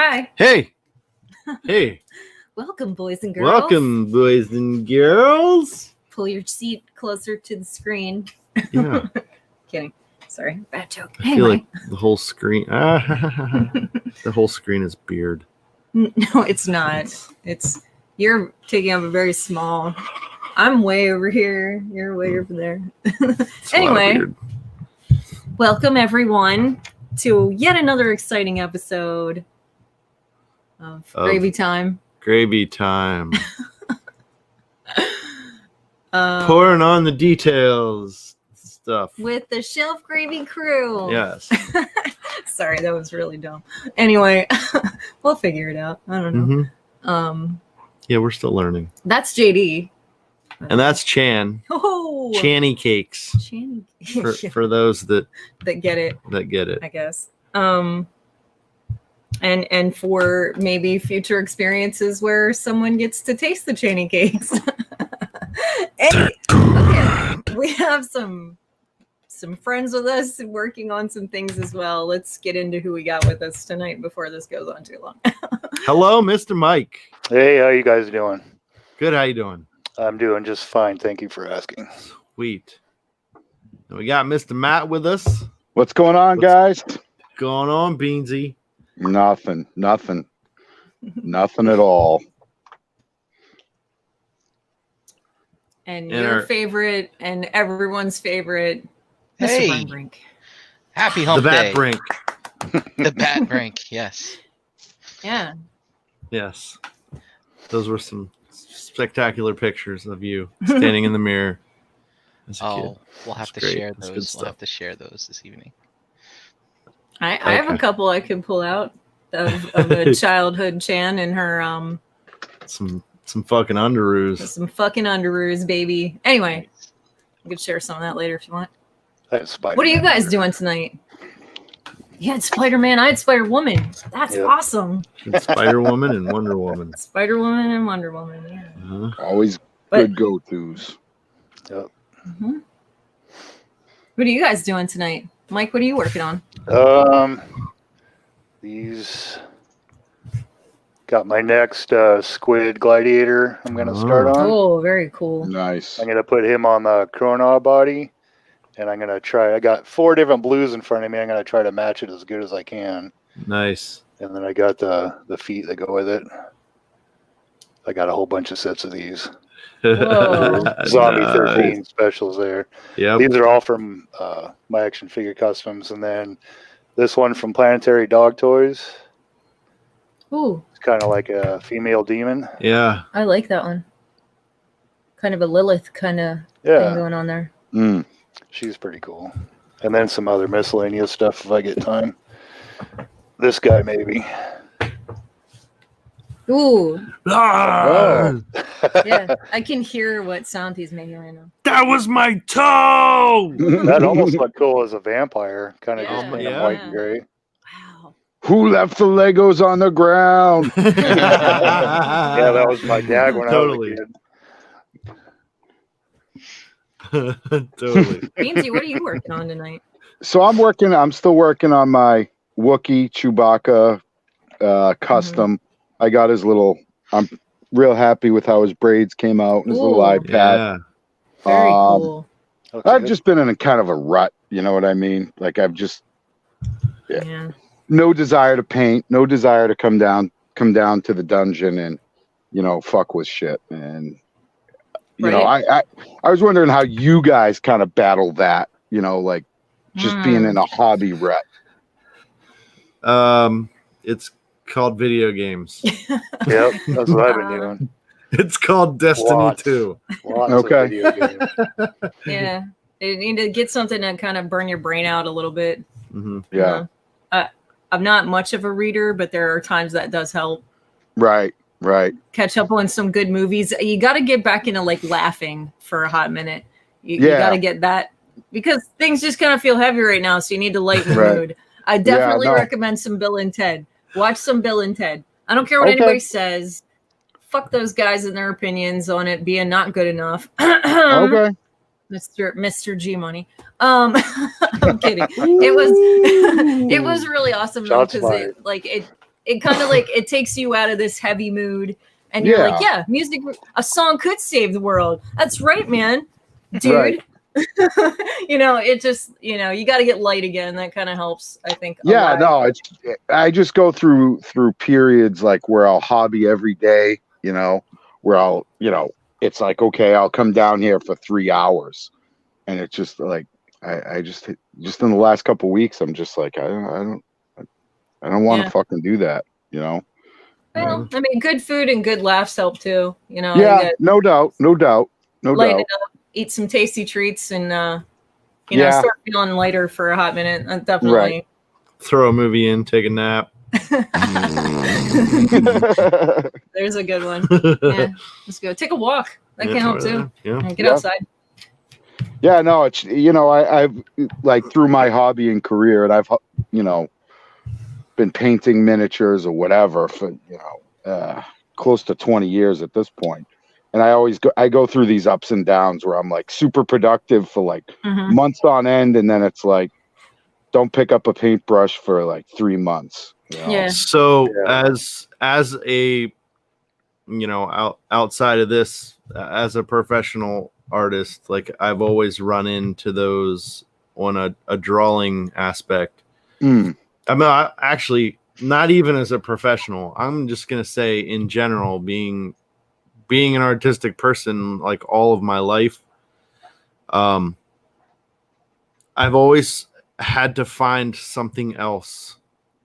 Hi. Hey. Hey. Welcome, boys and girls. Welcome, boys and girls. Pull your seat closer to the screen. Yeah. Kidding. Sorry. Bad joke. I feel like the whole screen. The whole screen is beard. No, it's not. You're taking up a very small. I'm way over here. You're way over there. Anyway, welcome everyone to yet another exciting episode of Gravy Time. Gravy Time. Pouring on the details stuff. With the ShelfGravy crew. Yes. Sorry, that was really dumb. Anyway, we'll figure it out. I don't know. Mm-hmm. Yeah, we're still learning. That's JD. And that's Chan. Oh, Channy cakes. Channy. For those that get it. That get it. I guess. And for maybe future experiences where someone gets to taste the Channy cakes. Okay, we have some friends with us working on some things as well. Let's get into who we got with us tonight before this goes on too long. Hello, Mr. Mike. Hey, how you guys doing? Good. How you doing? I'm doing just fine. Thank you for asking. Sweet. And we got Mr. Matt with us. What's going on, guys? Going on, Beansy? Nothing at all. And your favorite and everyone's favorite, Hey. Mr. Brink. Happy hump The Bat day. Brink. The Bat Brink, yes. Yeah. Yes. Those were some spectacular pictures of you standing in the mirror as a kid. We'll have It's to great. share It's good those. stuff. We'll have to share those this evening. I have a couple I can pull out of a childhood Chan and her Some fucking underoos. some fucking underoos, baby. Anyway, I could share some of that later if you want. What are you guys doing tonight? You had Spider-Man, I had Spider-Woman. That's awesome. Spider-Woman and Wonder Woman. Spider-Woman and Wonder Woman, yeah. Always good go-tos. Yep. Mm-hmm. What are you guys doing tonight? Mike, what are you working on? These got my next squid gladiator I'm going to start on. Oh, very cool. Nice. I'm going to put him on the Chrono body, and I'm going to try. I got 4 different blues in front of me. I'm going to try to match it as good as I can. Nice. And then I got the feet that go with it. I got a whole bunch of sets of these. Zombie 13 specials there. Yep. These are all from my action figure customs, and then this one from Planetary Dog Toys. Ooh, It's kind of like a female demon. Yeah. I like that one. Kind of a Lilith kind of thing Yeah, going on there. she's pretty cool. And then some other miscellaneous stuff if I get time. This guy maybe. Ooh, Ah, yeah. I can hear what sound he's making right now. that was my toe. That almost looked cool as a vampire, kind of just Yeah, in yeah. white and gray. Wow. Who left the Legos on the ground? Yeah, that was my dad when Totally. I was a kid. Totally. Beansy, what are you working on tonight? So I'm still working on my Wookiee Chewbacca custom. I got his little, I'm real happy with how his braids came out and his little Ooh. iPad. Yeah. Very cool. Looks I've good. just been in a kind of a rut, you know what I mean? Like I've just Yeah. no desire to paint, no desire to come down to the dungeon and, fuck with shit. And I was wondering how you guys kind of battle that, like just being in a hobby rut. It's called video games. Yep, that's what I've been doing. It's called Destiny Lots. 2. Lots Okay. of video games. Yeah. You need to get something to kind of burn your brain out a little bit. Mm-hmm. Yeah. I'm not much of a reader, but there are times that does help. Right. Catch up on some good movies. You got to get back into like laughing for a hot minute. You got to get that because things just kind of feel heavy right now. So you need to lighten the mood. I definitely recommend some Bill and Ted. Watch some Bill and Ted. I don't care what anybody says. Fuck those guys and their opinions on it being not good enough. Okay. Mr. G Money. I'm kidding. It was really awesome though Shots because fired. it kind of like it takes you out of this heavy mood, and you're like, yeah, music, a song could save the world. That's right, man, dude. Right. It just, you got to get light again. That kind of helps, I think. Yeah, no, I just go through periods like where I'll hobby every day, where I'll, it's like, okay, I'll come down here for 3 hours, and it's just like, I just in the last couple of weeks, I'm just like, I don't want to fucking do that, Well, I mean, good food and good laughs help too, Yeah, no doubt. Lighten it up, eat some tasty treats, and start feeling lighter for a hot minute. Definitely. Right. Throw a movie in, take a nap. There's a good one. Yeah, let's go. Take a walk. That can help too. Yeah. Get outside. Yeah, no, it's I've like through my hobby and career, and I've been painting miniatures or whatever for close to 20 years at this point. And I go through these ups and downs where I'm like super productive for like months on end, and then it's like, don't pick up a paintbrush for like 3 months. Yeah. So as a outside of this, as a professional artist, like I've always run into those on a drawing aspect. I mean, actually, not even as a professional. I'm just gonna say in general, being an artistic person like all of my life, I've always had to find something else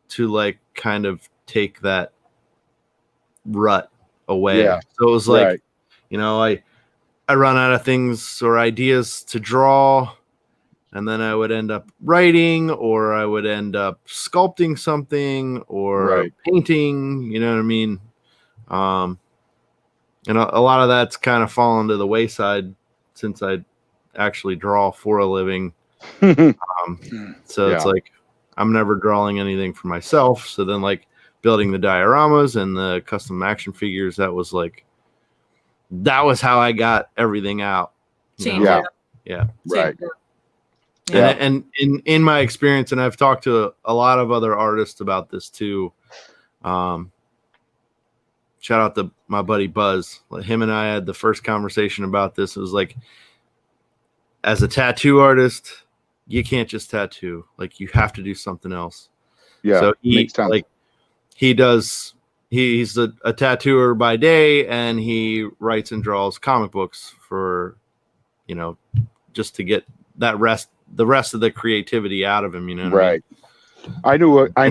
to like kind of take that rut away. Yeah. So it was like, I run out of things or ideas to draw, and then I would end up writing, or I would end up sculpting something or painting, you know what I mean? And a lot of that's kind of fallen to the wayside since I actually draw for a living. So it's like, I'm never drawing anything for myself. So then like building the dioramas and the custom action figures, that was how I got everything out. Yeah. Right. Yeah. And in my experience, and I've talked to a lot of other artists about this too. Shout out to my buddy Buzz. Him and I had the first conversation about this. It was like, as a tattoo artist, you can't just tattoo. Like, you have to do something else. Yeah. So he's a tattooer by day, and he writes and draws comic books for, just to get the rest of the creativity out of him. Right. I knew a guy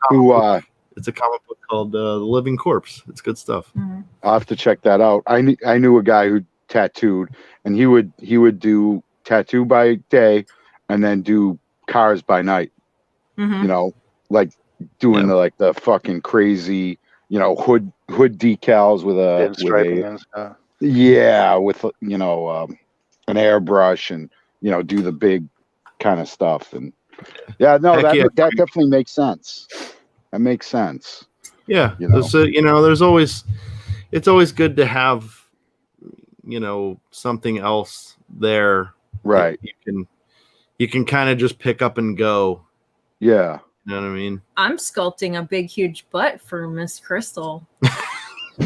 who it's a comic book called The Living Corpse. It's good stuff. I'll have to check that out. I knew a guy who tattooed, and he would do tattoo by day and then do cars by night. Like doing the fucking crazy, hood decals with an airbrush, and do the big kind of stuff. And that definitely makes sense. That makes sense. Yeah. So, it's always good to have, something else there. Right. You can kind of just pick up and go. Yeah. You know what I mean? I'm sculpting a big, huge butt for Miss Crystal.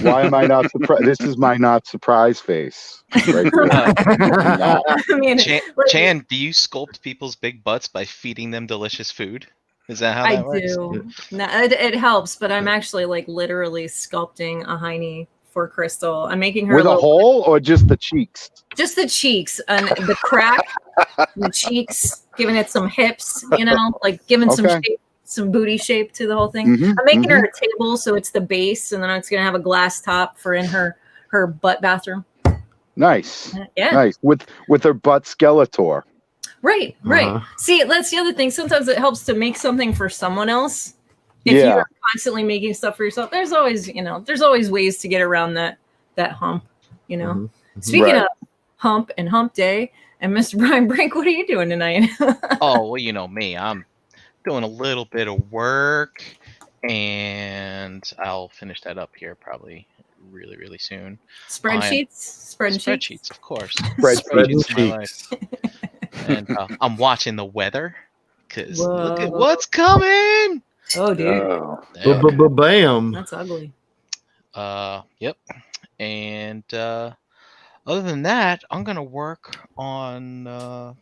Why am I not surprised? This is my not surprise face. Right there. I mean, Chan, do you sculpt people's big butts by feeding them delicious food? Is that how that works? I do. No, it helps, but I'm actually like literally sculpting a hiney for Crystal. I'm making her with a hole, or just the cheeks? Just the cheeks and the crack, the cheeks, giving it some hips, like giving some shape, some booty shape to the whole thing. I'm making her a table, so it's the base, and then it's gonna have a glass top for in her butt bathroom. Nice. Yeah. Nice. With her butt Skeletor. Right. See, that's the other thing. Sometimes it helps to make something for someone else. If you're constantly making stuff for yourself, there's always ways to get around that hump, Speaking of hump and hump day, and Mr. Brian Brink, what are you doing tonight? Oh, well, you know me. I'm doing a little bit of work, and I'll finish that up here probably really, really soon. Spreadsheets, of course. Spreadsheets. And I'm watching the weather, because look at what's coming. Oh, dude. Bam. That's ugly. Yep. And other than that, I'm gonna work on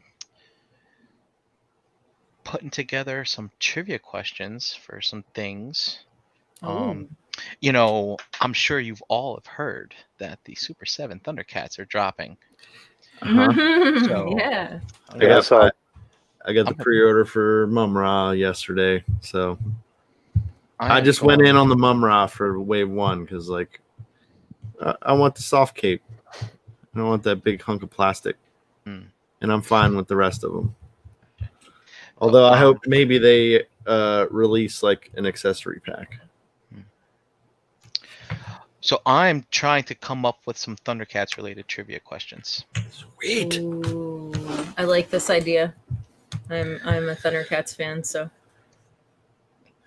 putting together some trivia questions for some things. Oh. You know, I'm sure you've all have heard that the Super 7 Thundercats are dropping. So, Yeah. I got the pre-order for Mum-Ra yesterday, so I just went in on the Mum-Ra for Wave 1 because, like, I want the soft cape. I don't want that big hunk of plastic, and I'm fine with the rest of them. Although I hope maybe they release like an accessory pack. So I'm trying to come up with some Thundercats related trivia questions. Sweet. Ooh, I like this idea. I'm a Thundercats fan, so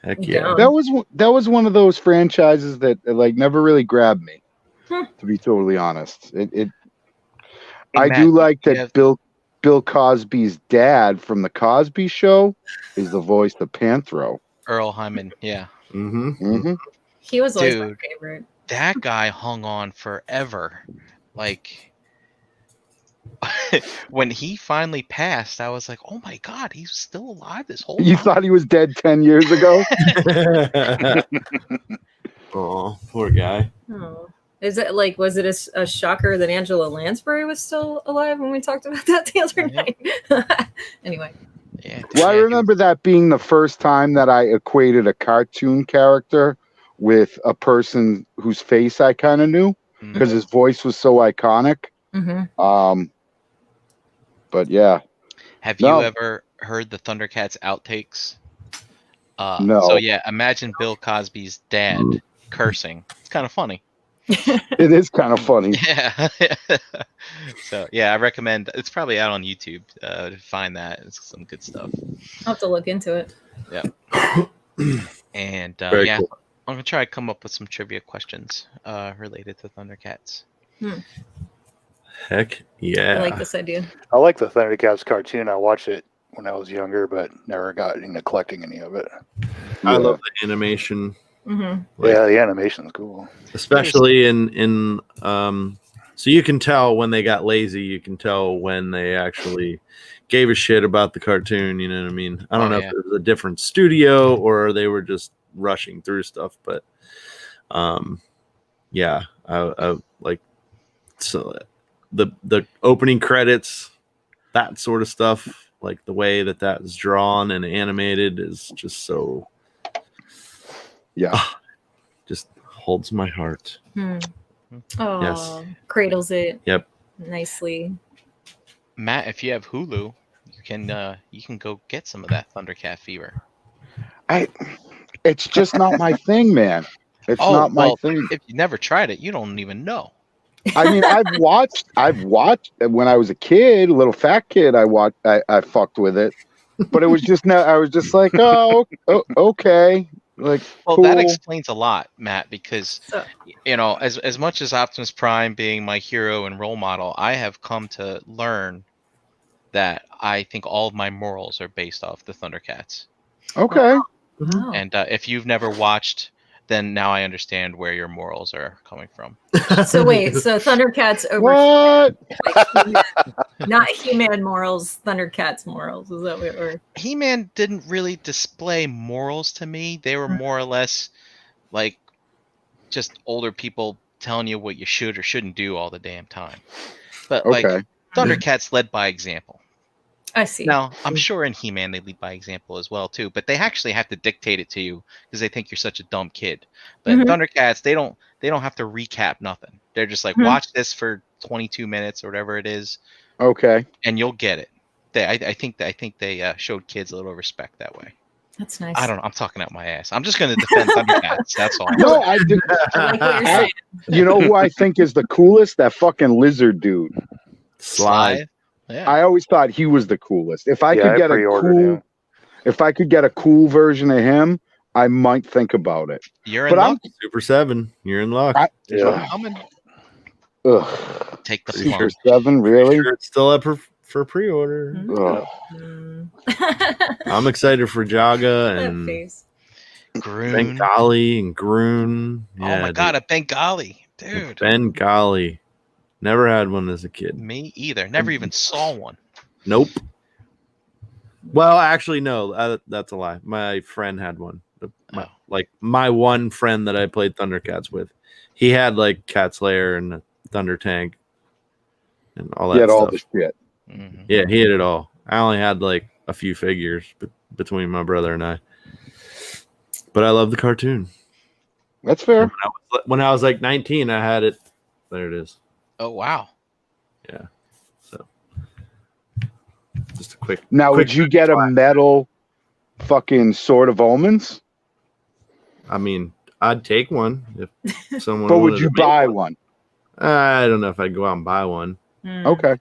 heck yeah. That was one of those franchises that like never really grabbed me. To be totally honest, I do like that Bill Cosby's dad from the Cosby Show is the voice of Panthro. Earl Hyman, yeah. He was always my favorite. That guy hung on forever. Like when he finally passed, I was like, "Oh my god, he's still alive this whole time." You thought he was dead 10 years ago? Oh, poor guy. Oh. Is it like, was it a shocker that Angela Lansbury was still alive when we talked about that the other night? Anyway. Yeah. Well, I remember that being the first time that I equated a cartoon character with a person whose face I kind of knew because his voice was so iconic. But yeah. Have you ever heard the Thundercats outtakes? No. So yeah, imagine Bill Cosby's dad cursing. It's kind of funny. It is kind of funny. Yeah. So yeah, I recommend. It's probably out on YouTube to find that. It's some good stuff. I'll have to look into it. Yeah. And Very yeah, cool. I'm gonna try to come up with some trivia questions related to Thundercats. Heck yeah. I like this idea. I like the Thundercats cartoon. I watched it when I was younger, but never got into collecting any of it. I love the animation. Yeah, the animation's cool. Especially in so you can tell when they got lazy, you can tell when they actually gave a shit about the cartoon, you know what I mean? I don't know if it was a different studio or they were just rushing through stuff, but yeah, I like so the opening credits, that sort of stuff, like the way that is drawn and animated is just so just holds my heart. Oh, yes. Cradles it. Yep. Nicely. Matt, if you have Hulu, you can go get some of that Thundercat fever. It's just not my thing, man. It's not my thing. If you never tried it, you don't even know. I mean, I've watched when I was a kid, a little fat kid. I fucked with it, but it was just I was just like, oh okay. Like, well, cool. That explains a lot, Matt, because you know, as much as Optimus Prime being my hero and role model, I have come to learn that I think all of my morals are based off the Thundercats. Okay. Wow. And if you've never watched, then now I understand where your morals are coming from. So wait, so Thundercats over what? Like not He-Man morals, Thundercats morals. Is that what we're... He-Man didn't really display morals to me. They were more or less like just older people telling you what you should or shouldn't do all the damn time. But like Thundercats led by example. I see. Now, I'm sure in He-Man they lead by example as well too, but they actually have to dictate it to you because they think you're such a dumb kid. But Thundercats, they don't have to recap nothing. They're just like, watch this for 22 minutes or whatever it is. Okay. And you'll get it. I think they showed kids a little respect that way. That's nice. I don't know. I'm talking out my ass. I'm just going to defend Thundercats. That's all. No, I do. I like what you're saying. You know who I think is the coolest? That fucking lizard dude. Slide. Yeah. I always thought he was the coolest. If I could get a cool version of him, I might think about it. You're in luck. Super 7. You're in luck. Coming. Take the Super 7, really? Sure it's still up for pre-order. I'm excited for Jaga and Groon. Bengali and Groon. Yeah, oh my god, a Bengali, dude. Bengali. Never had one as a kid. Me either. Never even saw one. Nope. Well, actually, no. That's a lie. My friend had one. My one friend that I played Thundercats with. He had like Cat Slayer and Thunder Tank and all that. He had all the shit. Mm-hmm. Yeah, he had it all. I only had like a few figures between my brother and I. But I love the cartoon. That's fair. When I was like 19, I had it. There it is. Oh, wow. Yeah. So, just a quick. Now, would you get a metal fucking Sword of Omens? I mean, I'd take one if someone. But would you buy one? I don't know if I'd go out and buy one. Okay.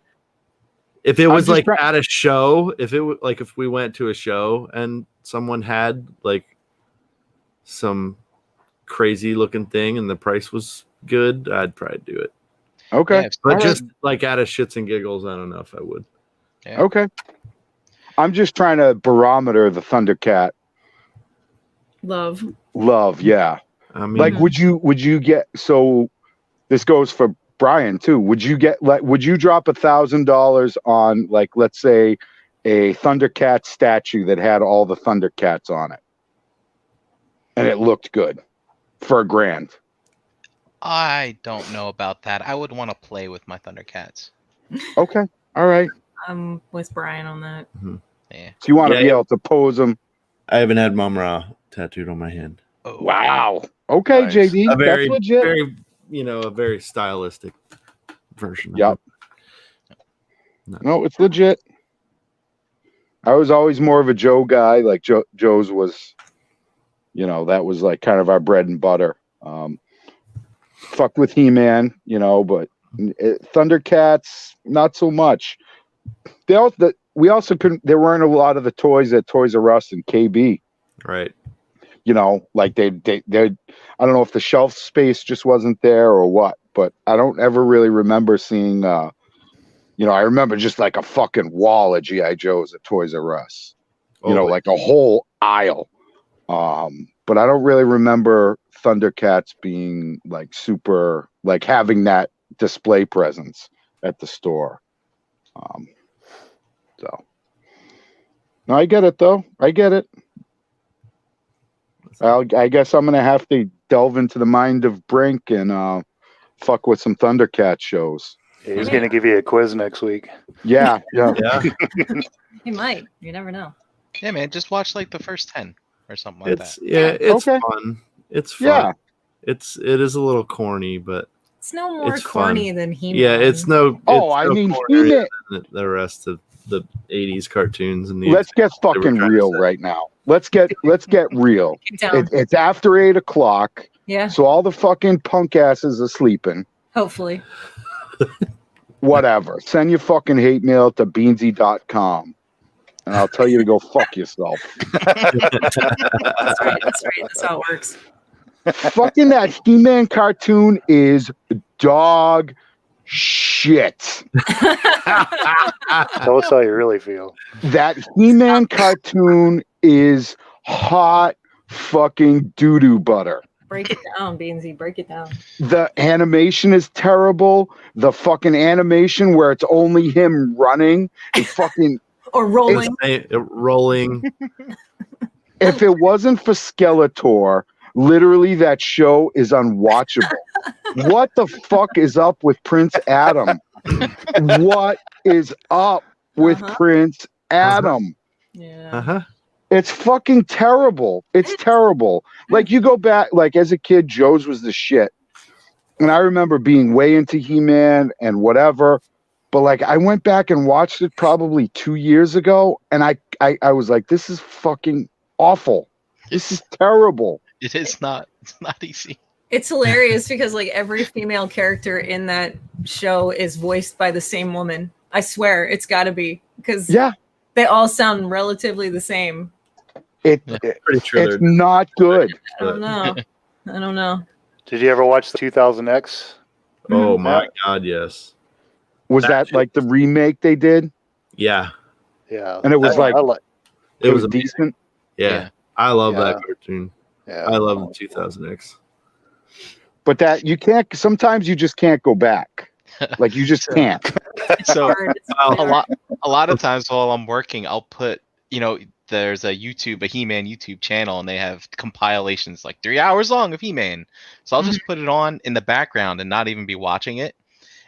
If it was like at a show, if we went to a show and someone had like some crazy looking thing and the price was good, I'd probably do it. Okay. Yeah, but just like out of shits and giggles, I don't know if I would. Yeah. Okay. I'm just trying to barometer the Thundercat. Love, yeah. I mean, like, would you get, so this goes for Brian too. Would you drop $1,000 on, like, let's say a Thundercat statue that had all the Thundercats on it and it looked good for $1,000? I don't know about that. I would want to play with my Thundercats. Okay. All right. I'm with Brian on that. Mm-hmm. Yeah. So you want to be able to pose them. I haven't had Mom Ra tattooed on my hand. Oh. Wow. Okay, nice. JD. That's legit. A very stylistic version. Yep. No, it's legit. I was always more of a Joe guy. Like Joe's was, that was like kind of our bread and butter. Fuck with He-Man, but Thundercats, not so much. We also couldn't. There weren't a lot of the toys at Toys R Us and KB. Right. Like they I don't know if the shelf space just wasn't there or what, but I don't ever really remember seeing. I remember just like a fucking wall of GI Joes at Toys R Us. Like a whole aisle. But I don't really remember Thundercats being like super, like having that display presence at the store. So, no, I get it though. I get it. I guess I'm gonna have to delve into the mind of Brink and fuck with some Thundercat shows. Yeah, he's gonna give you a quiz next week. Yeah. He might. You never know. Yeah, man. Just watch like the first 10 or something like that. Yeah, it's okay. fun. It's fun. Yeah. It is a little corny, but it's no more corny than He-Man. Yeah, it's no. He-Man. The rest of the 80s cartoons and let's get fucking real right now. Let's get real. It's after 8:00. Yeah. So all the fucking punk asses are sleeping. Hopefully. Whatever. Send your fucking hate mail to beansy.com. And I'll tell you to go fuck yourself. That's right. That's how it works. Fucking that He-Man cartoon is dog shit. Tell us how you really feel. That He-Man cartoon is hot fucking doo-doo butter. Break it down, Beansy. Break it down. The animation is terrible. The fucking animation where it's only him running is fucking... or rolling. Rolling. If it wasn't for Skeletor, literally that show is unwatchable. What the fuck is up with Prince Adam? What is up with Prince Adam? Yeah. It's fucking terrible. It's terrible. Like, you go back, like, as a kid, Joe's was the shit. And I remember being way into He-Man and whatever. But, like, I went back and watched it probably 2 years ago. And I was like, this is fucking awful. This is terrible. It is not. It's not easy. It's hilarious because, like, every female character in that show is voiced by the same woman. I swear, it's got to be. Because they all sound relatively the same. Pretty sure it's not good. I don't know. Did you ever watch the 2000X? Oh my God, yes. Was that like the remake they did? Yeah. Yeah. And it was it was decent. Yeah. I love that cartoon. Yeah, I love the 2000X. But that you can't. Sometimes you just can't go back. Like you just can't. So Hard. a lot of times while I'm working, I'll put, there's a He-Man YouTube channel, and they have compilations like 3 hours long of He-Man. So I'll just put it on in the background and not even be watching it,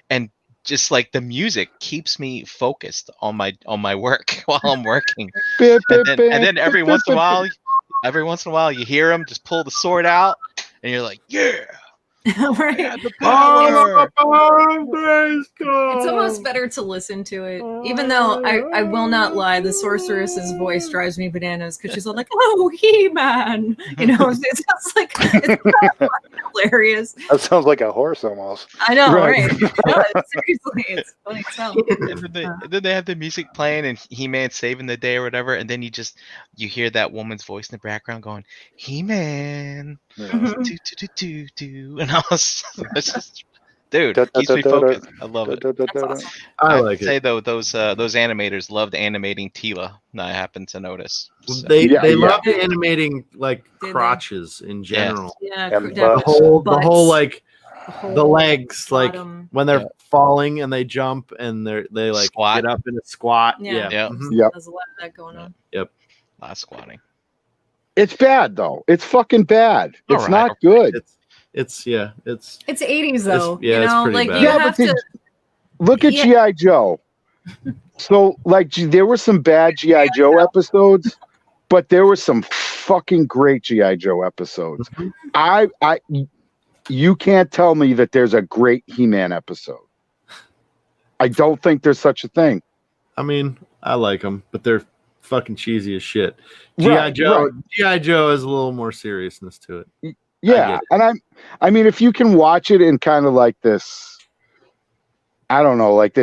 and just like the music keeps me focused on my work while I'm working. And then every once in a while you hear him just pull the sword out, and you're like, yeah. Right. The power. It's almost better to listen to it, even though I will not lie, the sorceress's voice drives me bananas because she's all like, "Oh, He-Man," it's just like it's hilarious. That sounds like a horse almost. I know, right? Seriously, it's funny as hell. And then they have the music playing and He-Man saving the day or whatever, and then you hear that woman's voice in the background going, He-Man, do, and I was just, dude, keeps me focused. I love it. Awesome. I I'd like say it. though those animators loved animating Tila. I happen to notice. So. They loved animating like crotches in general. Yeah, And The whole like the legs, like bottom. when they're falling and they jump and they like Squat. get up in a squat. Yeah. Yeah. Yep. There's a lot of that going on. Yep. A lot of squatting. It's bad though. It's fucking bad. It's Alright. not good. It's 80s though. It's pretty like bad. you Yeah, have but to. Look at G.I. Joe. So, like, there were some bad G.I. Joe episodes, but there were some fucking great G.I. Joe episodes. You can't tell me that there's a great He-Man episode. I don't think there's such a thing. I mean, I like them, but they're fucking cheesy as shit. G.I. Joe has a little more seriousness to it. Yeah, and I mean, if you can watch it in kind of like this, I don't know, like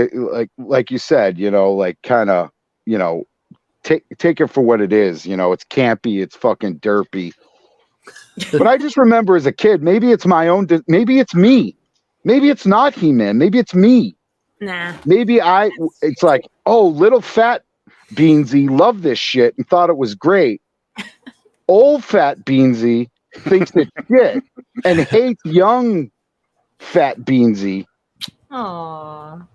you said, like kind of, take it for what it is. It's campy, it's fucking derpy. But I just remember as a kid, maybe it's my own, maybe it's me, maybe it's not He-Man, maybe it's me. Nah. Maybe it's like, oh, little fat Beansy loved this shit and thought it was great. Old fat Beansy thinks it's shit and hates young fat Beansy. Aww.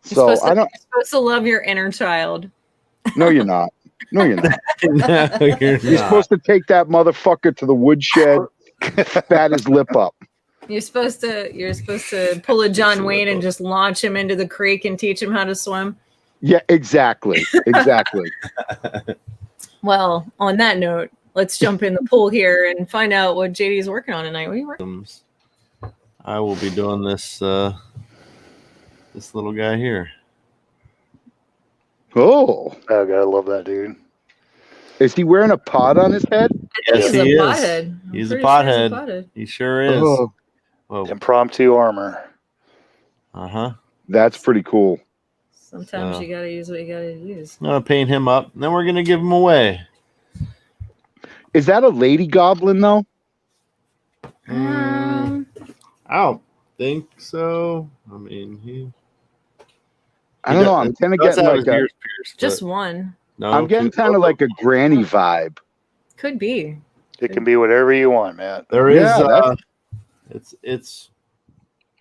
So you're supposed to love your inner child. No, you're not. No, you're not. No, you're supposed to take that motherfucker to the woodshed, fat his lip up. You're supposed to pull a John Wayne and just launch him into the creek and teach him how to swim. Yeah, exactly. Well, on that note, let's jump in the pool here and find out what JD's working on tonight. What are you working on? I will be doing this this little guy here. Oh, God, I love that dude. Is he wearing a pod on his head? Yes, he is. Pothead. He's a pothead. He sure is. Oh, Whoa. Impromptu armor. that's pretty cool. Sometimes you gotta use what you gotta use. I'm gonna paint him up, and then we're gonna give him away. Is that a lady goblin though? I don't think so. I mean, I don't know. I'm kind of getting like ears pierced, Just one. no, I'm getting kind of like a granny vibe. Could be. It can be whatever you want, Matt. There is. Yeah, It's.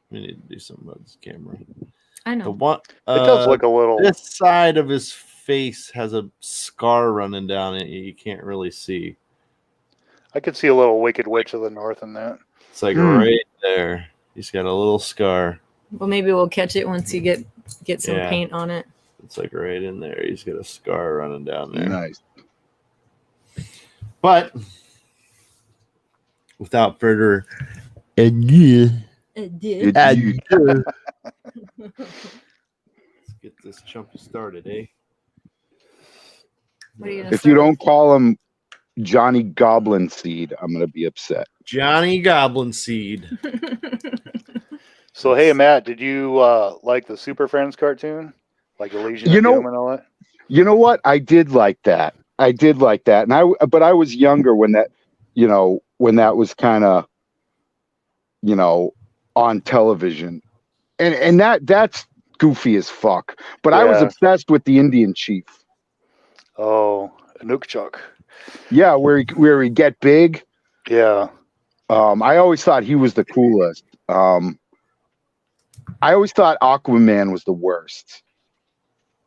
We need to do something about this camera. I know. The one. It does look a little. This side of his face has a scar running down it. You can't really see. I could see a little Wicked Witch of the North in that. It's like right there. He's got a little scar. Well, maybe we'll catch it once you get some paint on it. It's like right in there. He's got a scar running down there. Nice. But without further ado, let's get this chumpy started, eh? What are you gonna If you start don't call him Johnny Goblin Seed, I'm gonna be upset. Johnny Goblin Seed. So, hey, Matt, did you like the Super Friends cartoon? Like the Legion of Doom and all that? You know what? I did like that. And but I was younger when that, when that was kind of, on television. And that's goofy as fuck. But I was obsessed with the Indian Chief. Oh, Nookchuk. Yeah, where he get big Yeah. I always thought he was the coolest. I always thought Aquaman was the worst.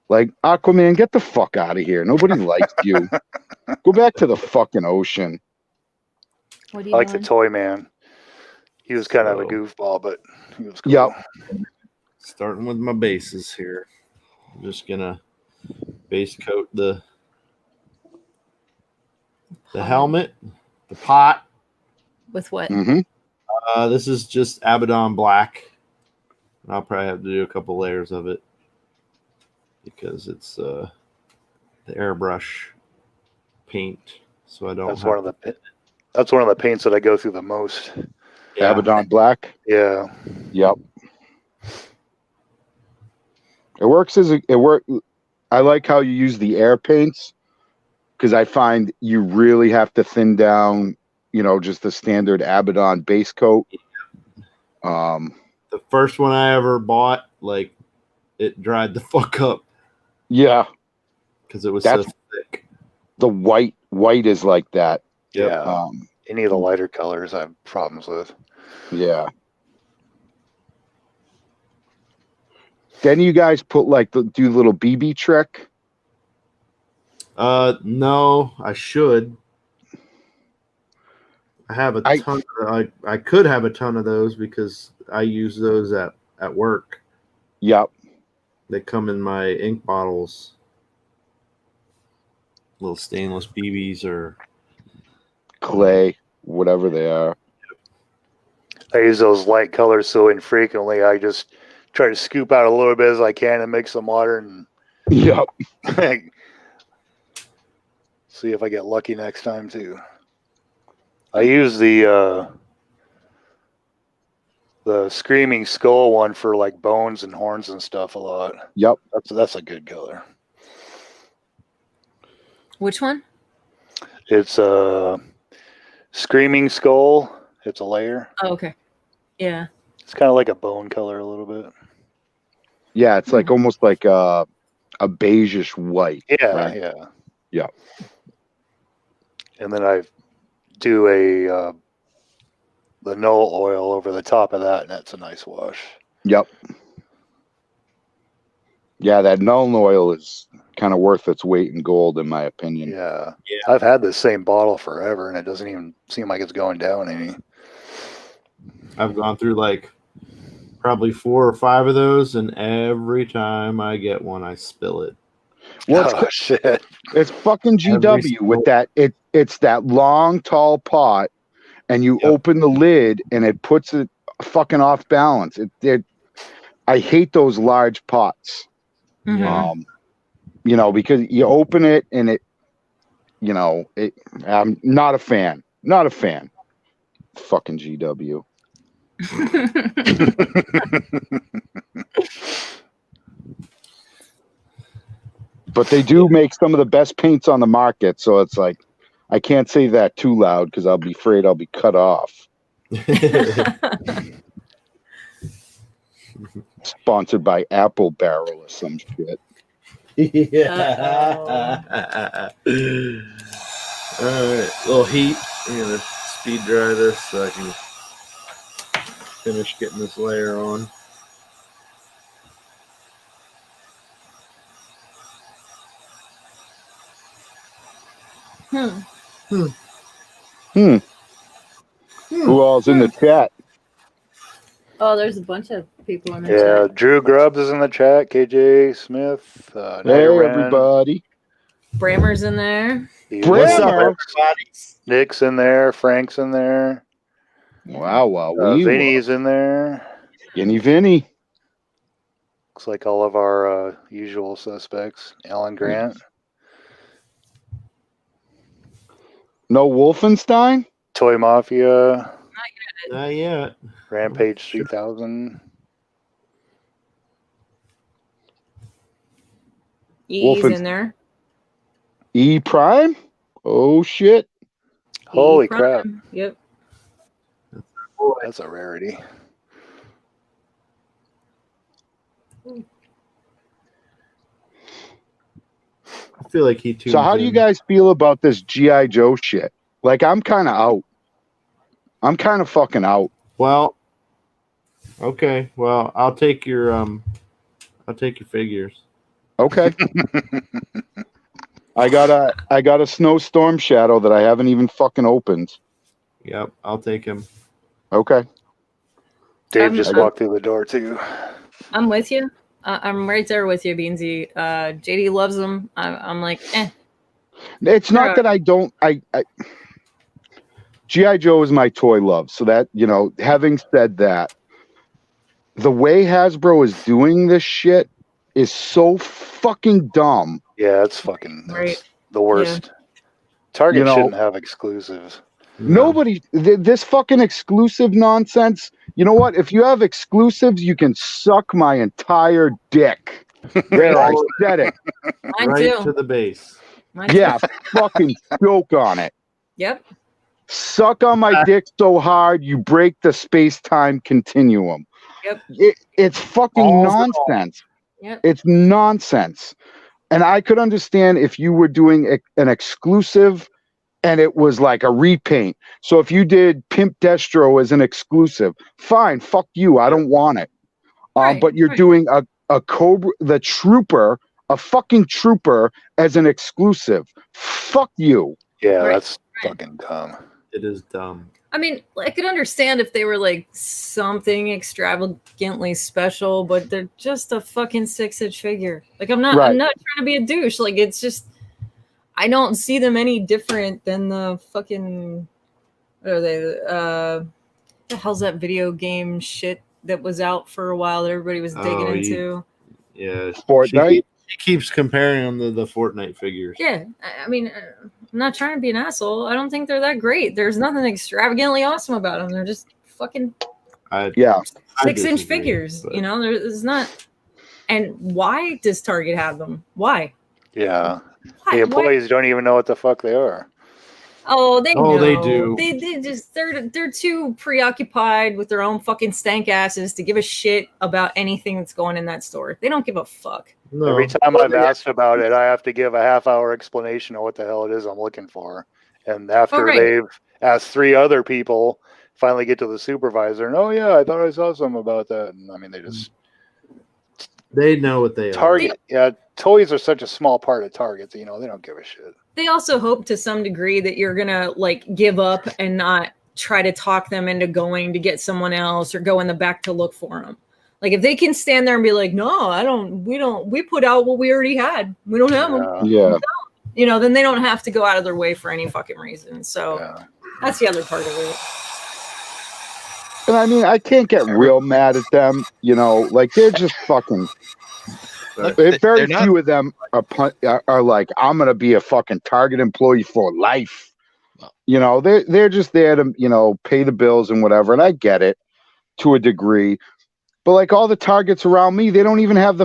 Like, Aquaman, get the fuck out of here. Nobody likes you. Go back to the fucking ocean. What are I you like doing? the Toy Man. He was kind of a goofball, but he was cool. Yep. Starting with my bases here. I'm just gonna base coat the helmet, the pot. With what? Mm-hmm. This is just Abaddon black. I'll probably have to do a couple layers of it because it's the airbrush paint. So I don't. That's one of the paints that I go through the most. Yeah. Abaddon black. Yeah. Yep. It works I like how you use the air paints because I find you really have to thin down, just the standard Abaddon base coat. The first one I ever bought, like, it dried the fuck up. Yeah. Because it was so thick. The white is like that. Yeah. Any of the lighter colors I have problems with. Yeah. Then you guys put do little BB trick? No, I should. I have a ton. I could have a ton of those because I use those at work. Yep. They come in my ink bottles. Little stainless BBs or clay, whatever they are. I use those light colors so infrequently. I just try to scoop out a little bit as I can and mix some water and yep. See if I get lucky next time too. I use the Screaming Skull one for like bones and horns and stuff a lot. Yep. That's a good color. Which one? It's Screaming Skull. It's a layer. Oh, okay. Yeah. It's kind of like a bone color a little bit. Yeah, it's like almost like a beigeish white. Yeah, right? yeah. Yeah. And then I do the Knoll oil over the top of that, and that's a nice wash. Yep. Yeah, that Knoll oil is kind of worth its weight in gold, in my opinion. Yeah. I've had the same bottle forever, and it doesn't even seem like it's going down any. I've gone through like probably 4 or 5 of those, and every time I get one, I spill it. Well, shit! It's fucking GW with that. It's that long, tall pot, and you open the lid, and it puts it fucking off balance. I hate those large pots. Mm-hmm. Because you open it and I'm not a fan. Not a fan. Fucking GW. But they do make some of the best paints on the market, so it's like I can't say that too loud because I'll be afraid I'll be cut off. Sponsored by Apple Barrel or some shit. Yeah. All right, little heat. I'm gonna speed dry this so I can finish getting this layer on. Who all's in the chat? Oh, there's a bunch of people in the chat. Drew Grubbs is in the chat. KJ Smith. Hey, everybody. Brammer's in there. What's up, everybody? Nick's in there. Frank's in there. Yeah. Wow. Vinny's in there. Vinny. Looks like all of our usual suspects. Alan Grant. No Wolfenstein? Toy Mafia. Not yet. Rampage 3000. E's in there. E Prime? Oh, shit. Holy crap. Yep. That's a rarity. I feel like he tunes So how do you guys feel about this G.I. Joe shit? Like, I'm kind of out. I'm kind of fucking out. Well, okay. Well, I'll take your figures. Okay. I got a snowstorm shadow that I haven't even fucking opened. Yep, I'll take him. Okay. Dave just walked through the door too. I'm with you. I'm right there with you, Beansy. JD loves them. I'm like, eh. It's not that I don't. G.I. Joe is my toy love. So that, having said that, the way Hasbro is doing this shit is so fucking dumb. Yeah, it's fucking the worst. Yeah. Target shouldn't have exclusives. Nobody, this fucking exclusive nonsense. You know what? If you have exclusives, you can suck my entire dick. There, I said it. Mine too. To the base. Yeah, fucking choke on it. Yep. Suck on my dick so hard you break the space-time continuum. Yep. It's fucking nonsense. Yep. It's nonsense. And I could understand if you were doing an exclusive and it was like a repaint. So if you did Pimp Destro as an exclusive, fine, fuck you. I don't want it. But you're doing a Cobra, the Trooper, a fucking Trooper as an exclusive. Fuck you. Yeah, that's fucking dumb. It is dumb. I mean, I could understand if they were like something extravagantly special, but they're just a fucking 6-inch figure. Like I'm not trying to be a douche. Like it's just, I don't see them any different than the fucking, what are they? The hell's that video game shit that was out for a while that everybody was digging into? Yeah, Fortnite. He keeps comparing them to the Fortnite figures. Yeah, I mean, I'm not trying to be an asshole. I don't think they're that great. There's nothing extravagantly awesome about them. They're just fucking 6-inch figures. But... there's not. And why does Target have them? Why? Yeah, the employees don't even know what the fuck they are. Oh, they know. They do. They're too preoccupied with their own fucking stank asses to give a shit about anything that's going in that store. They don't give a fuck. No. Every time I've asked about it, I have to give a half-hour explanation of what the hell it is I'm looking for. And after they've asked 3 other people, finally get to the supervisor, and I thought I saw something about that. And I mean, they know what they are. Yeah, toys are such a small part of Target, they don't give a shit. They also hope to some degree that you're gonna like give up and not try to talk them into going to get someone else or go in the back to look for them. Like if they can stand there and be like, no, we put out what we already had. We don't have them. Yeah. Then they don't have to go out of their way for any fucking reason. So that's the other part of it. And I mean, I can't get real mad at them. Like they're just fucking. Very few of them are like, I'm gonna be a fucking Target employee for life. They're just there to pay the bills and whatever, and I get it to a degree. But like all the Targets around me, they don't even have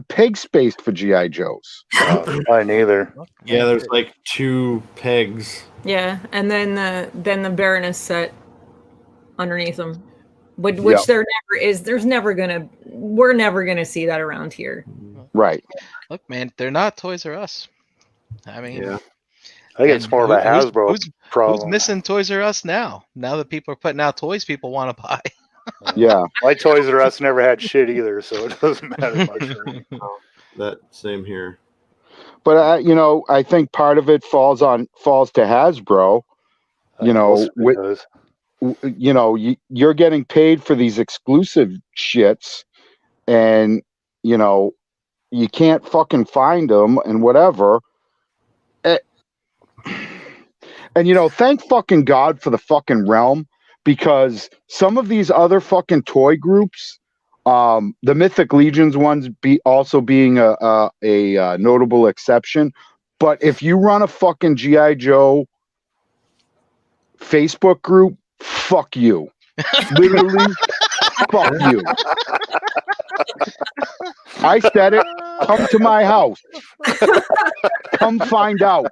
peg space for G.I. Joes. Mine neither. Yeah, there's like 2 pegs. Yeah, and then the Baroness set underneath them. Which we're never gonna see that around here. Right. Look, man, they're not Toys R Us. I mean, I think it's more of a Hasbro problem. Who's missing Toys R Us now? Now that people are putting out toys people want to buy. Yeah. My Toys R Us never had shit either, so it doesn't matter much for me. That same here. But I think part of it falls to Hasbro. You're getting paid for these exclusive shits, and you can't fucking find them and whatever. And thank fucking God for the fucking Realm, because some of these other fucking toy groups, the Mythic Legions ones also being a notable exception. But if you run a fucking G.I. Joe Facebook group, fuck you. Literally, fuck you. I said it. Come to my house. Come find out.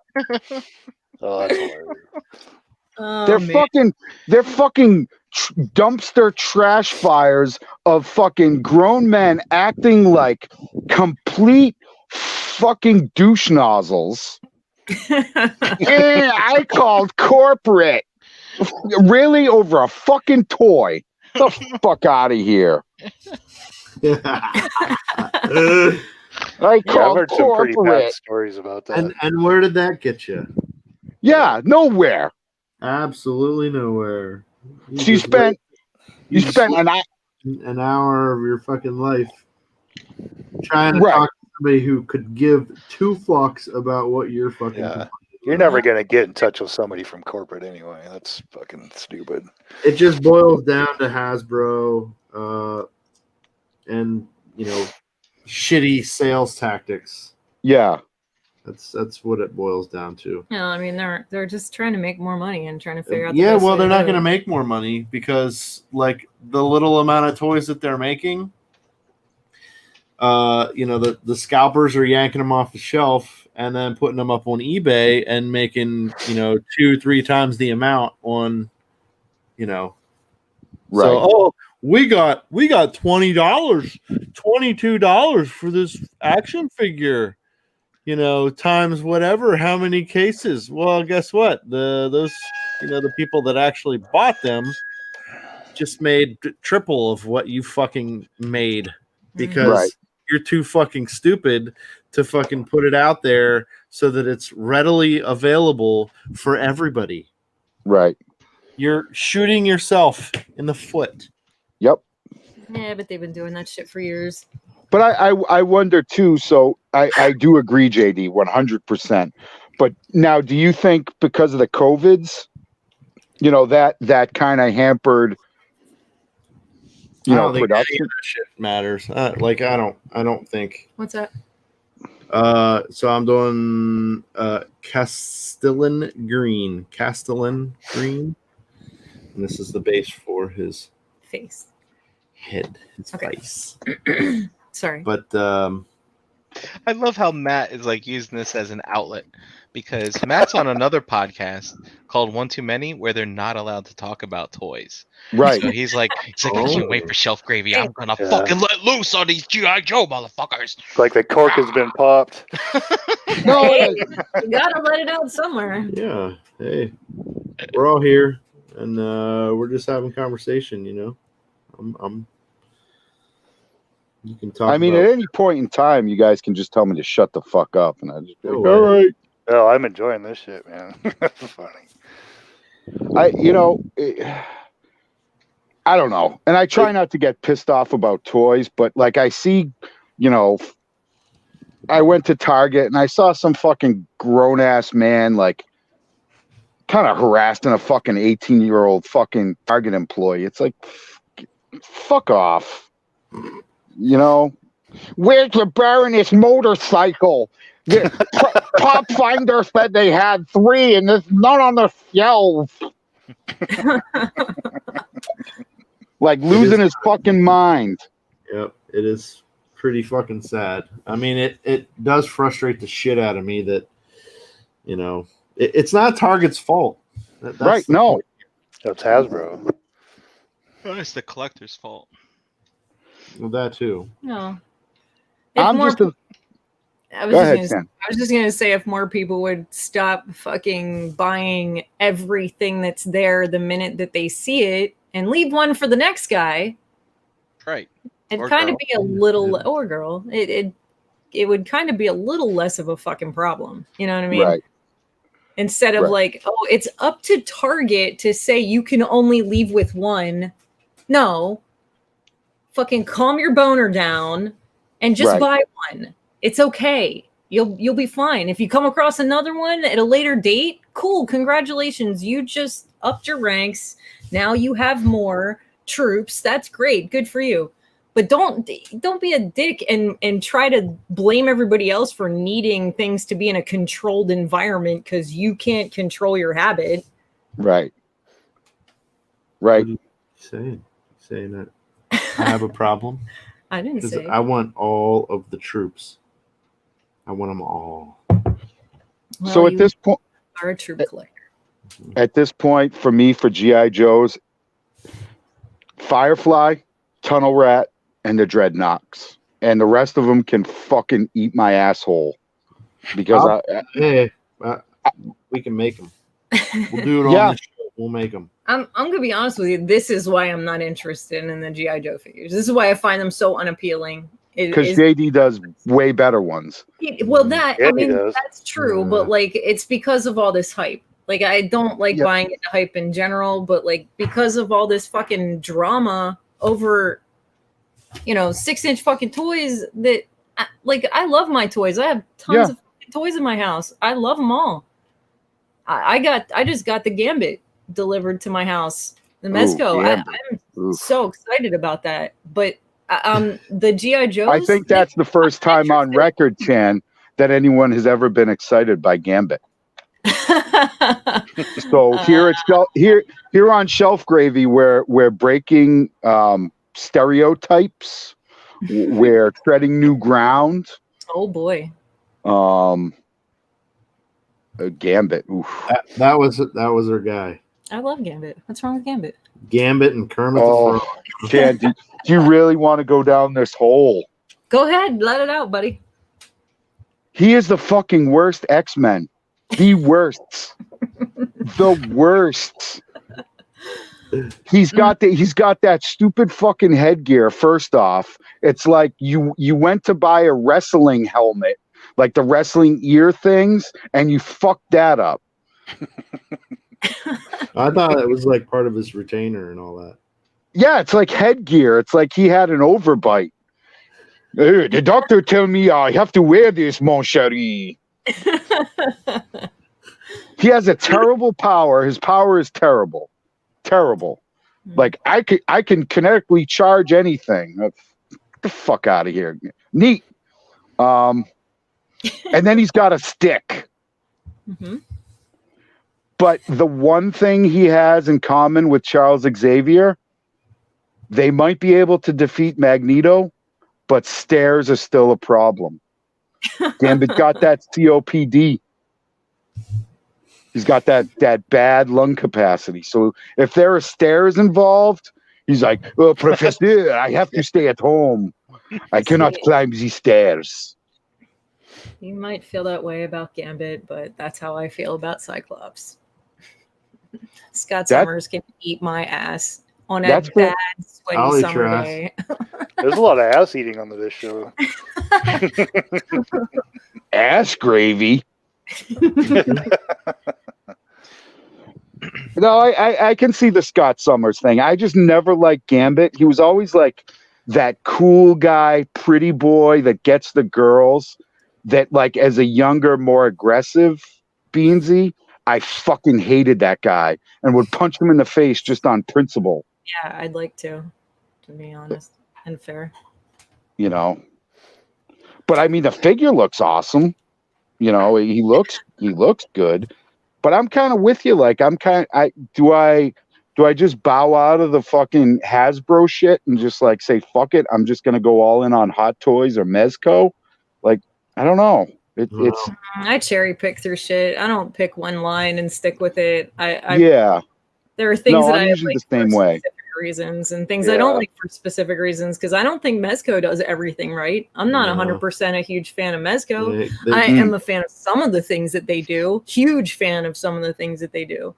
Oh, that's hilarious. They're fucking dumpster trash fires of fucking grown men acting like complete fucking douche nozzles. I called corporate. Really? Over a fucking toy? Get the fuck out of here. I've heard some pretty bad stories about that. And where did that get you? Yeah, nowhere. Absolutely nowhere. You spent an hour of your fucking life trying to talk to somebody who could give two fucks about what you're fucking. Yeah. You're never gonna get in touch with somebody from corporate anyway. That's fucking stupid. It just boils down to Hasbro, and shitty sales tactics. Yeah. That's what it boils down to. No, I mean they're just trying to make more money and trying to figure out. Yeah, well, they're not going to make more money because like the little amount of toys that they're making, the scalpers are yanking them off the shelf and then putting them up on eBay and making 2-3 times the amount on, Right. So we got $20, $22 for this action figure. Times whatever, how many cases? Well, guess what? The people that actually bought them just made triple of what you fucking made because you're too fucking stupid to fucking put it out there so that it's readily available for everybody. Right. You're shooting yourself in the foot. Yep. Yeah, but they've been doing that shit for years. But I wonder too. So I do agree, JD, 100%. But now, do you think because of the COVIDs, that kind of hampered, production? Think any of that shit matters. I don't think. What's that? So I'm doing Castellan Green, and this is the base for his face, head, his face. Sorry. But I love how Matt is like using this as an outlet because Matt's on another podcast called One Too Many where they're not allowed to talk about toys. Right. So he's like, I can't wait for ShelfGravy. I'm gonna fucking let loose on these G.I. Joe motherfuckers. It's like the cork has been popped. No, you gotta let it out somewhere. Yeah. Hey, we're all here and we're just having conversation, I'm You can talk. At any point in time, you guys can just tell me to shut the fuck up, and I just be like, all right. Oh, I'm enjoying this shit, man. That's funny. I don't know, and I try not to get pissed off about toys, but like I see, I went to Target and I saw some fucking grown ass man like kind of harassing a fucking 18-year-old fucking Target employee. It's like, fuck off. Where's the Baroness motorcycle? Pop Finder said they had 3 and there's none on the shelves. Like losing his fucking mind. Yep, it is pretty fucking sad. It does frustrate the shit out of me that, it's not Target's fault. That's right, no. It's Hasbro. It's the collector's fault. Well, that too. No. I was just gonna say if more people would stop fucking buying everything that's there the minute that they see it and leave one for the next guy. Right. It'd kind of be a little or girl. It would kind of be a little less of a fucking problem. You know what I mean? Right. Instead of like, oh, it's up to Target to say you can only leave with one. No. Fucking calm your boner down and just buy one. It's okay. You'll be fine. If you come across another one at a later date, cool. Congratulations. You just upped your ranks. Now you have more troops. That's great. Good for you. But don't be a dick and try to blame everybody else for needing things to be in a controlled environment because you can't control your habit. Right. Right. What are you saying that I have a problem? I didn't say. I want all of the troops. I want them all. Well, so at this point, are a troop collector. At this point, for me, for G.I. Joes, Firefly, Tunnel Rat, and the Dreadnoks, and the rest of them can fucking eat my asshole because we can make them. We'll do it on the show. We'll make them. I'm gonna be honest with you. This is why I'm not interested in the GI Joe figures. This is why I find them so unappealing. Because JD does way better ones. Well, that's true, but like it's because of all this hype. Like I don't like buying into hype in general, but like because of all this fucking drama over, 6-inch fucking toys that, I love my toys. I have tons of fucking toys in my house. I love them all. I just got the Gambit delivered to my house. The Mezco. I'm so excited about that. But the GI Joes. I think that's the first time on record, Chan, that anyone has ever been excited by Gambit. So here on ShelfGravy, we're breaking stereotypes. We're treading new ground. Oh boy. Gambit. Oof. That was her guy. I love Gambit. What's wrong with Gambit? Gambit and Kermit the Frog. Jan, do you really want to go down this hole? Go ahead, let it out, buddy. He is the fucking worst X-Men. The worst. The worst. He's got that stupid fucking headgear. First off, it's like you went to buy a wrestling helmet, like the wrestling ear things, and you fucked that up. I thought it was like part of his retainer and all that. Yeah, it's like headgear. It's like he had an overbite. Hey, the doctor told me I have to wear this, mon chéri. He has a terrible power. His power is terrible. Terrible. Like I can kinetically charge anything. Get the fuck out of here. Neat. And then he's got a stick. Mm-hmm. But the one thing he has in common with Charles Xavier, they might be able to defeat Magneto, but stairs are still a problem. Gambit got that COPD. He's got that bad lung capacity. So if there are stairs involved, he's like, "Oh, Professor, I have to stay at home. I cannot climb these stairs." You might feel that way about Gambit, but that's how I feel about Cyclops. Scott Summers can eat my ass on a bad, sweaty summer day. There's a lot of ass eating on this show. Ass gravy. No, I can see the Scott Summers thing. I just never liked Gambit. He was always like that cool guy, pretty boy that gets the girls. That like as a younger, more aggressive Beansy, I fucking hated that guy and would punch him in the face just on principle. Yeah, I'd like to be honest and fair. But I mean, the figure looks awesome. He looks good. But I'm kind of with you. Like, do I just bow out of the fucking Hasbro shit and just like say fuck it? I'm just gonna go all in on Hot Toys or Mezco. Like, I don't know. It's I cherry pick through shit. I don't pick one line and stick with it. There are things that I usually like the same for way. specific reasons and things I don't like for specific reasons because I don't think Mezco does everything right. I'm not 100% a huge fan of Mezco. I am a fan of some of the things that they do. Huge fan of some of the things that they do.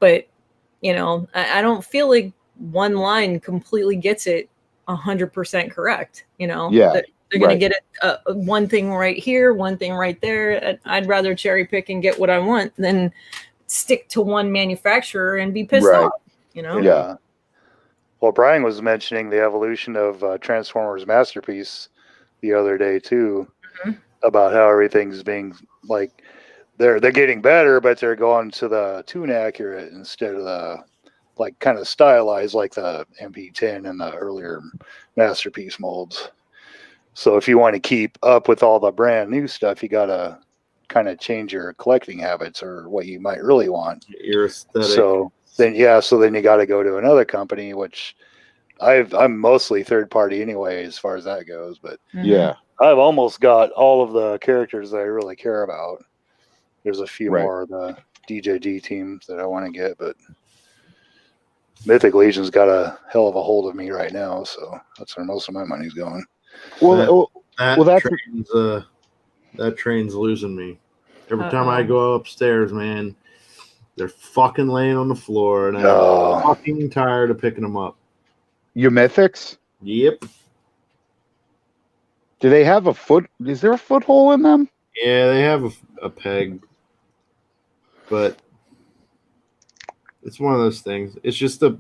But, I don't feel like one line completely gets it 100% correct. Yeah. They're going to get one thing right here, one thing right there. I'd rather cherry pick and get what I want than stick to one manufacturer and be pissed off, Yeah. Well, Brian was mentioning the evolution of Transformers Masterpiece the other day too, about how everything's being like they're getting better, but they're going to the tune accurate instead of the like kind of stylized like the MP10 and the earlier Masterpiece molds. So if you want to keep up with all the brand new stuff, you got to kind of change your collecting habits or what you might really want. Your aesthetic. So then you got to go to another company, which I'm mostly third party anyway, as far as that goes. But yeah, I've almost got all of the characters that I really care about. There's a few more of the DJG teams that I want to get, but Mythic Legion's got a hell of a hold of me right now. So that's where most of my money's going. That train's losing me. Every time I go upstairs, man, They're fucking laying on the floor, and I'm fucking tired of picking them up. Your Mythics? Yep. Do they have a foot? Is there a foot hole in them? Yeah, they have a peg, but it's one of those things. It's just the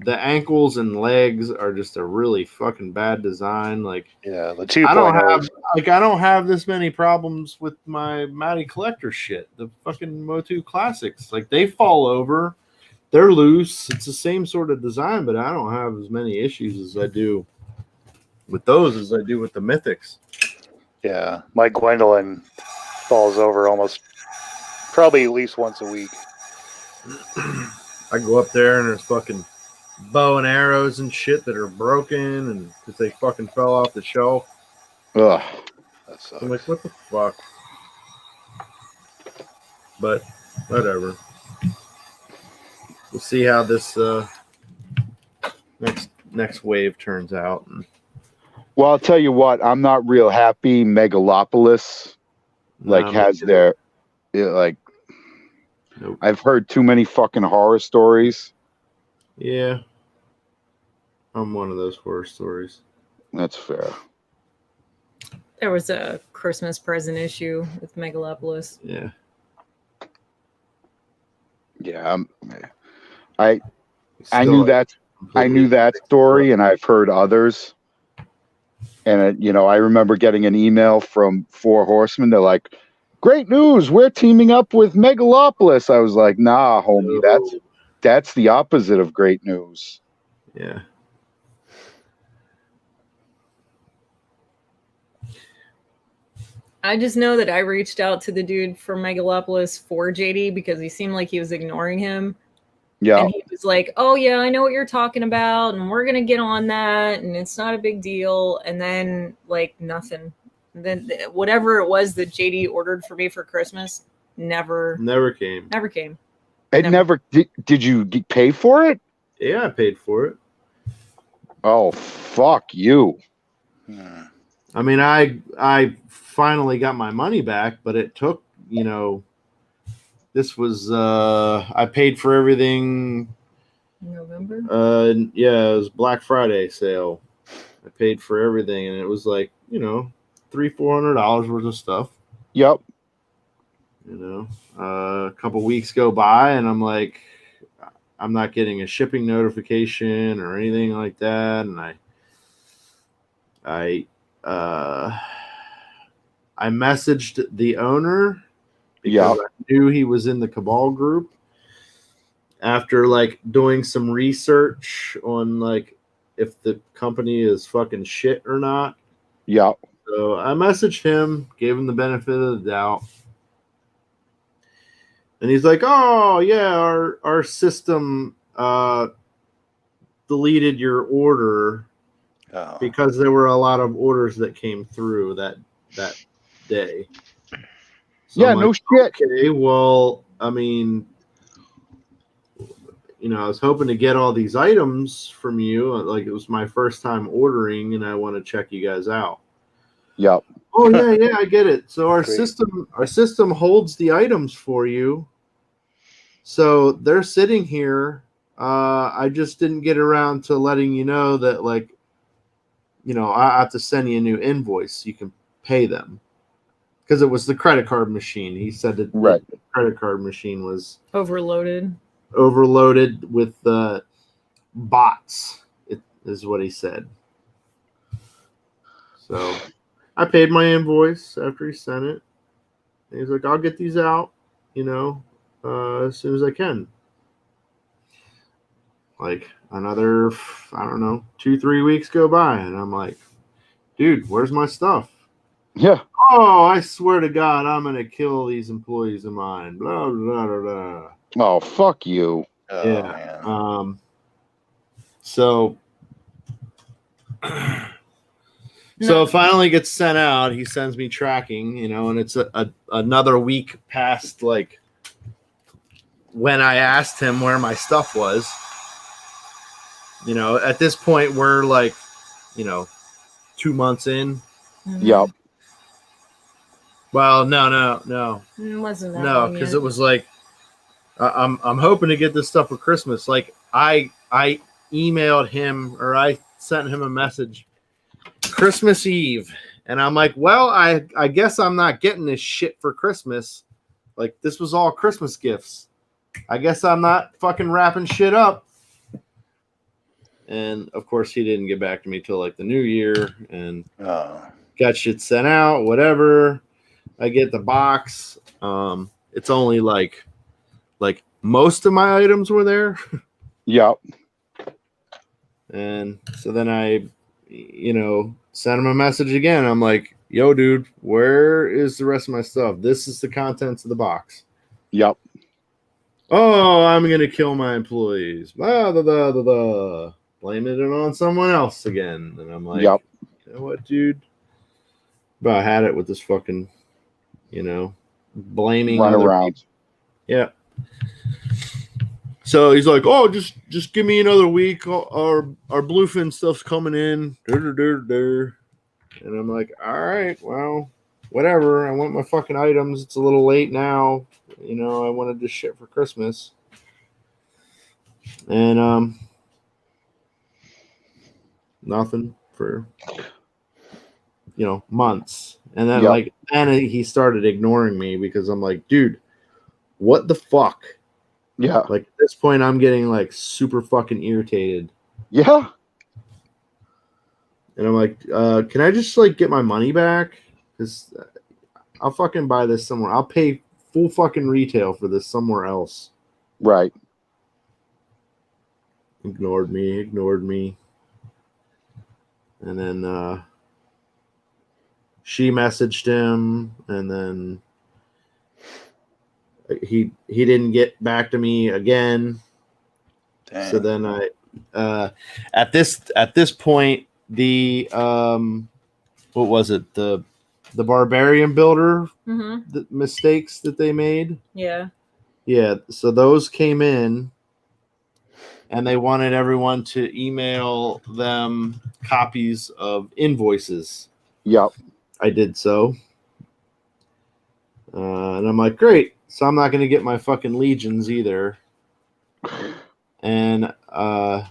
ankles and legs are just a really fucking bad design. Like, yeah, the 2.0. I don't have this many problems with my Matty Collector shit. The fucking Motu Classics, like they fall over, they're loose. It's the same sort of design, but I don't have as many issues as I do with those as I do with the Mythics. Yeah, my Gwendolyn falls over probably at least once a week. I go up there and there's fucking bow and arrows and shit that are broken and because they fucking fell off the shelf. Ugh. That sucks. I'm like, what the fuck? But whatever. We'll see how this next wave turns out. Well, I'll tell you what, I'm not real happy. Megalopolis has their nope. I've heard too many fucking horror stories. Yeah. I'm one of those horror stories. That's fair. There was a Christmas present issue with Megalopolis. Yeah. Yeah. I knew that. I knew that story, and I've heard others. And I remember getting an email from Four Horsemen. They're like, "Great news! We're teaming up with Megalopolis." I was like, "Nah, homie, that's the opposite of great news." Yeah. I just know that I reached out to the dude from Megalopolis for JD because he seemed like he was ignoring him. Yeah. And he was like, "Oh yeah, I know what you're talking about, and we're gonna get on that, and it's not a big deal." And then like nothing. And then whatever it was that JD ordered for me for Christmas never came. Never came. It never did you pay for it? Yeah, I paid for it. Oh, fuck you. I mean, I finally got my money back, but it took, this was, I paid for everything. November? Yeah, it was Black Friday sale. I paid for everything, and it was like, $300-$400 worth of stuff. Yep. A couple weeks go by, and I'm like, I'm not getting a shipping notification or anything like that, and I messaged the owner because I knew he was in the Cabal group. After doing some research on if the company is fucking shit or not. Yeah. So I messaged him, gave him the benefit of the doubt. And he's like, "Oh yeah, our system deleted your order because there were a lot of orders that came through that day." So yeah, no shit. Okay, well, I mean, I was hoping to get all these items from you. It was my first time ordering, and I want to check you guys out. Yep. Oh yeah, I get it. So our system holds the items for you. So they're sitting here. I just didn't get around to letting you know that I have to send you a new invoice so you can pay them. Because it was the credit card machine. He said that the credit card machine was overloaded with bots, is what he said. So I paid my invoice after he sent it. And he's like, "I'll get these out, as soon as I can." Another, I don't know, 2-3 weeks go by, and I'm like, "Dude, where's my stuff?" Yeah. "Oh, I swear to God, I'm gonna kill these employees of mine." Blah blah blah blah. Oh, fuck you. Yeah. Man. So it finally gets sent out. He sends me tracking, and it's another week past when I asked him where my stuff was. At this point we're 2 months in. Yep. Well, no. It wasn't that No, long because yet. it was I'm hoping to get this stuff for Christmas. Like I emailed him or I sent him a message Christmas Eve, and I'm like, well, I guess I'm not getting this shit for Christmas. Like this was all Christmas gifts. I guess I'm not fucking wrapping shit up. And of course, he didn't get back to me till like the new year, and got shit sent out. Whatever. I get the box. It's only like most of my items were there. Yep. And so then I, sent him a message again. I'm like, yo, dude, where is the rest of my stuff? This is the contents of the box. Yep. Oh, I'm going to kill my employees. Blah, blah, blah, blah, blah. Blaming it on someone else again. And I'm like, yep. You know what, dude? But I had it with this fucking, blaming run other around. people. Yeah. So he's like, oh, just give me another week. Our bluefin stuff's coming in. And I'm like, all right, well, whatever. I want my fucking items. It's a little late now. I wanted this shit for Christmas. And nothing for months. And then and he started ignoring me because I'm like, dude, what the fuck? Yeah. Like at this point, I'm getting like super fucking irritated. Yeah. And I'm like, can I just like get my money back? Because I'll fucking buy this somewhere. I'll pay full fucking retail for this somewhere else. Right. Ignored me. And then she messaged him, and then he didn't get back to me again. Dang. So then I at this point the what was it, the barbarian builder the mistakes that they made, so those came in, and they wanted everyone to email them copies of invoices. Yep. I did so. And I'm like, great. So I'm not going to get my fucking legions either. And, of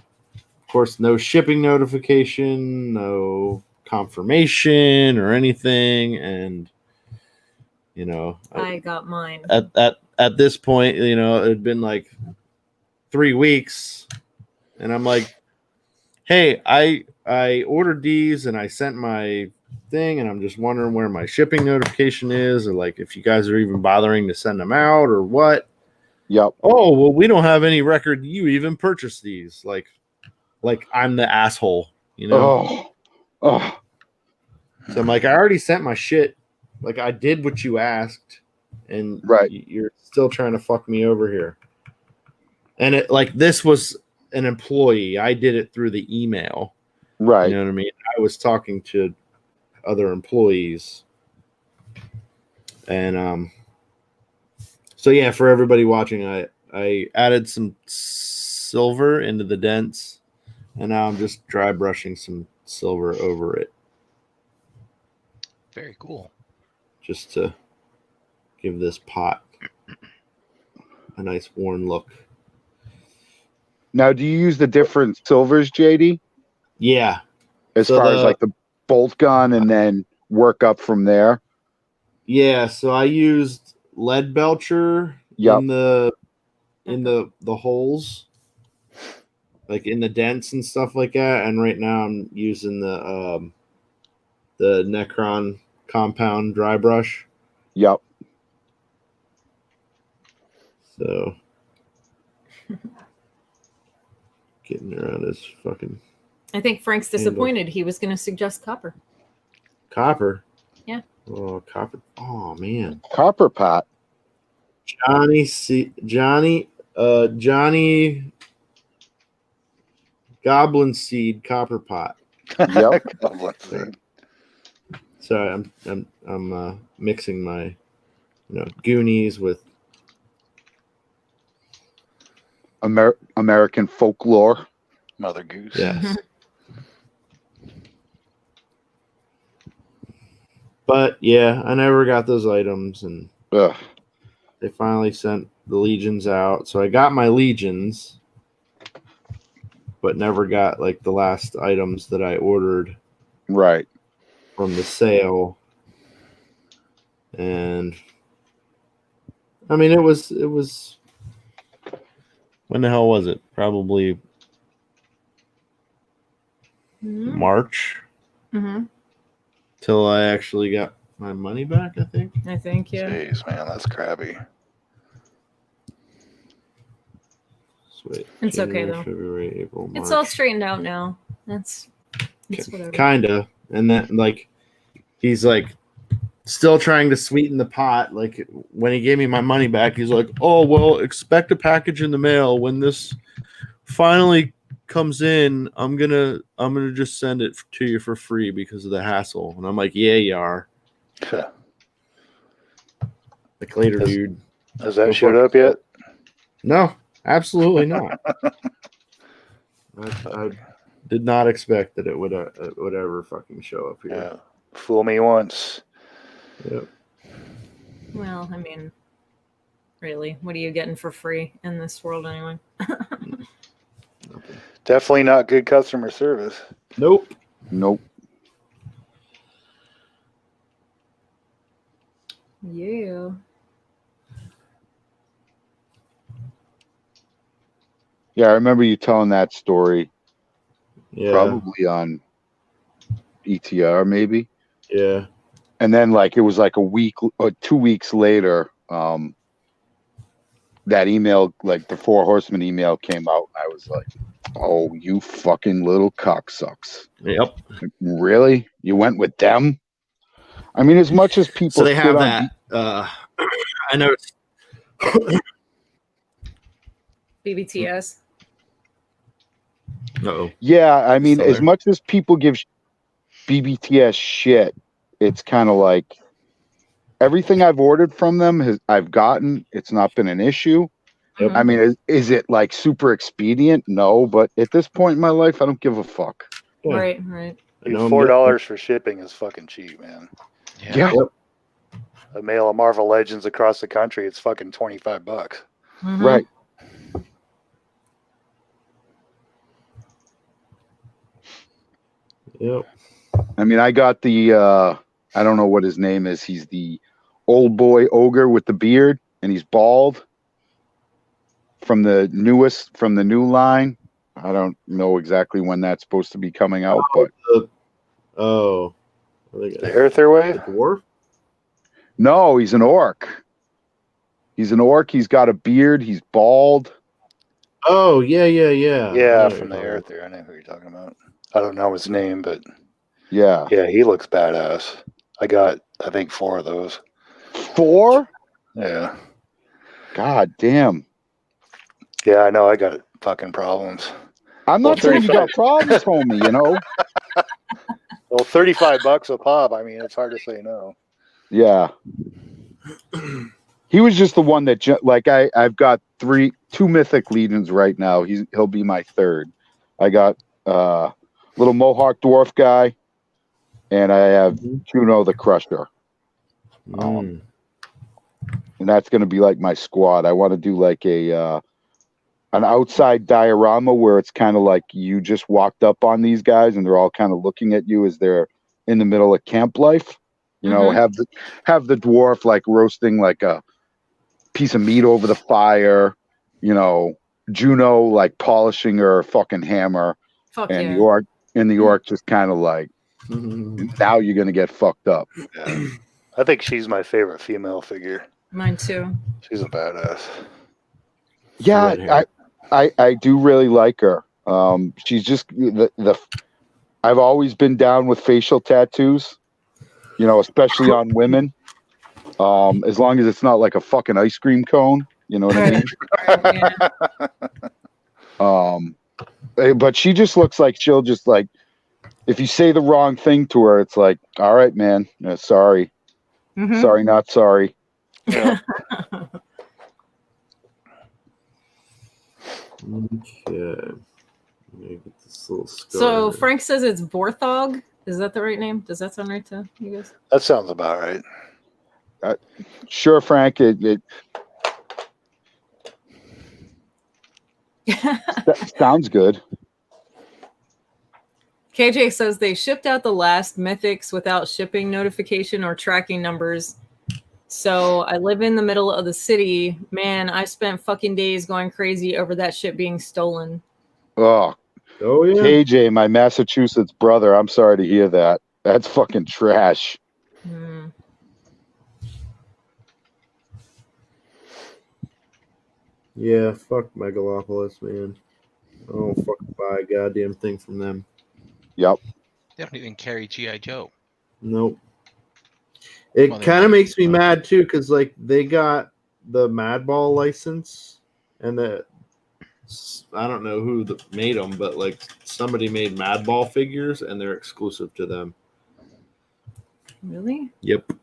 course, no shipping notification, no confirmation or anything. And, I got mine. At this point, it had been like 3 weeks. And I'm like, hey, I ordered these and I sent my thing, and I'm just wondering where my shipping notification is, or like if you guys are even bothering to send them out or what. Yep. Oh, well, we don't have any record you even purchased these. Like I'm the asshole, Oh. So I'm like, I already sent my shit. Like I did what you asked, and you're still trying to fuck me over here. And it like this was an employee. I did it through the email. Right. You know what I mean? I was talking to other employees. And so yeah, for everybody watching, I added some silver into the dents, and now I'm just dry brushing some silver over it. Very cool. Just to give this pot a nice worn look. Now, do you use the different silvers, JD? Yeah. As far as like the bolt gun, and then work up from there? Yeah, so I used lead belcher in the holes, like in the dents and stuff like that. And right now I'm using the Necron compound dry brush. Yep. So getting around this fucking. I think Frank's disappointed. He was going to suggest copper. Copper. Yeah. Oh, copper. Oh man. Copper pot. Johnny Goblin Seed copper pot. Yep. Sorry, I'm mixing my Goonies with American folklore. Mother Goose. Yes. But yeah, I never got those items, and they finally sent the Legions out. So I got my Legions, but never got like the last items that I ordered Right. from the sale. And I mean, it was when the hell was it? Probably March. Mm-hmm. Till I actually got my money back, I think. Yeah. Jeez, man, that's crabby. Sweet. It's January, okay though. February, April, March. It's all straightened out now. It's whatever. Kinda. And that, like, he's like still trying to sweeten the pot. Like, when he gave me my money back, he's like, "Oh well, expect a package in the mail when this finally comes in. I'm gonna just send it to you for free because of the hassle." And I'm like, "Yeah, you are." Like, later, dude. Has that showed up yet? No, absolutely not. I did not expect that it would ever fucking show up here. Yeah. Fool me once. Yep. Well, I mean, really, what are you getting for free in this world anyway? Definitely not good customer service. Nope. Yeah. Yeah, I remember you telling that story. Yeah. Probably on ETR, maybe. Yeah. And then, like, it was like a week or 2 weeks later, that email, like the 4 Horsemen email came out. And I was like, "Oh, you fucking little cocksucks." Yep. Really? You went with them? I mean, as much as people So they have shit that. I know it's BBTS. Uh-oh. Yeah, I mean, Still as there? much as people give BBTS shit, it's kind of like everything I've ordered from them I've gotten. It's not been an issue. Yep. I mean, is it like super expedient? No, but at this point in my life, I don't give a fuck. Yeah. Right. I know $4 for shipping is fucking cheap, man. Yeah. Yep. A mail of Marvel Legends across the country, it's fucking $25. Mm-hmm. Right. Yep. I mean, I got the I don't know what his name is. He's the old boy ogre with the beard, and he's bald. From the new line. I don't know exactly when that's supposed to be coming out, but The Aether Wave? Dwarf? no, he's an orc. He's an orc. He's got a beard. He's bald. Oh, yeah. Yeah, from the Aether. I know who you're talking about. I don't know his name, but Yeah. yeah, he looks badass. I got, I think, 4 of those. 4? Yeah. God damn. Yeah, I know. I got fucking problems. I'm not Well, saying you got problems, homie, you know? Well, $35 a pop. I mean, it's hard to say no. Yeah. He was just the one that, like, I've got 2 Mythic Legions right now. He'll be my 3rd. I got little Mohawk Dwarf guy, and I have Juno the Crusher. And that's going to be like my squad. I want to do like an outside diorama where it's kind of like you just walked up on these guys and they're all kind of looking at you as they're in the middle of camp life. You know, have the dwarf like roasting like a piece of meat over the fire. You know, Juno like polishing her fucking hammer. Fuck and yeah. the orc just kind of like, now you're gonna get fucked up. Yeah. I think she's my favorite female figure. Mine too. She's a badass. Yeah, I do really like her. She's just I've always been down with facial tattoos, you know, especially on women. As long as it's not like a fucking ice cream cone, you know what I mean? But she just looks like she'll just like, if you say the wrong thing to her, it's like, all right, man, sorry. Sorry, not sorry. Yeah. Okay. Get this little So Frank says it's Borthog. Is that the right name? Does that sound right to you guys? That sounds about right. Sure, Frank. That sounds good. KJ says they shipped out the last Mythics without shipping notification or tracking numbers. So I live in the middle of the city. Man, I spent fucking days going crazy over that shit being stolen. Oh yeah. KJ, my Massachusetts brother. I'm sorry to hear that. That's fucking trash. Yeah, fuck Megalopolis, man. I don't fucking buy a goddamn thing from them. Yep. They don't even carry G.I. Joe. Nope. It kind of makes me mad too, because like they got the Madball license, and I don't know who made them, but like somebody made Madball figures, and they're exclusive to them. Really? Yep.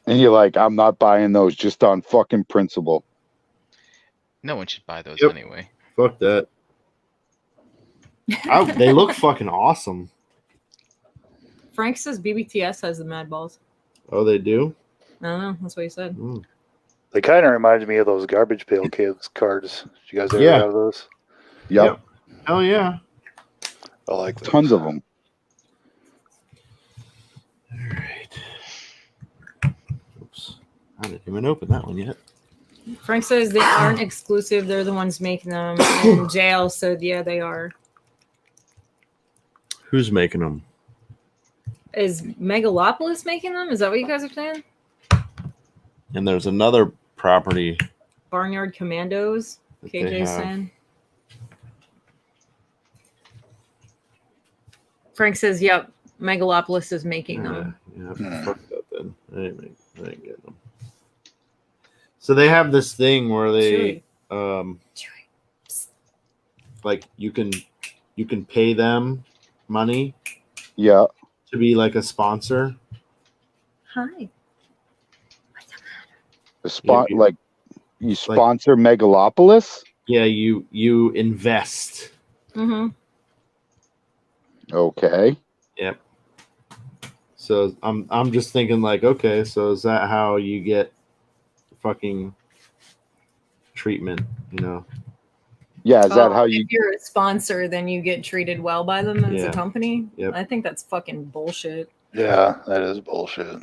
And you're like, I'm not buying those just on fucking principle. No one should buy those anyway. Fuck that. They look fucking awesome. Frank says BBTS has the Mad Balls. Oh, they do? I don't know. That's what he said. They kind of remind me of those Garbage Pail Kids cards. Did you guys ever have those? Yep. Hell yeah. I like those. Tons of them. All right. Oops. I didn't even open that one yet. Frank says they aren't exclusive. They're the ones making them. And JL said, yeah, they are. Who's making them? Is Megalopolis making them? Is that what you guys are saying? And there's another property. Barnyard Commandos, KJ saying. Frank says, yep, Megalopolis is making them. Yeah, fuck that then. I ain't getting them. So they have this thing where they like you can pay them money to be like a sponsor. Hi. Like you sponsor Megalopolis? Yeah, you invest. Okay. Yep. So I'm just thinking like, okay, so is that how you get fucking treatment, you know? Yeah, is that how if you're a sponsor, then you get treated well by them as a company? Yep. I think that's fucking bullshit. Yeah, that is bullshit.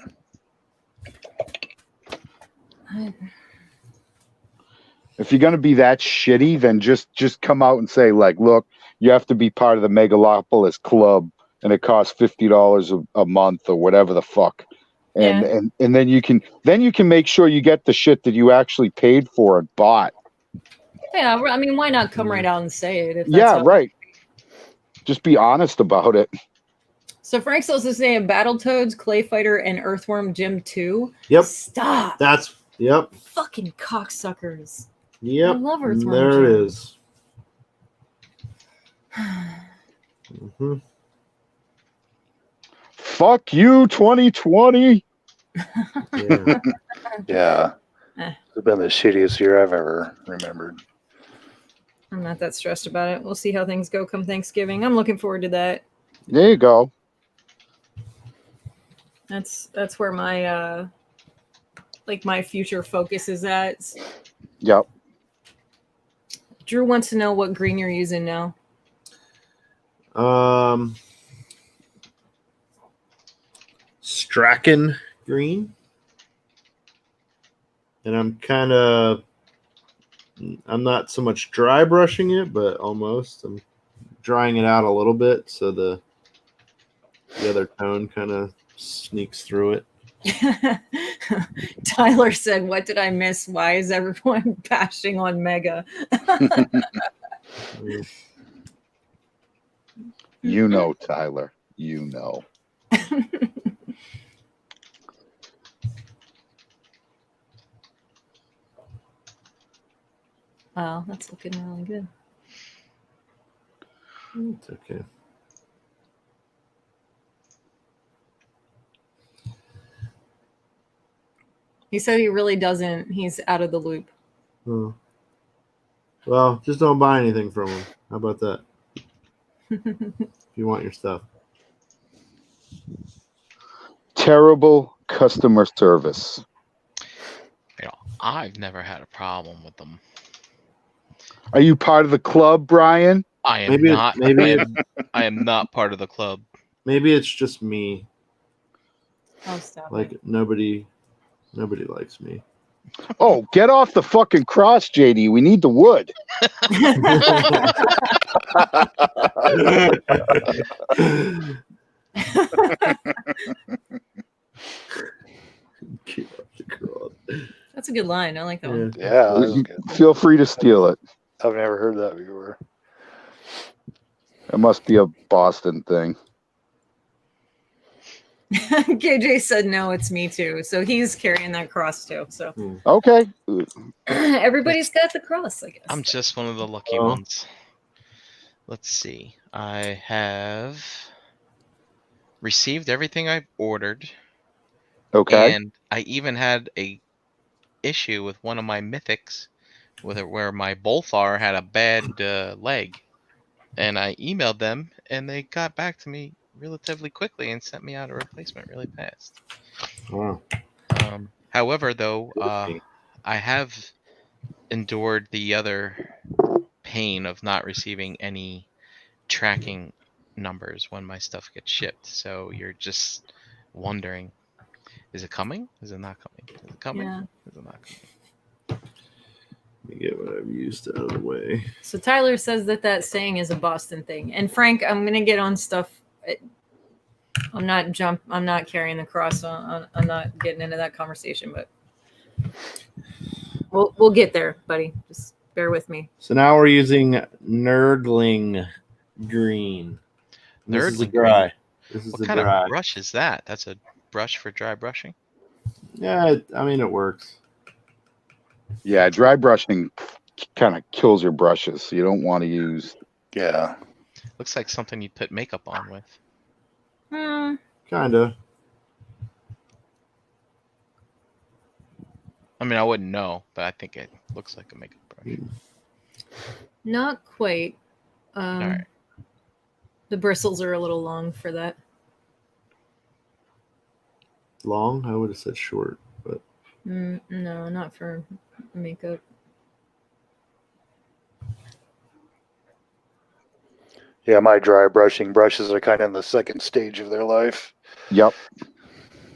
If you're gonna be that shitty, then just come out and say, like, look, you have to be part of the Megalopolis club and it costs $50 a month or whatever the fuck. And then you can make sure you get the shit that you actually paid for and bought. Yeah, I mean, why not come right out and say it? If that's right. Just be honest about it. So Frank's also saying Battletoads, Clay Fighter, and Earthworm Jim 2. Yep. Stop. Yep. Fucking cocksuckers. Yep. I love Earthworm There Jim. it is. Fuck you, 2020. Yeah. It's been the shittiest year I've ever remembered. I'm not that stressed about it. We'll see how things go come Thanksgiving. I'm looking forward to that. There you go. That's where my my future focus is at. Yep. Drew wants to know what green you're using now. Strachan green. And I'm not so much dry brushing it, but almost. I'm drying it out a little bit so the other tone kind of sneaks through it. Tyler said, what did I miss? Why is everyone bashing on Mega? You know, Tyler. You know. Wow, that's looking really good. It's okay. He said he really doesn't. He's out of the loop. Oh. Well, just don't buy anything from him. How about that? If you want your stuff. Terrible customer service. I've never had a problem with them. Are you part of the club, Brian? I am Maybe not. maybe I am not part of the club. maybe it's just me. Oh, stop Like it. nobody likes me. Oh, get off the fucking cross, JD. We need the wood. That's a good line. I like that one. Yeah, that was good. Feel free to steal it. I've never heard that before. It must be a Boston thing. KJ said no, it's me too. So he's carrying that cross too. So Okay. everybody's got the cross, I guess. I'm just one of the lucky ones. Let's see. I have received everything I ordered. Okay. And I even had a issue with one of my mythics with it where my Bolthar had a bad leg. And I emailed them and they got back to me relatively quickly and sent me out a replacement really fast. Wow. However, though, I have endured the other pain of not receiving any tracking numbers when my stuff gets shipped. So you're just wondering, is it coming? Is it not coming? Is it coming? Yeah. Is it not coming? Let me get what I've used out of the way. So Tyler says that saying is a Boston thing. And Frank, I'm gonna get on stuff. I'm not carrying the cross. I'm not getting into that conversation, but we'll get there, buddy. Just bear with me. So now we're using Nerdling green. This is a Nerdling dry. green. This is What a kind dry. of brush is that? That's a brush for dry brushing? Yeah, I mean it works. Yeah, dry brushing kind of kills your brushes. You don't want to use. Yeah. Looks like something you'd put makeup on with. Kinda. I mean, I wouldn't know, but I think it looks like a makeup brush. Not quite. All right. The bristles are a little long for that. Long? I would have said short, but No, not for makeup. Yeah, my dry brushing brushes are kind of in the second stage of their life. Yep.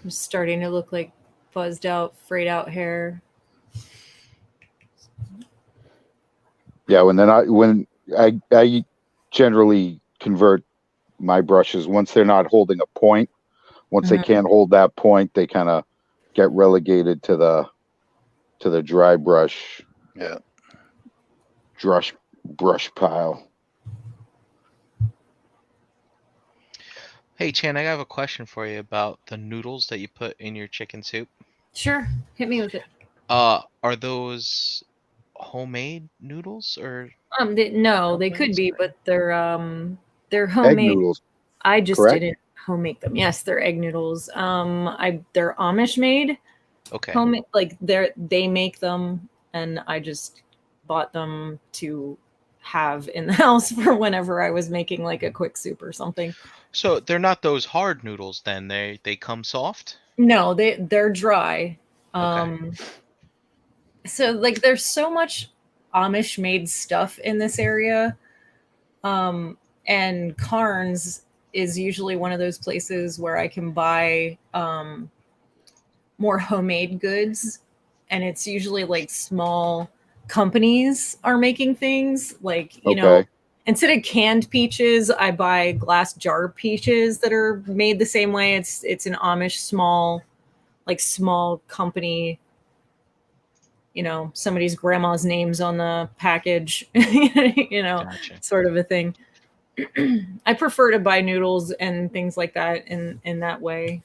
I'm starting to look like buzzed out, frayed out hair. Yeah, when I generally convert my brushes once they're not holding a point. Once they can't hold that point, they kind of get relegated to the dry brush. Yeah. Brush pile. Hey, Chan, I have a question for you about the noodles that you put in your chicken soup. Sure, hit me with it. Are those homemade noodles or? No, they could be, but they're homemade. Egg noodles. I just correct? didn't home make them. Yes, they're egg noodles. They're Amish made. Okay. Homemade, like they make them, and I just bought them to have in the house for whenever I was making like a quick soup or something. So they're not those hard noodles then. They come soft? No, they're dry. Okay. So like there's so much Amish made stuff in this area. And Carnes is usually one of those places where I can buy more homemade goods, and it's usually like small companies are making things like, you know, instead of canned peaches, I buy glass jar peaches that are made the same way. It's an Amish small company, you know, somebody's grandma's name's on the package, you know, Gotcha. sort of a thing. I prefer to buy noodles and things like that in that way.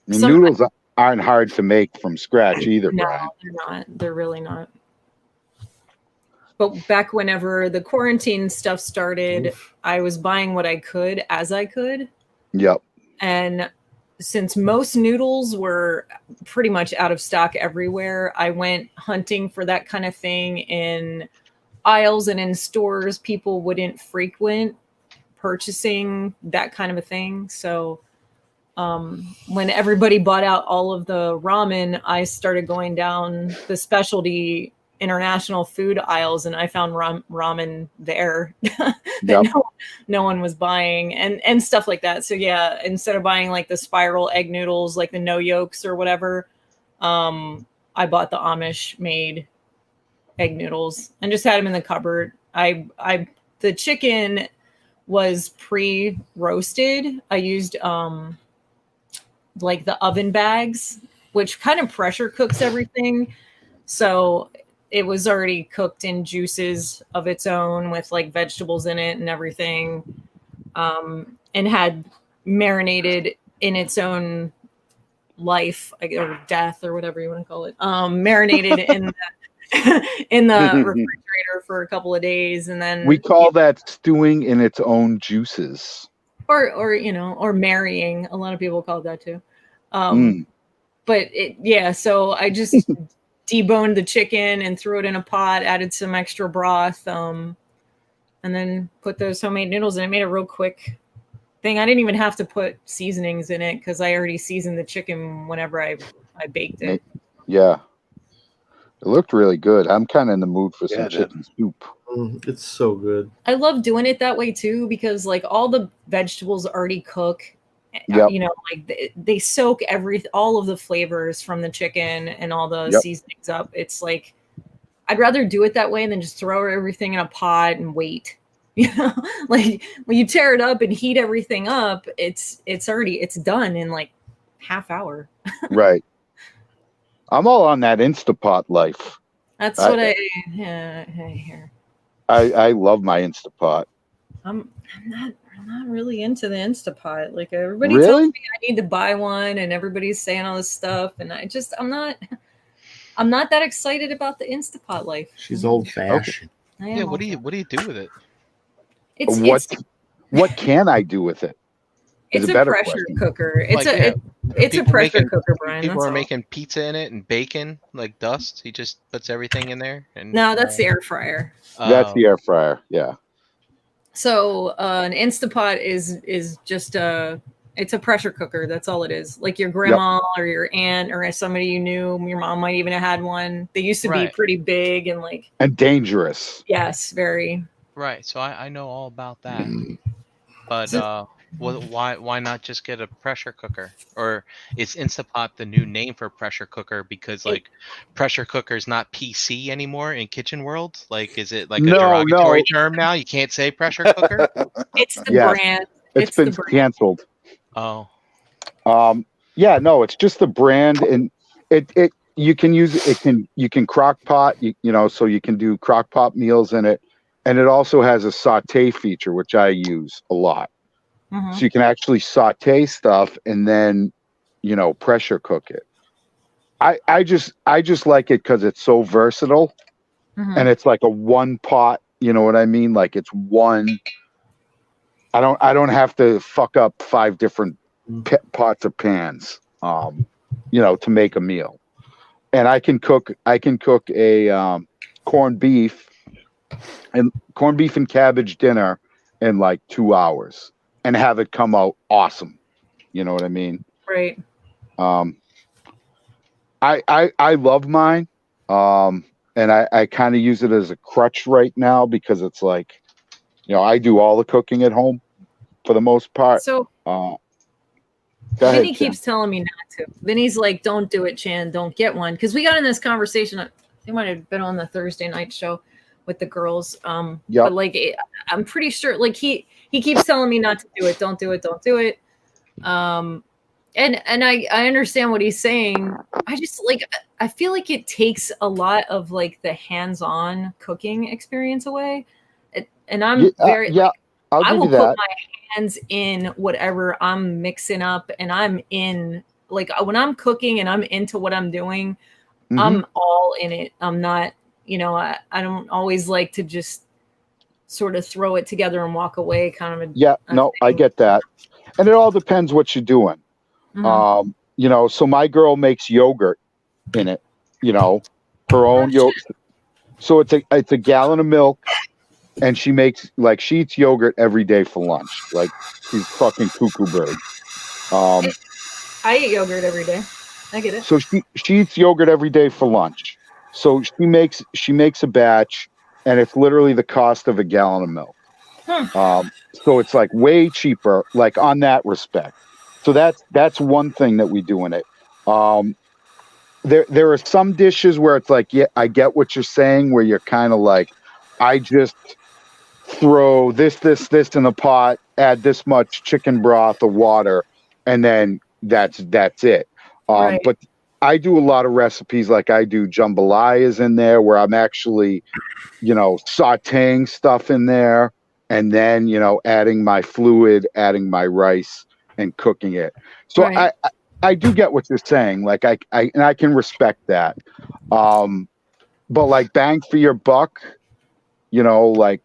Noodles aren't hard to make from scratch either, No, Brian. they're not. They're really not. But back whenever the quarantine stuff started, I was buying what I could as I could. Yep. And since most noodles were pretty much out of stock everywhere, I went hunting for that kind of thing in aisles and in stores people wouldn't frequent, purchasing that kind of a thing. So when everybody bought out all of the ramen, I started going down the specialty international food aisles, and I found ramen there that no one was buying, and stuff like that. So yeah, instead of buying like the spiral egg noodles, like the no yolks or whatever, I bought the Amish made egg noodles and just had them in the cupboard. The chicken was pre-roasted. I used like the oven bags, which kind of pressure cooks everything. So it was already cooked in juices of its own with like vegetables in it and everything, and had marinated in its own life or death or whatever you want to call it, marinated in the refrigerator for a couple of days, and then we call that stewing in its own juices, or or marrying. A lot of people call it that too. But so I just deboned the chicken and threw it in a pot, added some extra broth, and then put those homemade noodles in. It made a real quick thing. I didn't even have to put seasonings in it because I already seasoned the chicken whenever I baked it. Yeah. It looked really good. I'm kind of in the mood for some chicken soup. It's so good. I love doing it that way too, because like all the vegetables already cook. Like they soak all of the flavors from the chicken and all the seasonings up. It's like I'd rather do it that way than just throw everything in a pot and wait. Like when you tear it up and heat everything up, it's done in like half hour. Right. I'm all on that Instapot life. That's what I hear. I love my Instapot. I'm not really into the Instapot. Like everybody tells me I need to buy one, and everybody's saying all this stuff, and I'm not that excited about the Instapot life. She's old fashioned. Okay. Yeah, what do you do with it? What can I do with it? It's a pressure cooker. It's a pressure cooker, Brian. People are making pizza in it and bacon, like dust. He just puts everything in there. And no, that's the air fryer. That's the air fryer. Yeah. So an Instapot is just it's a pressure cooker. That's all it is. Like your grandma or your aunt or somebody you knew, your mom might even have had one. They used to be pretty big and dangerous. Yes, very. Right. So I know all about that. But why not just get a pressure cooker? Or is Instapot the new name for pressure cooker because like pressure cooker is not PC anymore in kitchen world? Like is it like a derogatory term now? You can't say pressure cooker? It's the brand. It's been canceled. Oh. It's just the brand, and it you can use it. You can crock pot, so you can do crock pot meals in it, and it also has a saute feature, which I use a lot. Mm-hmm. So you can actually saute stuff and then, pressure cook it. I just like it because it's so versatile, and it's like a one pot. You know what I mean? Like it's one. I don't have to fuck up 5 different pots or pans, to make a meal. And I can cook a corned beef and cabbage dinner in like 2 hours and have it come out awesome. You know what I mean? Right. I love mine. And I kind of use it as a crutch right now because it's like, I do all the cooking at home for the most part. So Vinny keeps telling me not to. Vinny's like, don't do it, Chan. Don't get one. Because we got in this conversation. It might have been on the Thursday night show with the girls. But like, I'm pretty sure like he keeps telling me not to do it. Don't do it. Don't do it. And I understand what he's saying. I just I feel like it takes a lot of like the hands-on cooking experience away. And I'm I will put my hands in whatever I'm mixing up, and I'm in like when I'm cooking and I'm into what I'm doing, I'm all in it. I'm not, I don't always like to just sort of throw it together and walk away kind of I get that. And it all depends what you're doing. So my girl makes yogurt in it, her own yogurt. So it's a gallon of milk. And she eats yogurt every day for lunch. Like she's fucking cuckoo bird. I eat yogurt every day. I get it. So she eats yogurt every day for lunch. So she makes a batch, and it's literally the cost of a gallon of milk. So it's like way cheaper, like on that respect. So that's one thing that we do in it. There are some dishes where it's like, yeah, I get what you're saying, where you're kind of like, I just throw this in a pot, add this much chicken broth or water, and then that's it. Right. But I do a lot of recipes, like I do jambalayas in there, where I'm actually, sauteing stuff in there, and then adding my fluid, adding my rice, and cooking it. So right. I do get what you're saying. Like I can respect that. But like bang for your buck, like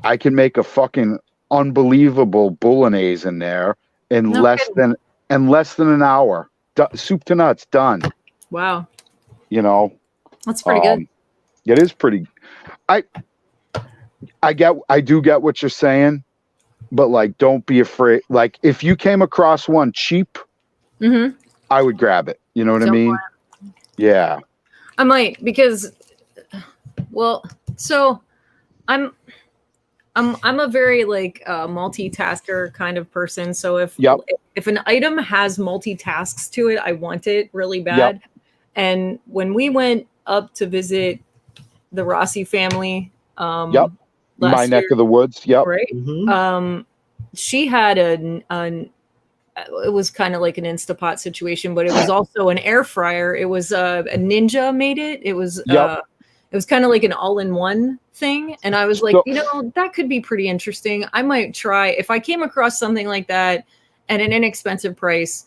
I can make a fucking unbelievable bolognese in there in less than an hour. Soup to nuts, done. Wow. That's pretty good. It is pretty. I do get what you're saying, but like, don't be afraid. Like, if you came across one cheap, I would grab it. You know what I mean? Yeah. I might, because, well, so I'm a very like multitasker kind of person. So if an item has multitasks to it, I want it really bad. Yep. And when we went up to visit the Rossi family, my neck of the woods, right? She had it was kind of like an Instapot situation, but it was also an air fryer. It was a Ninja made it. It was kind of like an all-in-one thing. And I was like, that could be pretty interesting. I might try, if I came across something like that at an inexpensive price,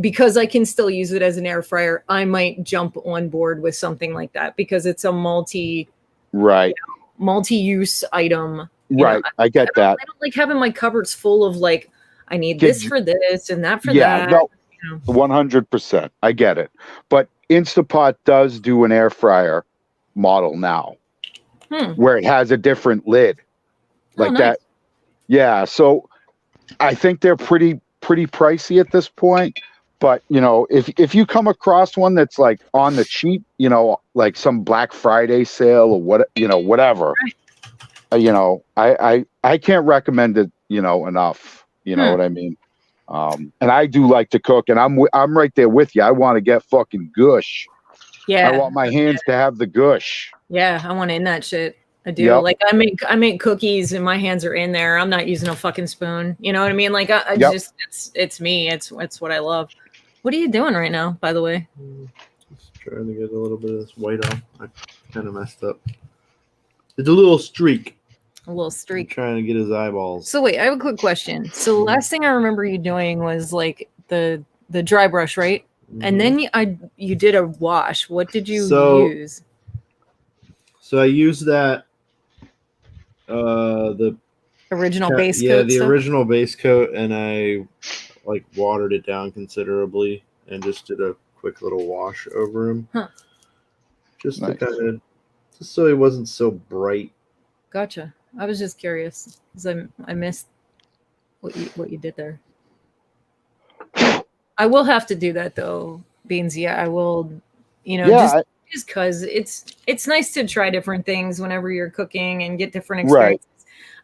because I can still use it as an air fryer, I might jump on board with something like that, because it's a multi-use item. Right. I get that. I don't like having my cupboards full of like, I need this for this and that for that. No, 100%. I get it. But Instapot does do an air fryer model now where it has a different lid like that. Yeah. So I think they're pretty pricey at this point. But, if you come across one that's like on the cheap, like some Black Friday sale or whatever, I can't recommend it, enough. You know what I mean? And I do like to cook, and I'm right there with you. I want to get fucking gush. Yeah. I want my hands to have the gush. Yeah, I want in that shit. I do. Yep. Like I make cookies and my hands are in there. I'm not using a fucking spoon. You know what I mean? Like I just it's me. It's what I love. What are you doing right now, by the way? Just trying to get a little bit of this white off. I kind of messed up. It's a little streak. A little streak. I'm trying to get his eyeballs. So wait, I have a quick question. So the last thing I remember you doing was like the dry brush, right? And then you did a wash. What did you use? So I used that the original base coat. Yeah, the original base coat, and I like watered it down considerably and just did a quick little wash over him. Just to kind of just so he wasn't so bright. Gotcha. I was just curious because I missed what you did there. I will have to do that though, Beansy. I will, just because it's nice to try different things whenever you're cooking and get different experiences. Right.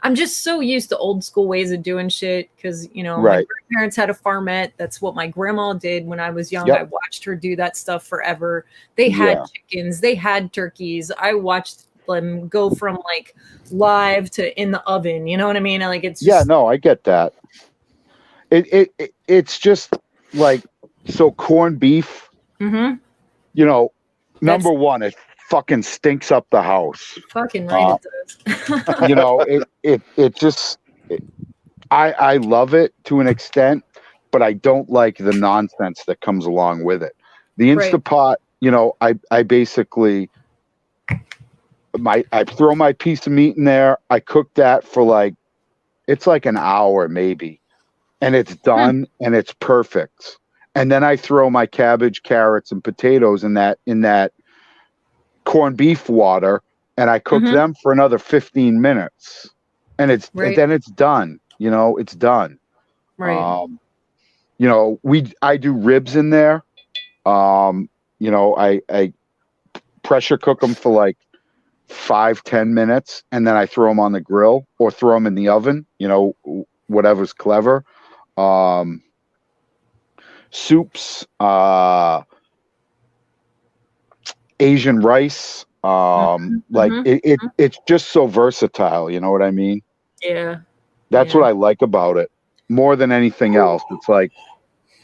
I'm just so used to old school ways of doing shit because my grandparents had a farmette. That's what my grandma did when I was young. I watched her do that stuff forever. They had chickens, they had turkeys. I watched them go from like live to in the oven. You know what I mean? Like it's just, I get that. It's just like, so corned beef. Number one, it fucking stinks up the house. Fucking right, it does. I love it to an extent, but I don't like the nonsense that comes along with it. The Instapot, I basically I throw my piece of meat in there. I cook that for it's like an hour maybe, and it's done and it's perfect. And then I throw my cabbage, carrots, and potatoes in that corned beef water, and I cook them for another 15 minutes, and then it's done. It's done. Right. you know, I do ribs in there. You know, I pressure cook them for like 5-10 minutes, and then I throw them on the grill or throw them in the oven, you know, whatever's clever. Soups, Asian rice, like it's just so versatile, you know what I mean? Yeah. That's what I like about it more than anything else. It's like,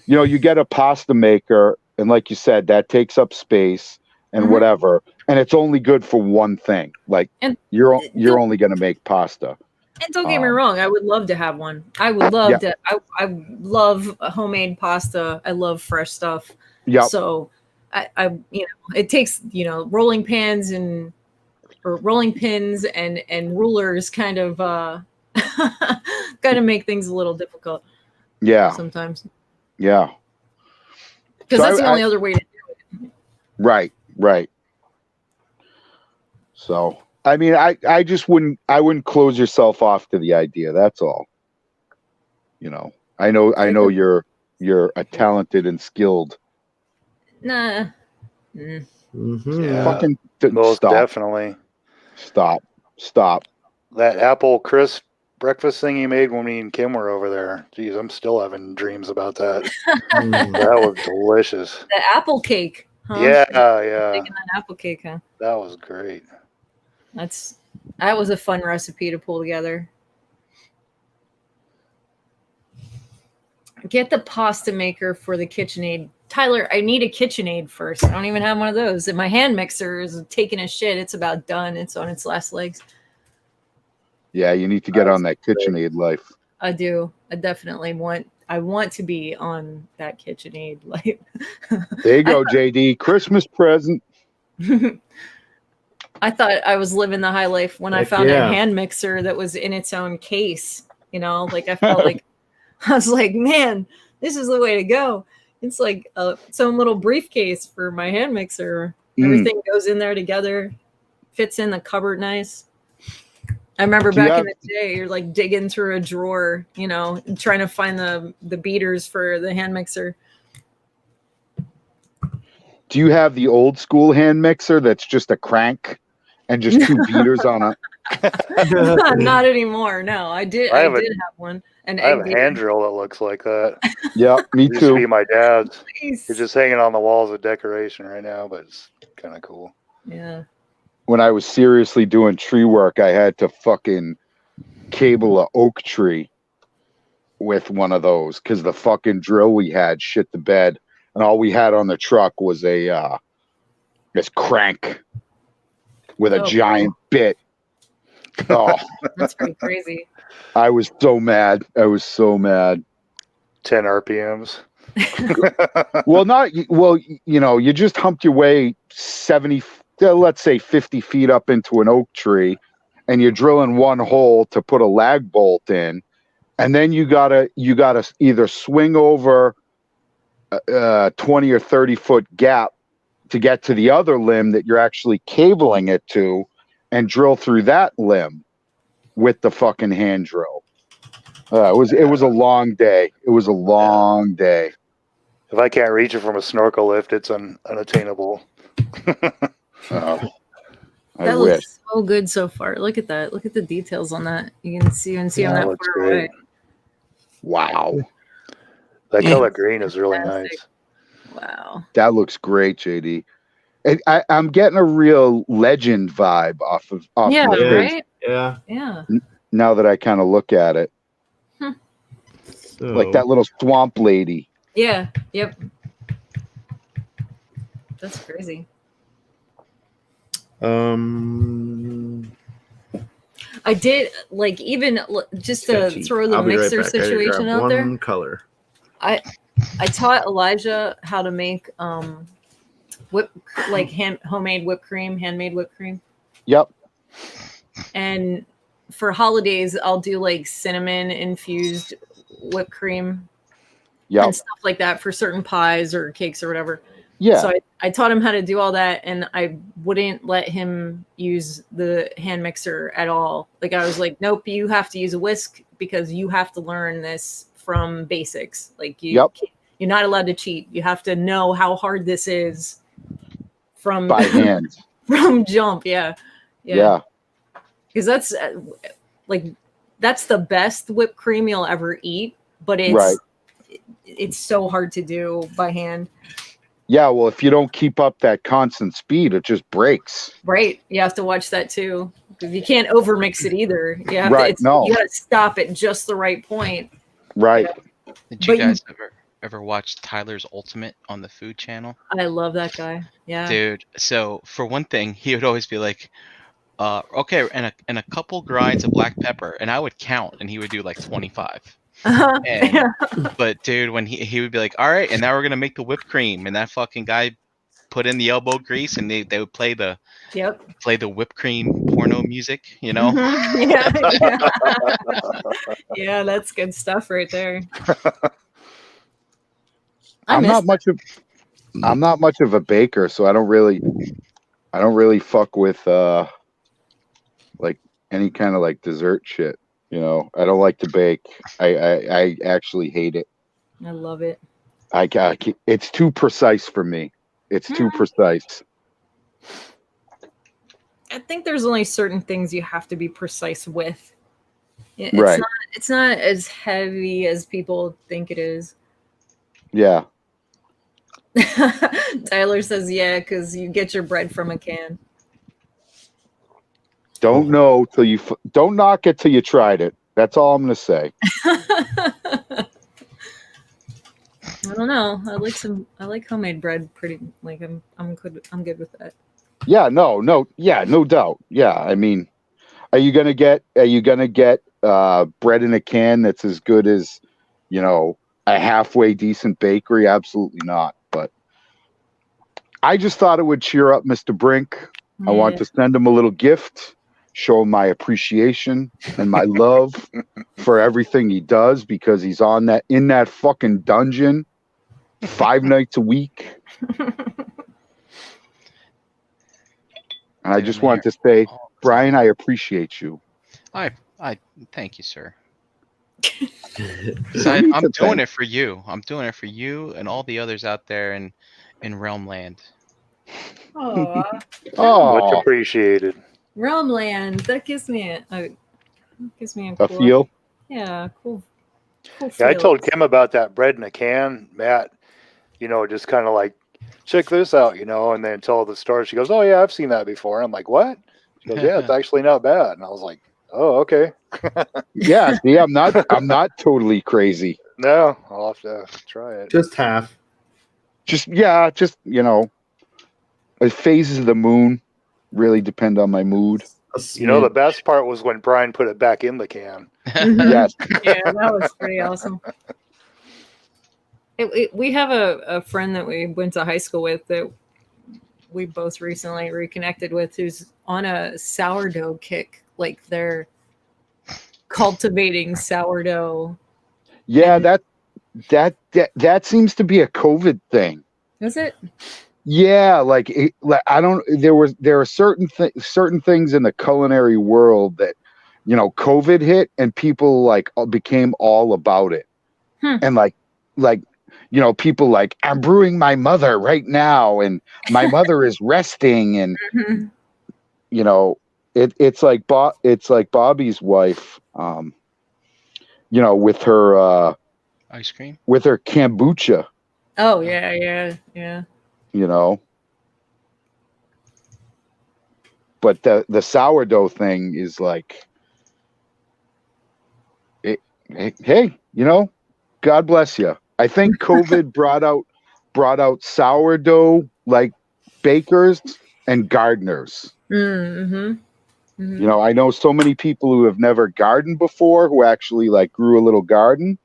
you know, you get a pasta maker, and like you said, that takes up space and whatever, and it's only good for one thing. Like, and you're only going to make pasta. And don't get me wrong, I would love to have one. I would love to. I love homemade pasta. I love fresh stuff. Yeah. So I you know, it takes, you know, rolling pins and rulers kind of make things a little difficult. Yeah. Sometimes. Yeah. Because that's the only other way to do it. Right. Right. So, I mean, I just wouldn't close yourself off to the idea. That's all. You know, I know you're a talented and skilled. Nah. Yeah, fucking most stop. Definitely. Stop. That apple crisp breakfast thing you made when me and Kim were over there. Jeez, I'm still having dreams about that. That was delicious. The apple cake. Huh? Yeah. Making that apple cake, huh? That was great. That was a fun recipe to pull together. Get the pasta maker for the KitchenAid. Tyler, I need a KitchenAid first. I don't even have one of those. And my hand mixer is taking a shit. It's about done. It's on its last legs. Yeah, you need to get on that KitchenAid life. I do. I definitely want to be on that KitchenAid life. There you go, JD. Christmas present. I thought I was living the high life when I found a hand mixer that was in its own case. You know, like I felt like I was like, man, this is the way to go. It's like its own little briefcase for my hand mixer. Everything goes in there together, fits in the cupboard nice. I remember back in the day, you're like digging through a drawer, you know, trying to find the beaters for the hand mixer. Do you have the old school hand mixer that's just a crank and just two beaters on it? Not anymore. No, I did have one. I have a hand drill that looks like that. Yeah, me too. Used to be my dad's. Nice. It's just hanging on the wall as a decoration right now, but it's kind of cool. Yeah. When I was seriously doing tree work, I had to fucking cable a oak tree with one of those because the fucking drill we had shit the bed, and all we had on the truck was this crank with a giant bit. Oh, that's pretty crazy. I was so mad. 10 RPMs. Well, you know, you just humped your way 70, let's say 50 feet up into an oak tree, and you're drilling one hole to put a lag bolt in, and then you gotta either swing over a 20 or 30 foot gap to get to the other limb that you're actually cabling it to, and drill through that limb with the fucking hand drill. It was a long day. It was a long day. If I can't reach it from a snorkel lift, it's unattainable. That looks so good so far. Look at that. Look at the details on that. You can see on that far away. Wow. That color green is really nice. Wow. That looks great, JD. And I'm getting a real legend vibe off right? Yeah. Now that I kind of look at it. So. Like that little swamp lady. Yeah. Yep. That's crazy. I did like even just to throw the mixer situation out there. One color. I taught Elijah how to make handmade whipped cream. Yep. And for holidays, I'll do like cinnamon infused whipped cream. Yep. And stuff like that for certain pies or cakes or whatever. Yeah. So I taught him how to do all that, and I wouldn't let him use the hand mixer at all. Like I was like, nope, you have to use a whisk because you have to learn this from basics. Like you're not allowed to cheat. You have to know how hard this is from by hand. From jump. Yeah. Because that's that's the best whipped cream you'll ever eat, but it's so hard to do by hand. Yeah, well, if you don't keep up that constant speed, it just breaks. Right. You have to watch that too. Because you can't overmix it either. You have right. You gotta stop at just the right point. Right. Did you guys ever watch Tyler's Ultimate on the Food Channel? I love that guy. Yeah. Dude, so for one thing, he would always be like, okay, and a couple grinds of black pepper, and I would count, and he would do like 25. But dude, when he would be like, all right, and now we're gonna make the whipped cream, and that fucking guy put in the elbow grease, and they would play the whipped cream porno music, you know? Yeah, that's good stuff right there. I'm not much of a baker, so I don't really fuck with like any kind of like dessert shit. You know, I don't like to bake. I actually hate it. I love it. It's too precise for me. It's too precise. I think there's only certain things you have to be precise with. It's not as heavy as people think it is. Yeah. Tyler says, yeah, because you get your bread from a can. Don't know till you don't knock it till you tried it. That's all I'm gonna say. I don't know. I like homemade bread. Pretty like I'm good with that. Yeah. No doubt. Yeah. I mean, are you gonna get bread in a can that's as good as, you know, a halfway decent bakery? Absolutely not. But I just thought it would cheer up Mr. Brink. Yeah. I want to send him a little gift, show him my appreciation and my love for everything he does, because he's in that fucking dungeon 5 nights a week. And I just want to say, Brian, I appreciate you. I thank you, sir. I'm doing it for you. I'm doing it for you and all the others out there in Realm Land. Oh, much appreciated. Realm Land. That gives me a cool feel. Yeah, cool. Yeah, I told Kim about that bread in a can, Matt. You know, just kind of like, check this out, you know, and then tell the story. She goes, "Oh yeah, I've seen that before." And I'm like, "What?" She goes, "Yeah, it's actually not bad." And I was like, "Oh, okay." Yeah, see, I'm not totally crazy. No, I'll have to try it. Just half. Just you know, phases of the moon really depend on my mood. You know, the best part was when Brian put it back in the can. Yes. Yeah, that was pretty awesome. We have a friend that we went to high school with that we both recently reconnected with, who's on a sourdough kick. Like they're cultivating sourdough. Yeah, that seems to be a COVID thing. Is it? Yeah, there are certain things in the culinary world that, you know, COVID hit and people like became all about it. And like you know, people like, I'm brewing my mother right now and my mother is resting, and you know, it's like Bobby's wife, you know, with her ice cream, with her kombucha. Oh yeah. You know, but the sourdough thing is like, hey, you know, God bless you. I think COVID brought out sourdough like bakers and gardeners. You know, I know so many people who have never gardened before who actually like grew a little garden,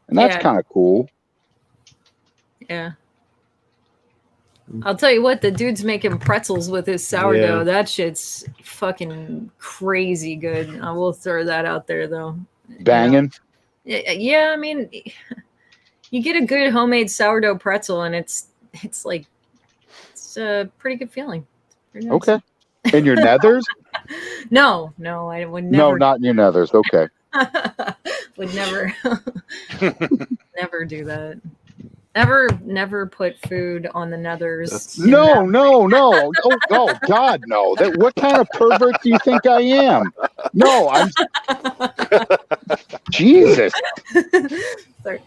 and that's kind of cool. Yeah. I'll tell you what, the dude's making pretzels with his sourdough. Yeah. That shit's fucking crazy good. I will throw that out there, though. Banging? You know? Yeah, I mean, you get a good homemade sourdough pretzel, and it's a pretty good feeling. Pretty nice. Okay. In your nethers? No, I would never. No, not in your nethers. Okay. would never, never do that. Never put food on the nethers. No. Oh, God, no. What kind of pervert do you think I am? No, I'm. Jesus. Sorry.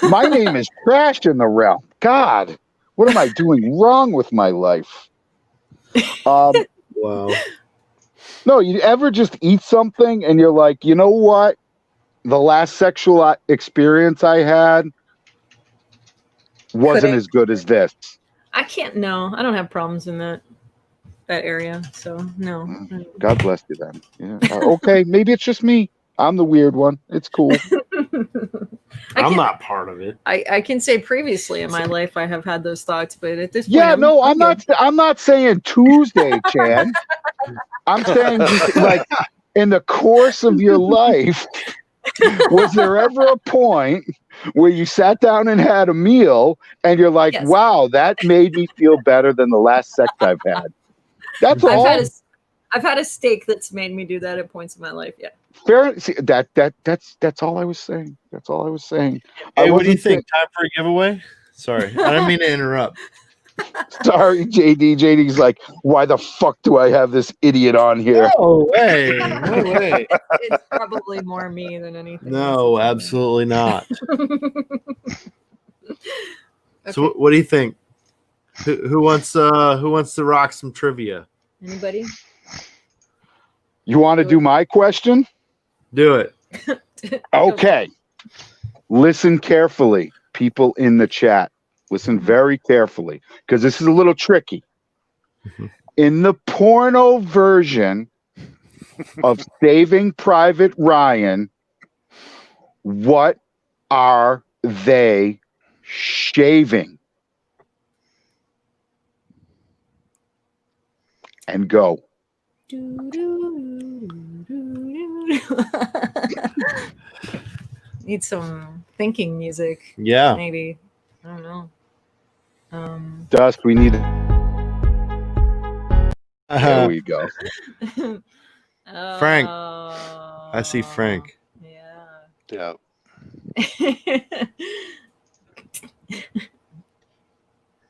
My name is trash in the realm. God, what am I doing wrong with my life? Wow. No, you ever just eat something and you're like, you know what? The last sexual experience I had wasn't as good as this. I can't. No, I don't have problems in that area. So no. God bless you then. Yeah. Okay, maybe it's just me. I'm the weird one. It's cool. I'm not part of it. I can say previously in my life I have had those thoughts, but at this point, I'm not saying Tuesday, Chan. I'm saying like in the course of your life, was there ever a point where you sat down and had a meal and you're like, yes. wow, that made me feel better than the last sex I've had? That's all. I've had a steak that's made me do that at points in my life. Yeah. Fair. See, that's all I was saying. That's all I was saying. Hey, what do you think? Time for a giveaway? Sorry, I didn't mean to interrupt. Sorry, JD. JD's like, why the fuck do I have this idiot on here? No way. No way. It's probably more me than anything. No, absolutely not. Okay. So, what do you think? Who wants to rock some trivia? Anybody? You want to do my question? Do it. Okay. Listen carefully, people in the chat. Listen very carefully, because this is a little tricky. In the porno version of Saving Private Ryan, what are they shaving? And go. Need some thinking music. Yeah. Maybe. I don't know. Dust, we need. There we go. Frank. I see Frank. Yeah.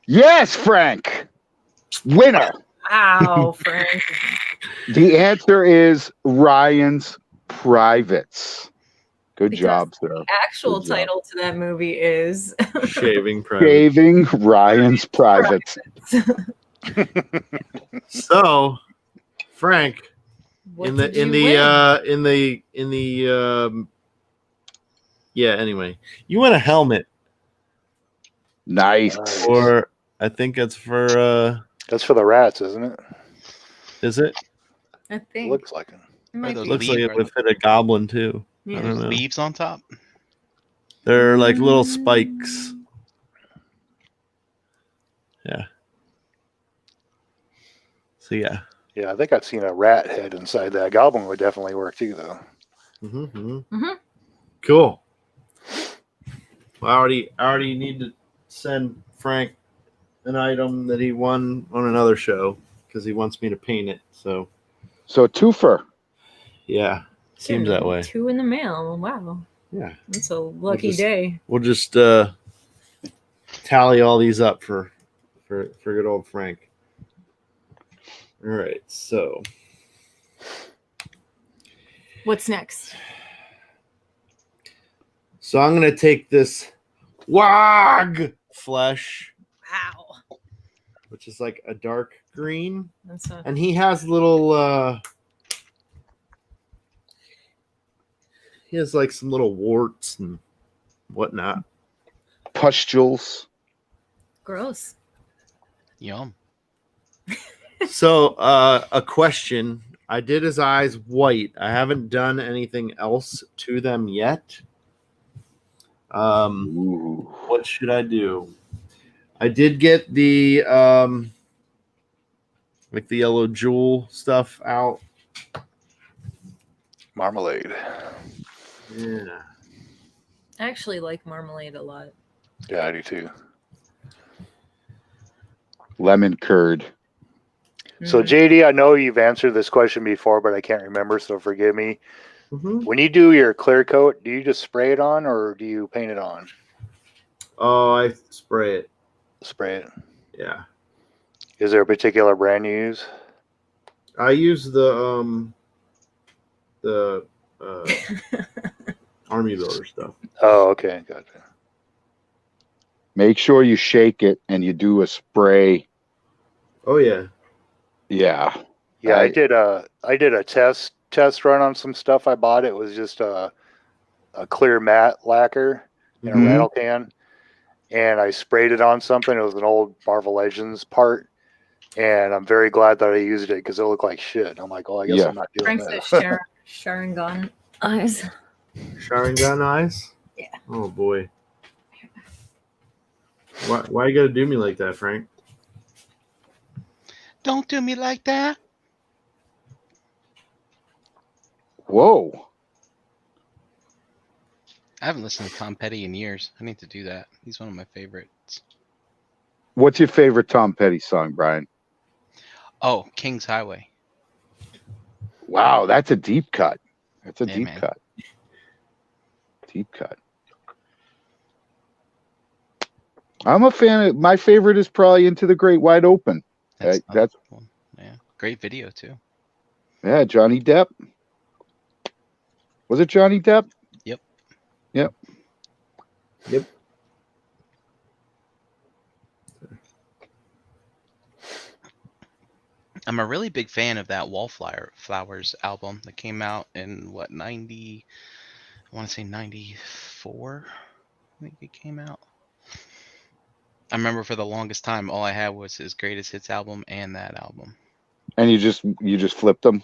Yes, Frank. Winner. Wow, Frank. The answer is Ryan's Privates. Good job, sir. The actual title to that movie is Shaving Private. Shaving Ryan's Privates. So, Frank, anyway, you win a helmet. Nice. Or I think it's for that's for the rats, isn't it? Is it? I think Looks like it. Looks like it would fit a goblin too. Yeah. I don't know. Leaves on top. They're like little spikes. Yeah. So yeah. Yeah, I think I've seen a rat head inside that. Goblin would definitely work too, though. Cool. Well, I already need to send Frank an item that he won on another show because he wants me to paint it. So twofer. Yeah, seems that way. 2 in the mail. Wow. Yeah, that's a lucky day. We'll just tally all these up for good old Frank. All right, so what's next? So I'm gonna take this wog flesh. Wow. Which is like a dark green. And he has little he has like some little warts and whatnot. Pustules. Gross. Yum. So a question. I did his eyes white. I haven't done anything else to them yet. What should I do? I did get the like the yellow jewel stuff out. Marmalade. Yeah. I actually like marmalade a lot. Yeah, I do too. Lemon curd. So JD, I know you've answered this question before, but I can't remember, so forgive me. When you do your clear coat, do you just spray it on or do you paint it on? Oh, I spray it. Spray it. Yeah. Is there a particular brand you use? I use the Army Builder stuff. Oh, okay, gotcha. Make sure you shake it and you do a spray. Oh yeah. Yeah. Yeah, I did a test run on some stuff I bought. It was just a clear matte lacquer in a rattle can, and I sprayed it on something. It was an old Marvel Legends part, and I'm very glad that I used it because it looked like shit. I'm like, oh, I guess I'm not doing Frank that. says Sharingan eyes. Sharingan eyes? Yeah. Oh boy. Why you gotta do me like that, Frank? Don't do me like that. Whoa. I haven't listened to Tom Petty in years. I need to do that. He's one of my favorites. What's your favorite Tom Petty song, Brian? Oh, King's Highway. Wow, that's a deep cut. That's a deep man. cut. Deep cut. I'm a fan of, my favorite is probably Into the Great Wide Open. That's one. Yeah. Great video too. Yeah, Johnny Depp. Was it Johnny Depp? Yep. Yep. Yep. I'm a really big fan of that Wallflowers album that came out in what, 90, I want to say 94, I think it came out. I remember for the longest time all I had was his greatest hits album and that album. And you just flipped them?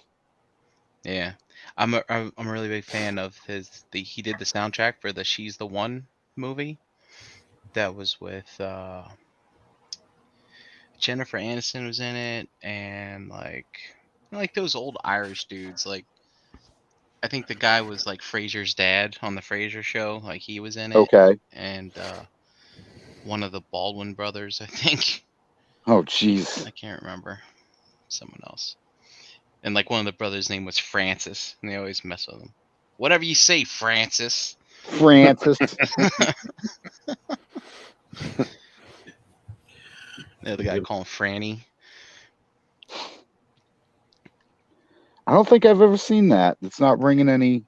Yeah. I'm a really big fan of he did the soundtrack for the She's the One movie. That was with Jennifer Aniston was in it, and like those old Irish dudes. Like, I think the guy was like Frasier's dad on the Frasier show. Like, he was in it. Okay. And one of the Baldwin brothers, I think. Oh, jeez. I can't remember. Someone else. And like one of the brothers' name was Francis, and they always mess with him. Whatever you say, Francis. Francis. The other guy called him Franny. I don't think I've ever seen that. It's not ringing any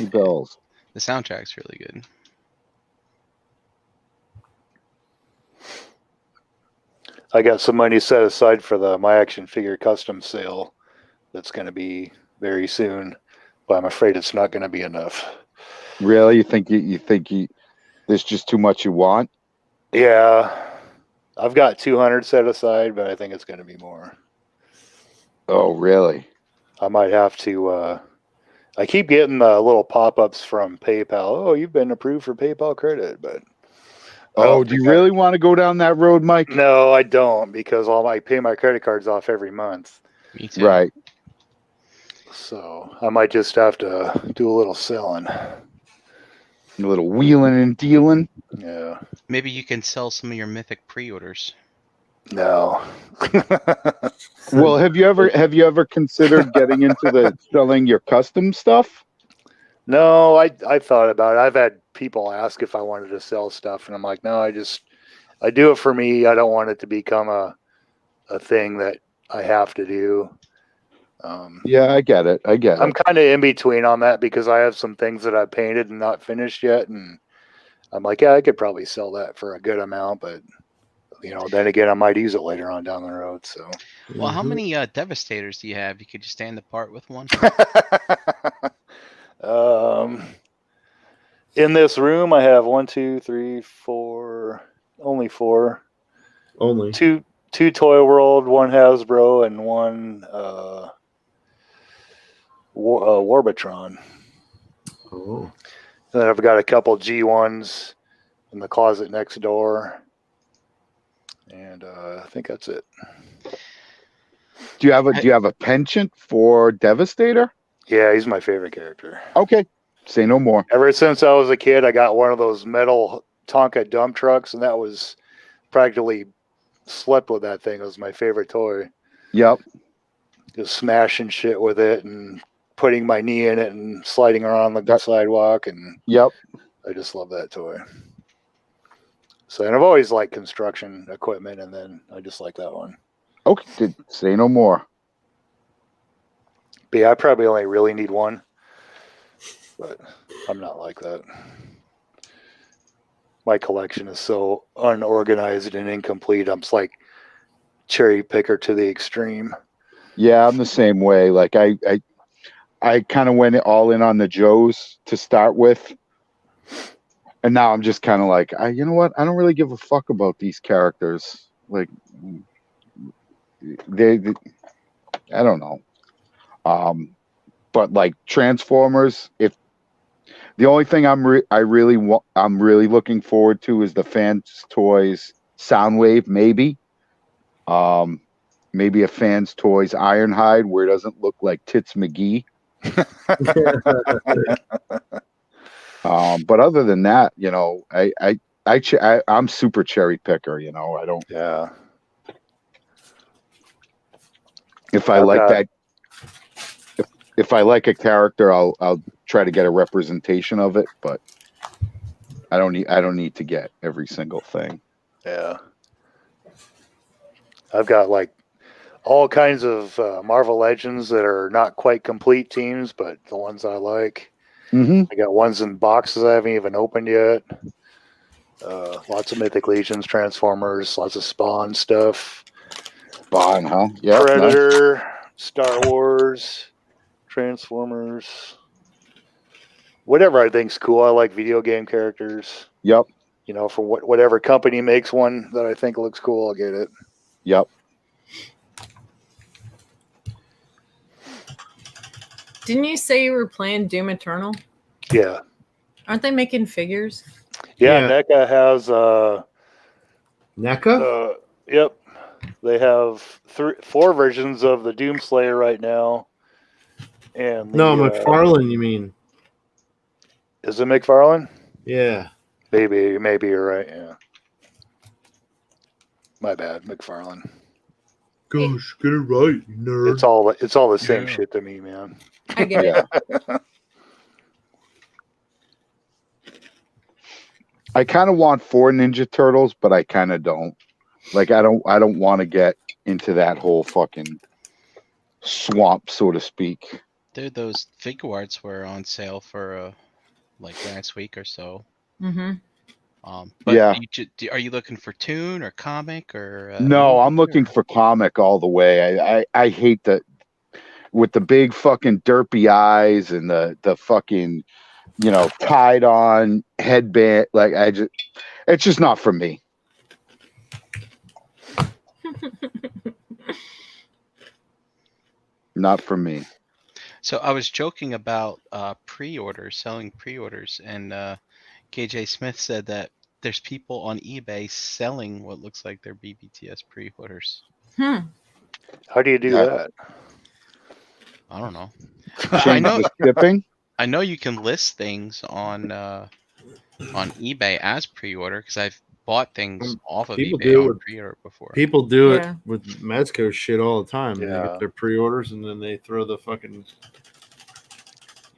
bells. The soundtrack's really good. I got some money set aside for the My Action Figure custom sale that's going to be very soon, but I'm afraid it's not going to be enough. Really? You think there's just too much you want? Yeah. I've got 200 set aside, but I think it's going to be more. Oh, really? I might have to I keep getting the little pop-ups from PayPal. Oh, you've been approved for PayPal credit, but do you really want to go down that road, Mike? No, I don't, because I pay my credit cards off every month. Me too. Right. So I might just have to do a little selling. A little wheeling and dealing. Yeah. Maybe you can sell some of your Mythic pre-orders. No. Well, have you ever considered getting into selling your custom stuff? No, I thought about it. I've had people ask if I wanted to sell stuff, and I'm like, no, I do it for me. I don't want it to become a thing that I have to do. Yeah, I get it. I'm kind of in between on that because I have some things that I've painted and not finished yet, and I'm like, yeah, I could probably sell that for a good amount, but then again, I might use it later on down the road. So, well, how many Devastators do you have? You could just stand apart with one. In this room, I have 1, 2, 3, 4, only 4. Only two Toy World, 1 Hasbro, and 1 Warbitron. Oh. And then I've got a couple G1s in the closet next door. And I think that's it. Do you have a penchant for Devastator? Yeah, he's my favorite character. Okay. Say no more. Ever since I was a kid, I got one of those metal Tonka dump trucks, and that was practically slept with that thing. It was my favorite toy. Yep. Just smashing shit with it and putting my knee in it and sliding around the sidewalk, and I just love that toy. So, and I've always liked construction equipment, and then I just like that one. Okay, say no more. But yeah, I probably only really need one, but I'm not like that. My collection is so unorganized and incomplete. I'm just like cherry picker to the extreme. Yeah, I'm the same way. Like I kind of went all in on the Joes to start with. And now I'm just kind of like, you know what? I don't really give a fuck about these characters. Like, they I don't know. But like Transformers, if the only thing I'm really looking forward to is the Fans Toys Soundwave, maybe. Maybe a Fans Toys Ironhide where it doesn't look like Tits McGee. But other than that, you know, I'm super cherry picker. You know, I don't. Yeah. If I like that, if I like a character, I'll try to get a representation of it. But I don't need to get every single thing. Yeah. I've got like all kinds of Marvel Legends that are not quite complete teams, but the ones I like. Mm-hmm. I got ones in boxes I haven't even opened yet. Lots of Mythic Legions, Transformers, lots of Spawn stuff. Spawn, huh? Yeah. Predator, nice. Star Wars, Transformers. Whatever I think's cool. I like video game characters. Yep. You know, for whatever company makes one that I think looks cool, I'll get it. Yep. Didn't you say you were playing Doom Eternal? Yeah. Aren't they making figures? Yeah. NECA has NECA? Yep. They have 4 versions of the Doomslayer right now. And McFarlane, you mean? Is it McFarlane? Yeah. Maybe you're right, yeah. My bad, McFarlane. Gosh, get it right, nerd. It's all the same shit to me, man. I get it. I kind of want 4 Ninja Turtles, but I kind of don't. Like, I don't want to get into that whole fucking swamp, so to speak. Dude, those figure arts were on sale for like last week or so. Mm-hmm. But yeah. Are you looking for toon or comic or? No, I'm looking for comic all the way. I hate that with the big fucking derpy eyes and the fucking, you know, tied on headband. Like it's just not for me. Not for me. So I was joking about selling pre-orders, and KJ Smith said that there's people on eBay selling what looks like their BBTS pre-orders. How do you do that? I don't know. I know you can list things on eBay as pre-order because I've bought things off of eBay on pre-order before. People do it with Mezco shit all the time. Yeah. They get their pre-orders and then they throw the fucking.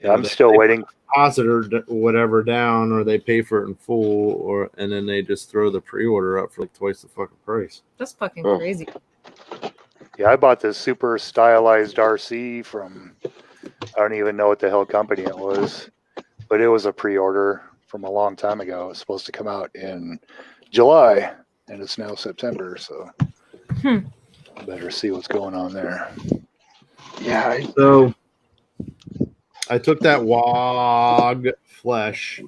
Yeah, I'm still waiting. Deposit or whatever down, or they pay for it in full, and then they just throw the pre-order up for like twice the fucking price. That's fucking crazy. Yeah, I bought this super stylized RC from, I don't even know what the hell company it was, but it was a pre-order from a long time ago. It was supposed to come out in July, and it's now September, so better see what's going on there. Yeah. So I took that WOG flesh,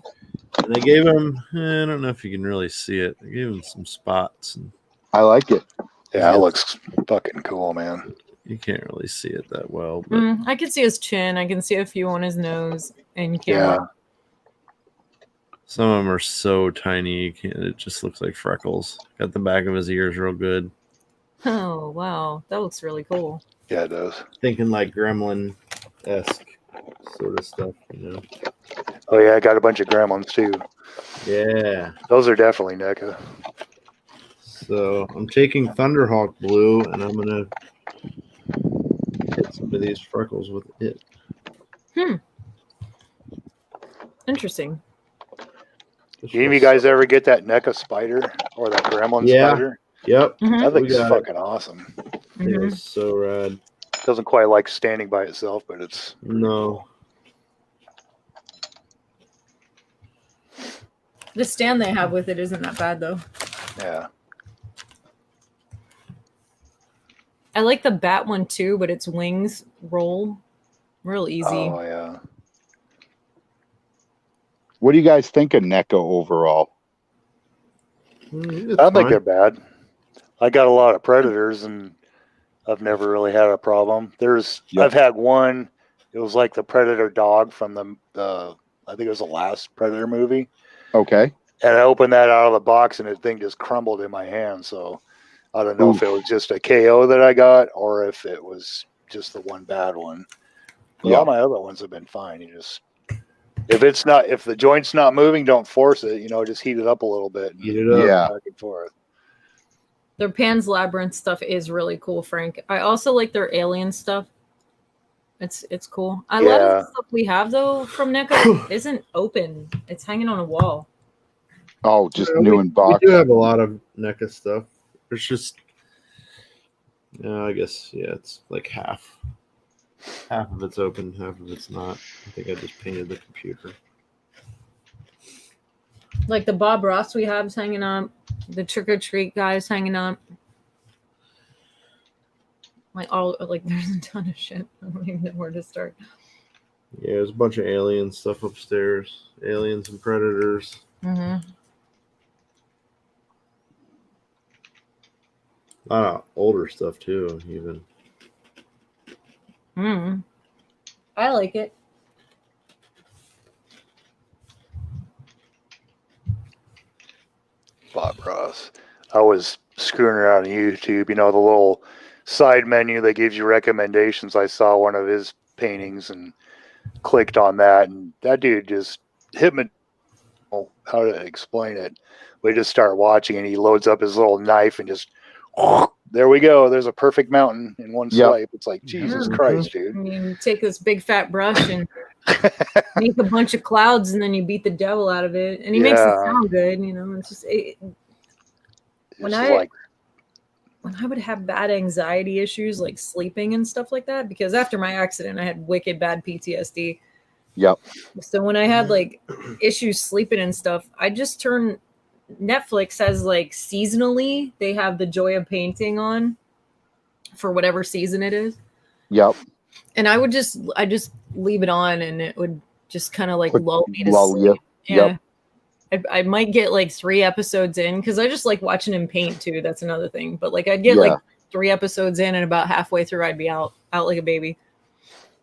and they gave him, I don't know if you can really see it, they gave him some spots. And I like it. Yeah, it looks fucking cool, man. You can't really see it that well. But I can see his chin. I can see a few on his nose. And camera. Yeah. Some of them are so tiny, it just looks like freckles. Got the back of his ears real good. Oh, wow. That looks really cool. Yeah, it does. Thinking like Gremlin-esque sort of stuff, you know. Oh, yeah, I got a bunch of Gremlins, too. Yeah. Those are definitely NECA. So I'm taking Thunderhawk blue, and I'm going to hit some of these freckles with it. Interesting. Do you guys ever get that NECA spider or that gremlin spider? Yep. That thing's fucking awesome. It was so rad. Doesn't quite like standing by itself, but it's no. The stand they have with it isn't that bad though. Yeah. I like the bat one too, but its wings roll real easy. Oh yeah. What do you guys think of NECA overall? I don't think they're bad. I got a lot of predators and I've never really had a problem. I've had one. It was like the predator dog from the I think it was the last Predator movie. Okay. And I opened that out of the box and the thing just crumbled in my hand. So I don't know if it was just a KO that I got or if it was just the one bad one. But all my other ones have been fine. You just if the joint's not moving, don't force it. Just heat it up a little bit. Heat it up. Back and forth. Their Pan's Labyrinth stuff is really cool, Frank. I also like their alien stuff. It's cool. A lot of the stuff we have though from NECA isn't open. It's hanging on a wall. Oh, just new in box. We do have a lot of NECA stuff. It's just, I guess, it's like half. Half of it's open, half of it's not. I think I just painted the computer. Like the Bob Ross we have is hanging up. The Trick or Treat guy is hanging up. There's a ton of shit. I don't even know where to start. Yeah, there's a bunch of alien stuff upstairs. Aliens and Predators. Mm-hmm. A lot of older stuff too, even. I like it. Bob Ross. I was screwing around on YouTube, the little side menu that gives you recommendations. I saw one of his paintings and clicked on that, and that dude just hit me. How to explain it? We just start watching, and he loads up his little knife and just there we go. There's a perfect mountain in one swipe. It's like Jesus Christ, dude. I mean, you take this big fat brush and make a bunch of clouds, and then you beat the devil out of it, and he makes it sound good. It's just when I would have bad anxiety issues like sleeping and stuff like that, because after my accident I had wicked bad PTSD. Yep. So when I had like issues sleeping and stuff, I just turn Netflix has like seasonally they have the Joy of Painting on for whatever season it is. Yep. And I just leave it on and it would just kind of like lull me to sleep. You. Yeah. Yep. I might get like 3 episodes in because I just like watching him paint too. That's another thing. But like I'd get like 3 episodes in and about halfway through I'd be out like a baby.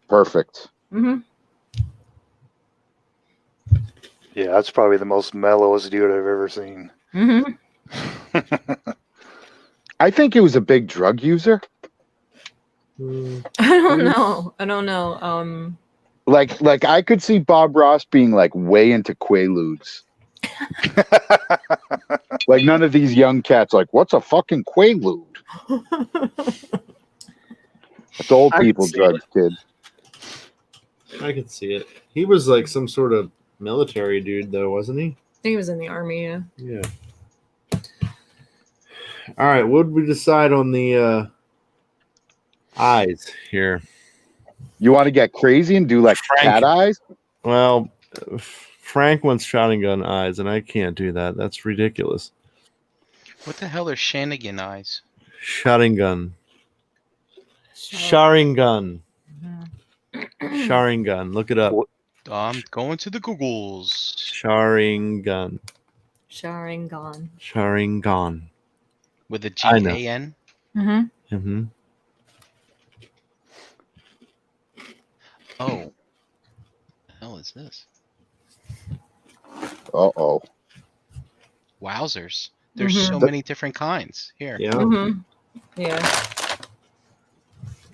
Perfect. Mm-hmm. Yeah, that's probably the most mellowest dude I've ever seen. Mm-hmm. I think he was a big drug user. I don't know. Like I could see Bob Ross being like way into Quaaludes. Like none of these young cats like, what's a fucking Quaalude? It's old people drugs, kid. I could see it. He was like some sort of military dude, though, wasn't he? I think he was in the army, yeah. Yeah. All right, what did we decide on the eyes here? You want to get crazy and do like cat eyes? Well, Frank wants shotgun eyes, and I can't do that. That's ridiculous. What the hell are Shanigan eyes? Shotgun. Sharingan. Sharingan. Look it up. I'm going to the Googles. Sharingan. Sharingan. With a G-A-N? Mm-hmm. Mm-hmm. Oh. What the hell is this? Uh-oh. Wowzers. There's so many different kinds. Here. Yeah. Mm-hmm. Yeah.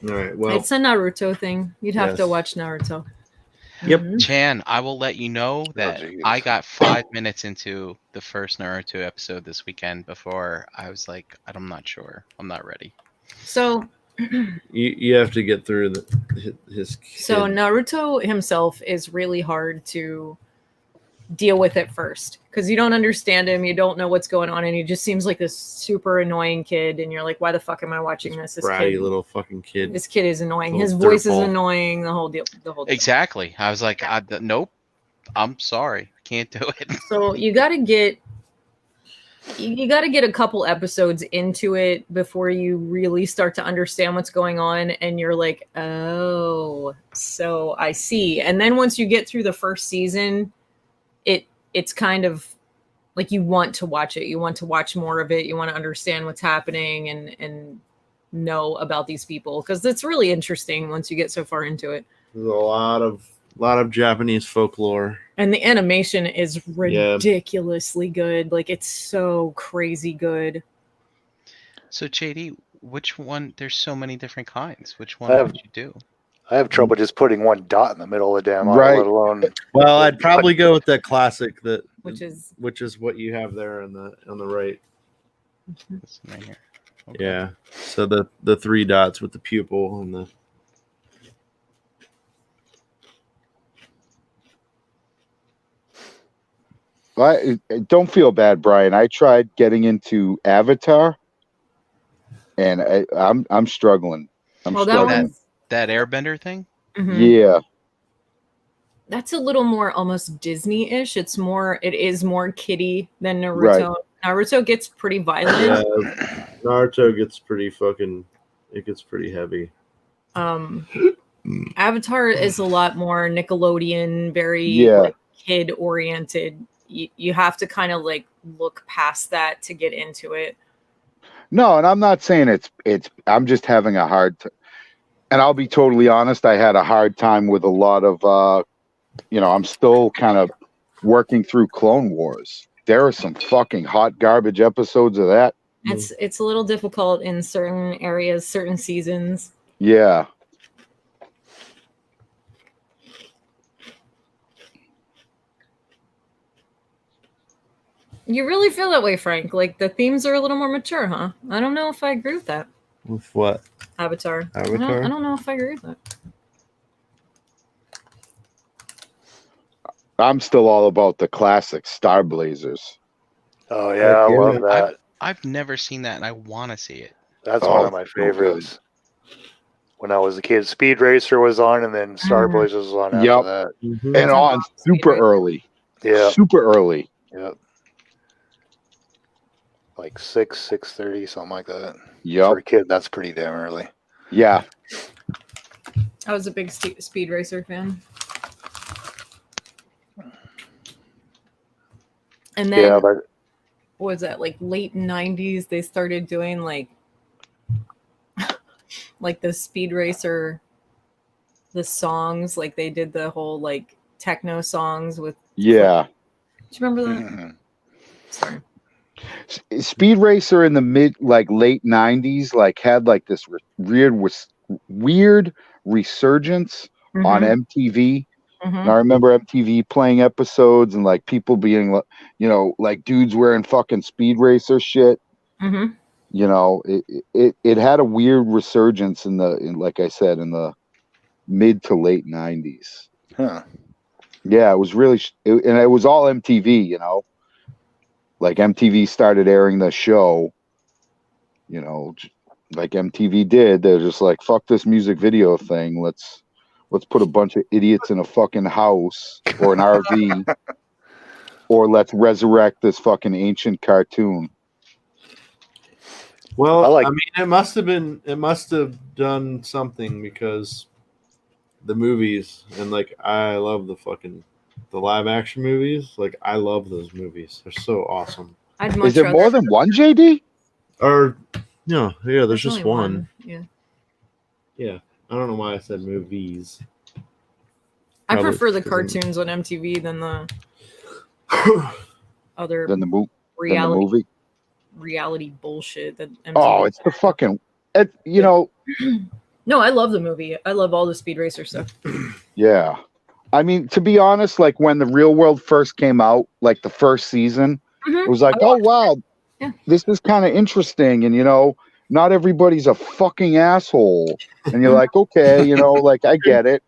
All right. Well, it's a Naruto thing. You'd have to watch Naruto. Yep. Chan, I will let you know that I got 5 minutes into the first Naruto episode this weekend before I was like, I'm not sure. I'm not ready. So you have to get through his kid. So Naruto himself is really hard to deal with at first because you don't understand him, you don't know what's going on, and he just seems like this super annoying kid, and you're like, why the fuck am I watching this? This bratty kid, little fucking kid. This kid is annoying. His Little voice is dirtball. annoying. The whole deal. Exactly. I was like, nope. I'm sorry, can't do it. So you got to get a couple episodes into it before you really start to understand what's going on, and you're like, oh, so I see. And then once you get through the first season, it's kind of like you want to watch it. You want to watch more of it. You want to understand what's happening and know about these people, because it's really interesting once you get so far into it. There's a lot of Japanese folklore. And the animation is ridiculously good. Like, it's so crazy good. So JD, which one? There's so many different kinds. Which one would you do? I have trouble just putting one dot in the middle of the damn eye, Right. let alone. Well, I'd probably go with that classic Which is what you have there on the right. This one right here. Okay. Yeah. So the 3 dots with the pupil and the. Don't feel bad, Brian. I tried getting into Avatar, and I'm struggling. That Airbender thing. Mm-hmm. Yeah. That's a little more almost Disney-ish. It is more kiddie than Naruto. Right. Naruto gets pretty violent. Yeah, Naruto gets pretty heavy. Avatar is a lot more Nickelodeon, very like, kid-oriented. You have to kind of like look past that to get into it. No, and I'm not saying it's I'm just having a hard time. And I'll be totally honest, I had a hard time with a lot of I'm still kind of working through Clone Wars. There are some fucking hot garbage episodes of that. It's a little difficult in certain areas, certain seasons. Yeah. You really feel that way, Frank. Like, the themes are a little more mature, huh? I don't know if I agree with that. With what? Avatar. I don't know if I agree with that. I'm still all about the classic Star Blazers. Oh yeah, I love that. I've never seen that, and I want to see it. That's one of my favorites. When I was a kid, Speed Racer was on, and then Star Blazers was on after that. Mm-hmm. And on super early. Yeah. Super early. Yep. Like 6:30, something like that. Yep. For a kid, that's pretty damn early. Yeah. I was a big Speed Racer fan. And then, what was that, like late 90s, they started doing like the Speed Racer, the songs, like they did the whole like techno songs with. Yeah. Do you remember that? Mm-hmm. Sorry. Speed Racer in the late 90s, like had like this weird resurgence on MTV. Mm-hmm. And I remember MTV playing episodes and like people being, like dudes wearing fucking Speed Racer shit. Mm-hmm. It had a weird resurgence like I said, in the mid to late 90s. Huh. Yeah, it was really, and it was all MTV, like MTV started airing the show, like MTV did. They're just like, fuck this music video thing. Let's put a bunch of idiots in a fucking house or an RV, or let's resurrect this fucking ancient cartoon. Well, I mean, it must have done something, because the movies, and like, I love the live action movies. Like, I love those movies. They're so awesome. Is there more than one, JD? Or no, yeah, there's just one. Yeah. Yeah. I don't know why I said movies. I prefer the cartoons on MTV than the other reality bullshit that MTV. Oh, it's the fucking No, I love the movie. I love all the Speed Racer stuff. Yeah. I mean, to be honest, like when the Real World first came out, like the first season, it was like, oh wow, this is kind of interesting. And not everybody's a fucking asshole. And you're like, okay, you know, like I get it.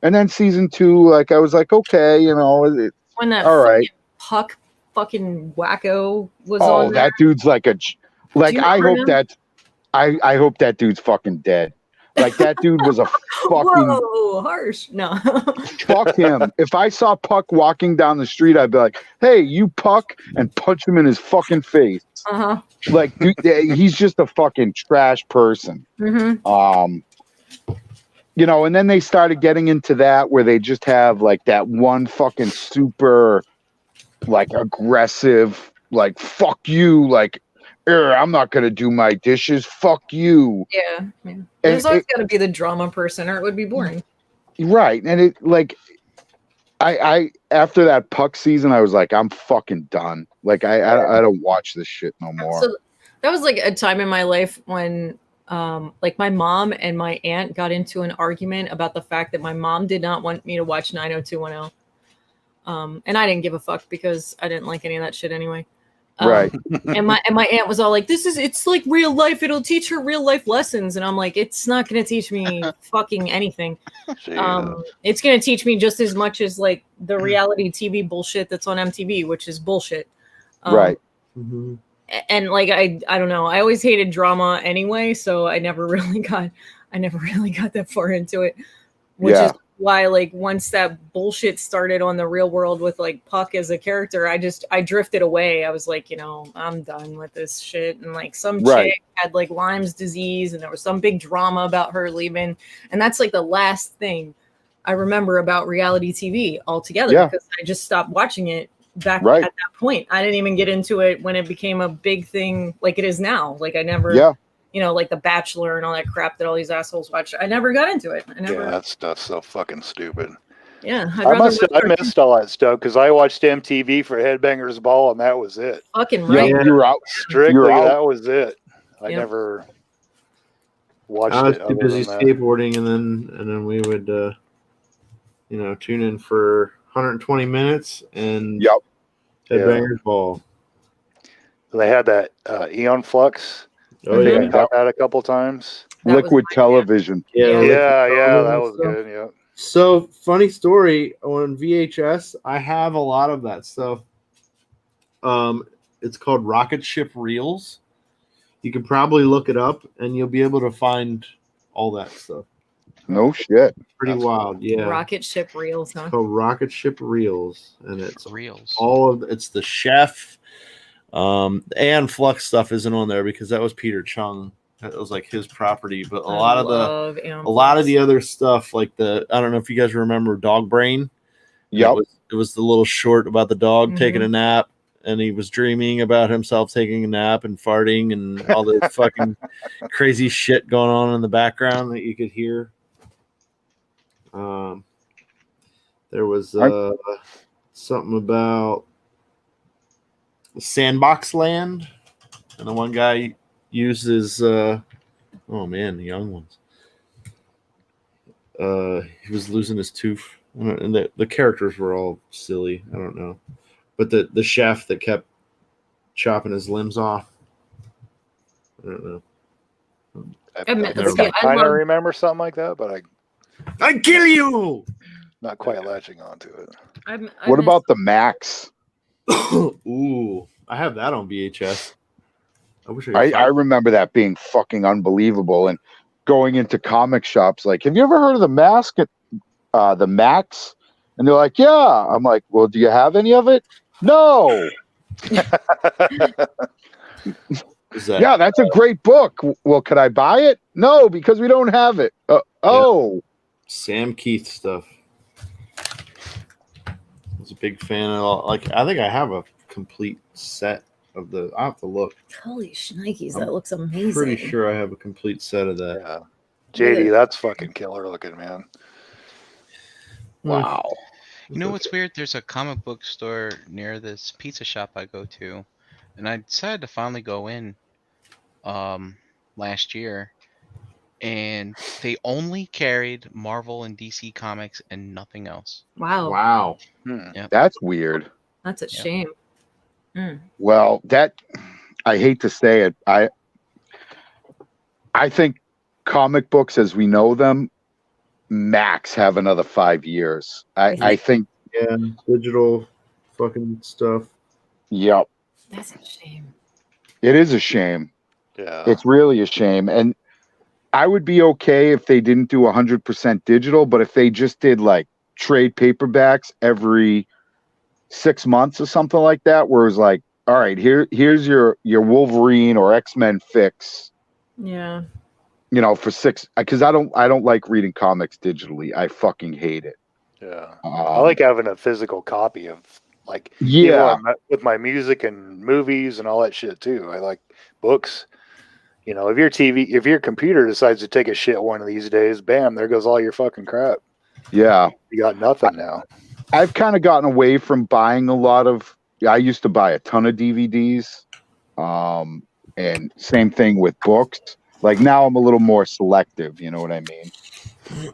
And then season 2, like I was like, okay, you know, when that all right. Puck fucking wacko was on. Oh, that dude's like I hope that I hope that dude's fucking dead. Like that dude was a fucking harsh. No. Fuck him. If I saw Puck walking down the street, I'd be like, hey, you Puck, and punch him in his fucking face. Like, dude, he's just a fucking trash person. You know, and then they started getting into that where they just have like that one fucking super like aggressive, like fuck you, like I'm not gonna do my dishes. Fuck you. Yeah. There's always got to be the drama person, or it would be boring. Right, and it like, I after that Puck season, I was like, I'm fucking done. Like, I don't watch this shit no more. So that was like a time in my life when, like my mom and my aunt got into an argument about the fact that my mom did not want me to watch 90210. And I didn't give a fuck because I didn't like any of that shit anyway. Right. And my aunt was all like, it's like real life. It'll teach her real life lessons. And I'm like, it's not going to teach me fucking anything. It's going to teach me just as much as like the reality TV bullshit that's on MTV, which is bullshit. Right. And like, I don't know. I always hated drama anyway. So I never really got that far into it, which is why, like, once that bullshit started on the Real World with like Puck as a character, I drifted away. I was like, you know, I'm done with this shit. And like some chick had like Lyme's disease, and there was some big drama about her leaving. And that's like the last thing I remember about reality TV altogether, because I just stopped watching it back at that point. I didn't even get into it when it became a big thing like it is now. Like I never you know, like The Bachelor and all that crap that all these assholes watch. I never got into it. Yeah, that stuff's so fucking stupid. Yeah, I missed all that stuff because I watched MTV for Headbangers Ball, and that was it. Fucking right. Yeah, you're out. Strictly, that was it. I never watched it. I was too busy skateboarding, and then we would, you know, tune in for 120 minutes and Headbangers Ball. They had that Eon Flux. Oh yeah, got that a couple times. Liquid television. Yeah, that was good. Yeah. So funny story on VHS. I have a lot of that stuff. It's called Rocket Ship Reels. You can probably look it up, and you'll be able to find all that stuff. No shit. Pretty wild, yeah. Rocket Ship Reels, huh? It's called Rocket Ship Reels, and it's Reels. It's the chef. And Flux stuff isn't on there because that was Peter Chung. That was like his property. But a lot of the other stuff, like I don't know if you guys remember Dog Brain. Yep. It was the little short about the dog taking a nap, and he was dreaming about himself taking a nap and farting and all the fucking crazy shit going on in the background that you could hear. There was something about Sandbox Land, and the one guy uses the young ones. He was losing his tooth, and the characters were all silly. I don't know, but the chef that kept chopping his limbs off. I don't know. I kind of remember something like that, but I kill you. Not quite latching onto it. What about the Max? Ooh, I have that on VHS. I remember that being fucking unbelievable, and going into comic shops like, have you ever heard of the Max? The Max? And they're like, yeah. I'm like, well, do you have any of it? No. Yeah, that's a great book. Well, could I buy it? No, because we don't have it. Sam Keith stuff. I was a big fan of all. Like, I think I have a complete set of the. I have to look. Holy shnikes, that looks amazing. Pretty sure I have a complete set of that. Yeah. JD, that's fucking killer looking, man. Wow. You know what's weird? There's a comic book store near this pizza shop I go to, and I decided to finally go in last year, and they only carried Marvel and DC comics and nothing else. Wow. Yep. That's weird. That's a shame. Well, I hate to say it. I think comic books as we know them max have another 5 years. I think digital fucking stuff. Yep. That's a shame. It is a shame. Yeah. It's really a shame. And I would be okay if they didn't do 100% digital, but if they just did like trade paperbacks every 6 months or something like that, where it was like, all right, here's your Wolverine or X-Men fix. Yeah. You know, for 6, because I don't like reading comics digitally. I fucking hate it. Yeah. I like having a physical copy of like with my music and movies and all that shit too. I like books. You know, if your computer decides to take a shit one of these days, bam, there goes all your fucking crap. Yeah. You got nothing now. I've kind of gotten away from buying a lot of. I used to buy a ton of DVDs, and same thing with books. Like now, I'm a little more selective. You know what I mean?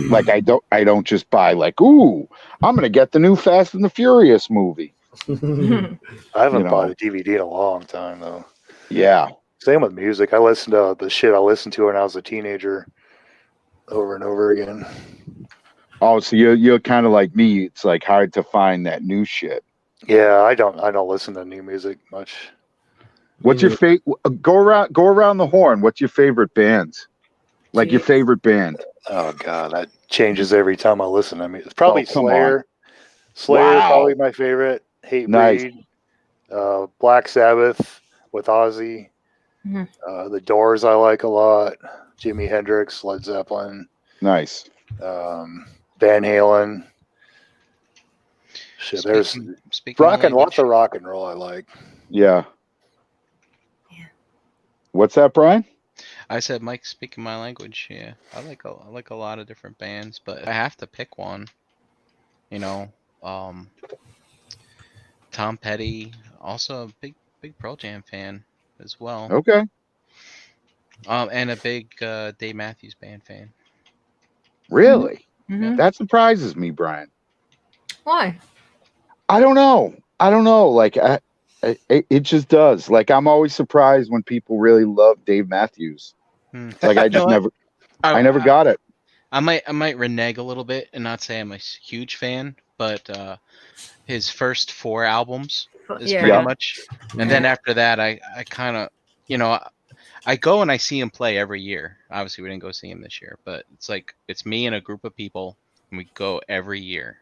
Like I don't just buy like, ooh, I'm gonna get the new Fast and the Furious movie. I haven't bought a DVD in a long time though. Yeah. Same with music. I listened to the shit I listened to when I was a teenager over and over again. Oh, so you're kind of like me. It's like hard to find that new shit. Yeah, I don't listen to new music much. What's your favorite? Go around the horn. What's your favorite bands? Like your favorite band? Oh God, that changes every time I listen. I mean, it's probably Slayer. On. Slayer, probably my favorite. Hatebreed. Black Sabbath with Ozzy. Mm-hmm. The Doors I like a lot. Jimi Hendrix, Led Zeppelin. Nice. Van Halen. Shit, there's lots of rock and roll I like. Yeah. What's that, Brian? I said, Mike, speaking my language. Yeah, I like a lot of different bands, but I have to pick one. You know, Tom Petty, also a big Pearl Jam fan as well. Okay. And a big Dave Matthews Band fan. Really? Mm-hmm. That surprises me, Brian. Why? I don't know. Like it just does. Like I'm always surprised when people really love Dave Matthews. Like I just I never got it. I might renege a little bit and not say I'm a huge fan, but his first 4 albums is pretty much, and then after that I kind of, you know, I go and I see him play every year. Obviously we didn't go see him this year, but it's me and a group of people and we go every year,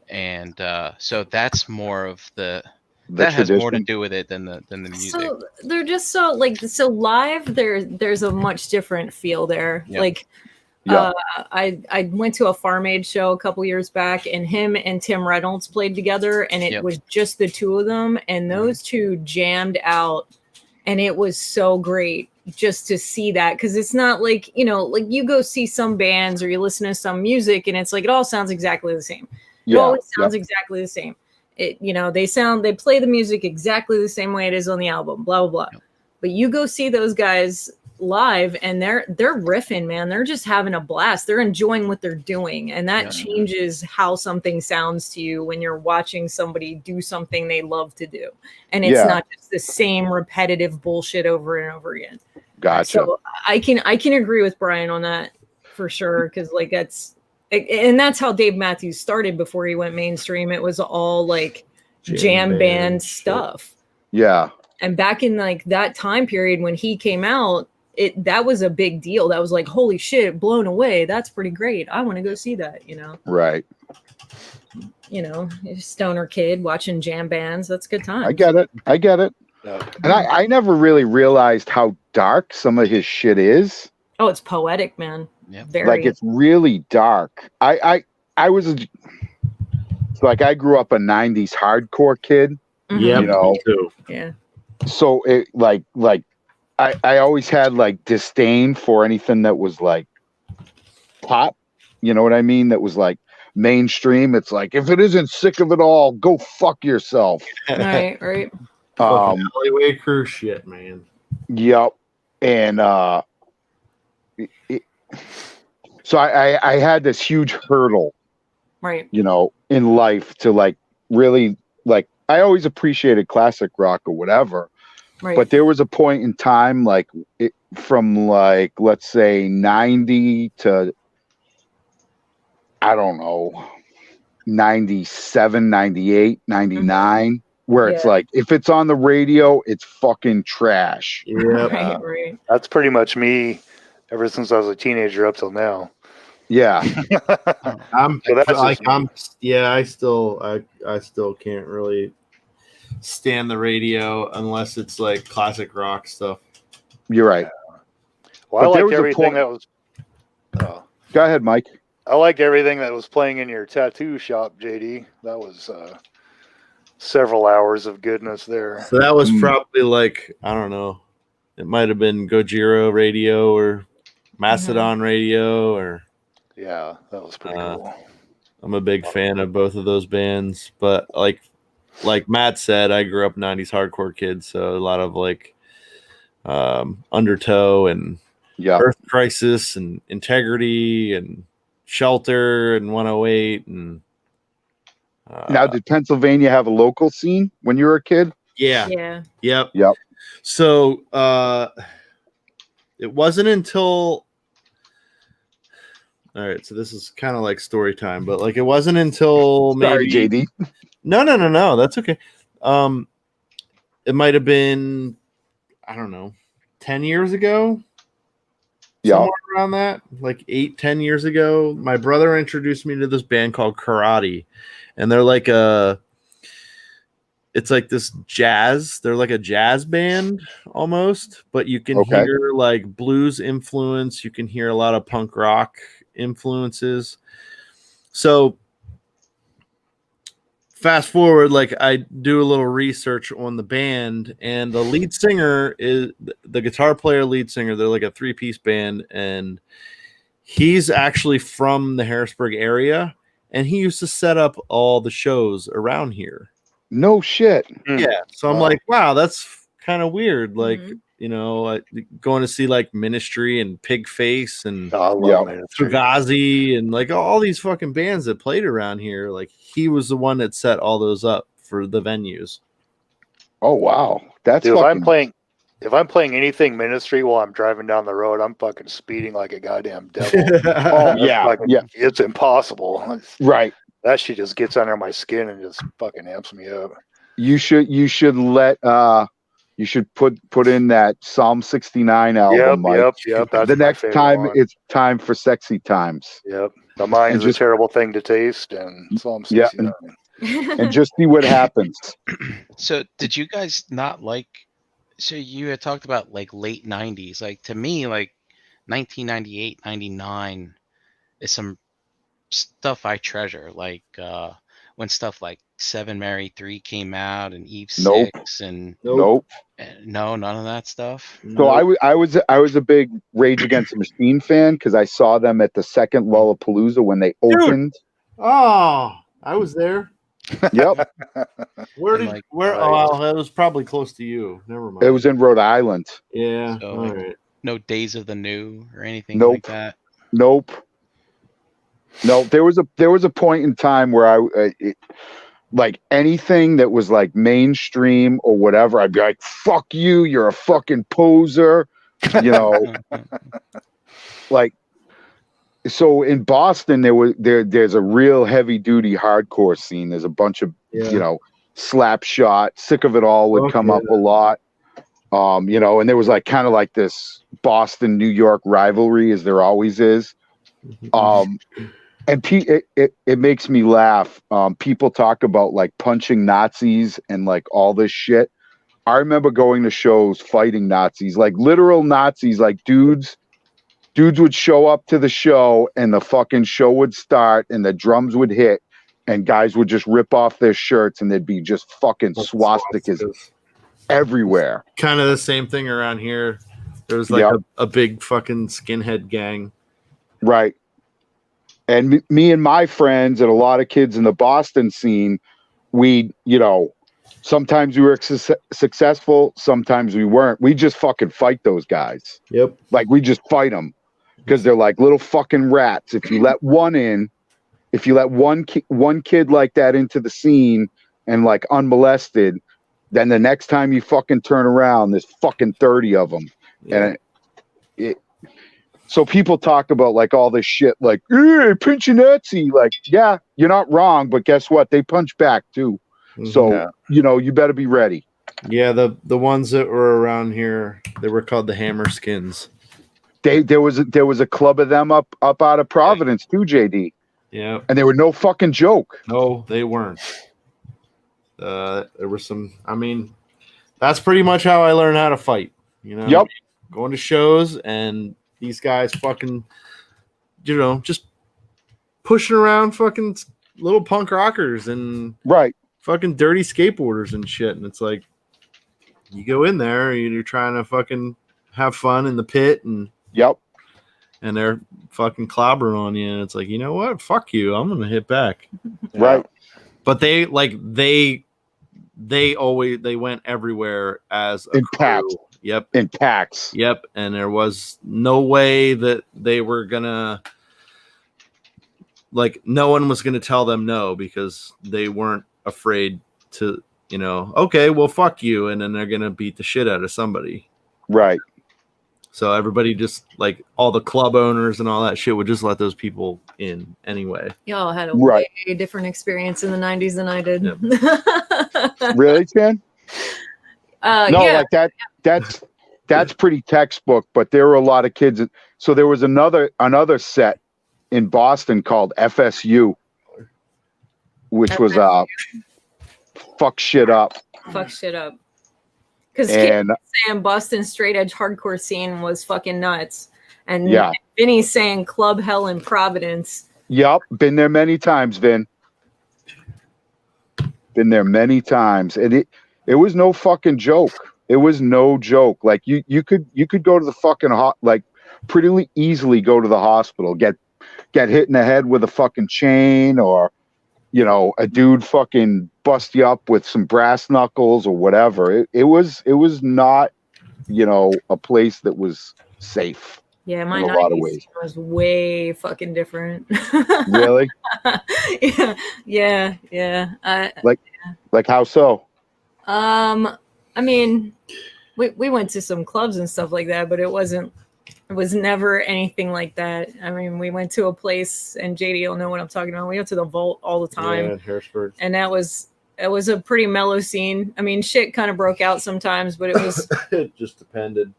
and so that's more of that has more to do with it than the music. So they're just so live. There's a much different feel there. Yep. Like, I went to a Farm Aid show a couple years back, and him and Tim Reynolds played together, and it was just the two of them, and those two jammed out, and it was so great just to see that, because it's not like, you know, like you go see some bands or you listen to some music, and it's like it all sounds exactly the same. It always sounds exactly the same. It, you know, they play the music exactly the same way it is on the album, blah, blah, blah. Yep. But you go see those guys live and they're riffing, man. They're just having a blast. They're enjoying what they're doing. And that changes how something sounds to you when you're watching somebody do something they love to do. And it's not just the same repetitive bullshit over and over again. Gotcha. So I can agree with Brian on that for sure. Cause like that's how Dave Matthews started before he went mainstream. It was all like jam band stuff. Yeah. And back in like that time period when he came out, that was a big deal. That was like, holy shit, blown away. That's pretty great. I want to go see that, you know? Right. You know, stoner kid watching jam bands. That's a good time. I get it. Yeah. And I never really realized how dark some of his shit is. Oh, it's poetic, man. Yeah. Like it's really dark. I was like I grew up a 90s hardcore kid. Mm-hmm. Yeah, you know. Me too. Yeah. So it like I always had like disdain for anything that was like pop. You know what I mean? That was like mainstream. It's like if it isn't sick of it all, go fuck yourself. Right. Alleyway crew shit, man. Yep. And so I had this huge hurdle, right? You know, in life to like really like I always appreciated classic rock or whatever, Right. But there was a point in time, like from like, let's say 90 to, I don't know, 97, 98, 99, where it's like, if it's on the radio, it's fucking trash. Yeah. Right. That's pretty much me ever since I was a teenager up till now. Yeah. I still can't really stand the radio unless it's like classic rock stuff. You're right. Well, I liked everything that was. Go ahead, Mike. I liked everything that was playing in your tattoo shop, JD. That was several hours of goodness there. So that was probably like, I don't know, it might have been Gojira radio or Mastodon radio, or yeah, that was pretty cool. I'm a big fan of both of those bands, but like Matt said, I grew up 90s hardcore kid, so a lot of like Undertow and Earth Crisis and Integrity and Shelter and 108 and now, did Pennsylvania have a local scene when you were a kid? Yeah. Yep. So it wasn't until, all right, so this is kind of like story time, but like it wasn't until maybe JD. No, that's okay. It might have been, I don't know, 10 years ago. Somewhere around that, like 8-10 years ago, my brother introduced me to this band called Karate, and they're like it's like this jazz. They're like a jazz band almost, but you can hear like blues influence. You can hear a lot of punk rock influences. So fast forward, like I do a little research on the band, and the lead singer is the guitar player, lead singer. They're like a 3-piece band, and he's actually from the Harrisburg area, and he used to set up all the shows around here. No shit. Yeah. So I'm like, wow, that's kind of weird. Like, you know, going to see like Ministry and Pigface and Fugazi and like all these fucking bands that played around here. Like he was the one that set all those up for the venues. Oh wow, that's dude, if I'm playing anything Ministry while I'm driving down the road, I'm fucking speeding like a goddamn devil. It's impossible. Right. That shit just gets under my skin and just fucking amps me up. You should let you should put in that Psalm 69 album, Mike. Yep. The next time it's time for Sexy Times. Yep. The mind is a terrible thing to taste, and Psalm 69. And just see what happens. So did you guys not like, so you had talked about like late 90s. Like to me, like 1998, 99 is some stuff I treasure. Like when stuff like 7 Mary 3 came out and Eve 6 and no, none of that stuff. So I was a big Rage Against the Machine fan because I saw them at the second Lollapalooza when they opened. Oh, I was there. Yep. Where? Oh, that was probably close to you. Never mind. It was in Rhode Island. Yeah. So, all right. No Days of the New or anything like that. Nope. No, there was a point in time where like anything that was like mainstream or whatever, I'd be like, "Fuck you! You're a fucking poser," you know. Like, so in Boston, there's a real heavy duty hardcore scene. There's a bunch of you know, Slapshot, Sick of It All would come up a lot. You know, and there was like kind of like this Boston New York rivalry, as there always is. And it makes me laugh. People talk about like punching Nazis and like all this shit. I remember going to shows fighting Nazis, like literal Nazis, like dudes would show up to the show and the fucking show would start and the drums would hit and guys would just rip off their shirts and there'd be just fucking swastikas everywhere. Kind of the same thing around here. There was like a big fucking skinhead gang. Right. And me and my friends and a lot of kids in the Boston scene, we, you know, sometimes we were successful, sometimes we weren't. We just fucking fight those guys. Yep. Like we just fight them because they're like little fucking rats. If you let one in, if you let one kid like that into the scene and like unmolested, Then the next time you fucking turn around, there's fucking 30 of them. Yeah. And so people talk about like all this shit, like, hey, Pincinezzi. Like, yeah, you're not wrong, but guess what? They punch back too. So, you better be ready. Yeah, the ones that were around here, they were called the Hammerskins. There was a club of them up out of Providence too, JD. Yeah. And they were no fucking joke. No, they weren't. There were some, I mean, that's pretty much how I learned how to fight. Yep. Going to shows and these guys fucking, just pushing around fucking little punk rockers and fucking dirty skateboarders and shit. And it's like, you go in there, you're trying to fucking have fun in the pit and and they're fucking clobbering on you. And it's like, you know what? Fuck you. I'm going to hit back. Right. But they went everywhere as a crew. Packs. Yep. In packs. Yep. And there was no way that they were gonna, like, no one was gonna tell them no, because they weren't afraid to, okay, well, fuck you, and then they're gonna beat the shit out of somebody. Right. So everybody just, like, all the club owners and all that shit would just let those people in anyway. Y'all had a way different experience in the 90s than I did. Yep. Really, Ken? Like that's pretty textbook, but there were a lot of kids. So there was another set in Boston called FSU, which was fuck shit up. Fuck shit up. Because kids saying Boston straight edge hardcore scene was fucking nuts. And Vinny's saying club hell in Providence. Yep. Been there many times, Vin. Been there many times. And it was no fucking joke. It was no joke. Like you could go to the fucking pretty easily go to the hospital, get hit in the head with a fucking chain, or a dude fucking bust you up with some brass knuckles or whatever. It was not a place that was safe. Yeah, my in a lot of ways was way fucking different. Really? Yeah. Like how so? I mean, we went to some clubs and stuff like that, but it was never anything like that. I mean, we went to a place, and JD will know what I'm talking about. We went to the Vault all the time. Yeah, Harrisburg. And it was a pretty mellow scene. I mean, shit kind of broke out sometimes, but it was it just depended.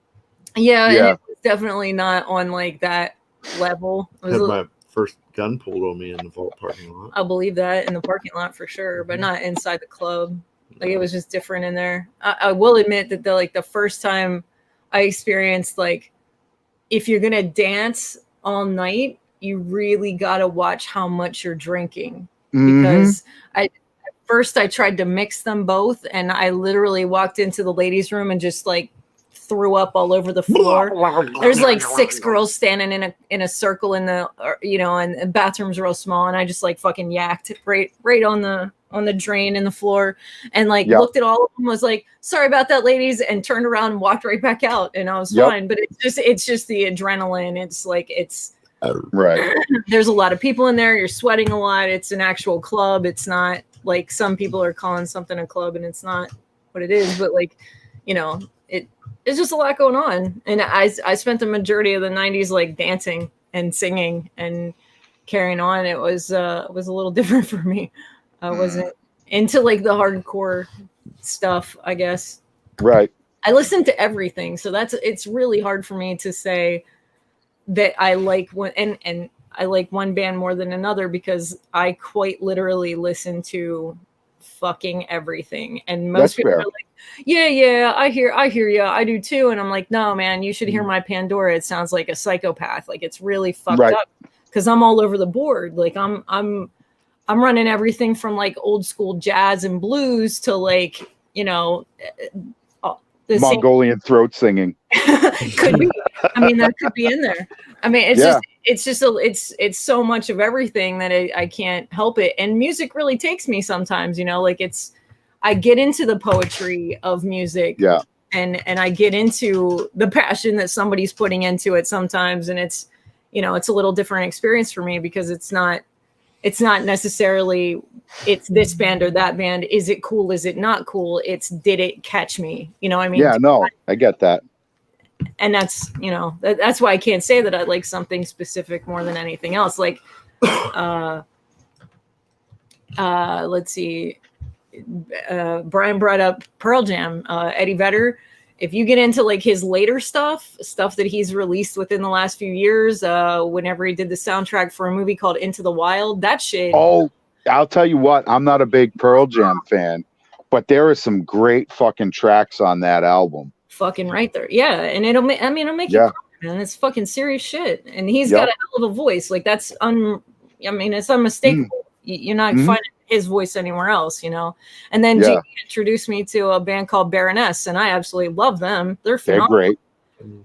Yeah. And it was definitely not on like that level. I had my first gun pulled on me in the Vault parking lot. I'll believe that, in the parking lot for sure, but not inside the club. Like, it was just different in there. I will admit that the first time I experienced, like, if you're gonna dance all night, you really gotta watch how much you're drinking. Because at first I tried to mix them both, and I literally walked into the ladies' room and just like threw up all over the floor. There's like 6 girls standing in a circle in the and the bathroom's real small, and I just like fucking yacked right on the drain in the floor, and like looked at all of them, was like, sorry about that, ladies, and turned around and walked right back out, and I was fine. But it's just the adrenaline. It's like right. There's a lot of people in there, you're sweating a lot. It's an actual club. It's not like some people are calling something a club and it's not what it is, but like, it's just a lot going on. And I spent the majority of the 90s like dancing and singing and carrying on. It was a little different for me. I wasn't into like the hardcore stuff, I guess. Right. I listened to everything, so it's really hard for me to say that I like one and I like one band more than another, because I quite literally listen to fucking everything. And most people are like, yeah, I hear you, I do too. And I'm like, no, man, you should hear my Pandora. It sounds like a psychopath. Like, it's really fucked up, because I'm all over the board. Like, I'm running everything from like old school jazz and blues to like, Mongolian throat singing. Could be. I mean, that could be in there. I mean, it's so much of everything that I can't help it. And music really takes me sometimes, like I get into the poetry of music. Yeah. And I get into the passion that somebody's putting into it sometimes. And it's, it's a little different experience for me, because it's not It's not necessarily it's this band or that band. Is it cool? Is it not cool? It's did it catch me? You know what I mean? Yeah, no, I get that. And that's, you know, that's why I can't say that I like something specific more than anything else. Like, let's see. Brian brought up Pearl Jam, Eddie Vedder. If you get into like his later stuff that he's released within the last few years, whenever he did the soundtrack for a movie called Into the Wild, that shit. Oh, I'll tell you what, I'm not a big Pearl Jam fan, but there are some great fucking tracks on that album. Fucking right there. Yeah. And it'll make you cry, man. It's fucking serious shit. And he's got a hell of a voice. Like that's it's unmistakable. You're not finding his voice anywhere else, you know. And then Jake introduced me to a band called Baroness, and I absolutely love them. They're phenomenal. They're great.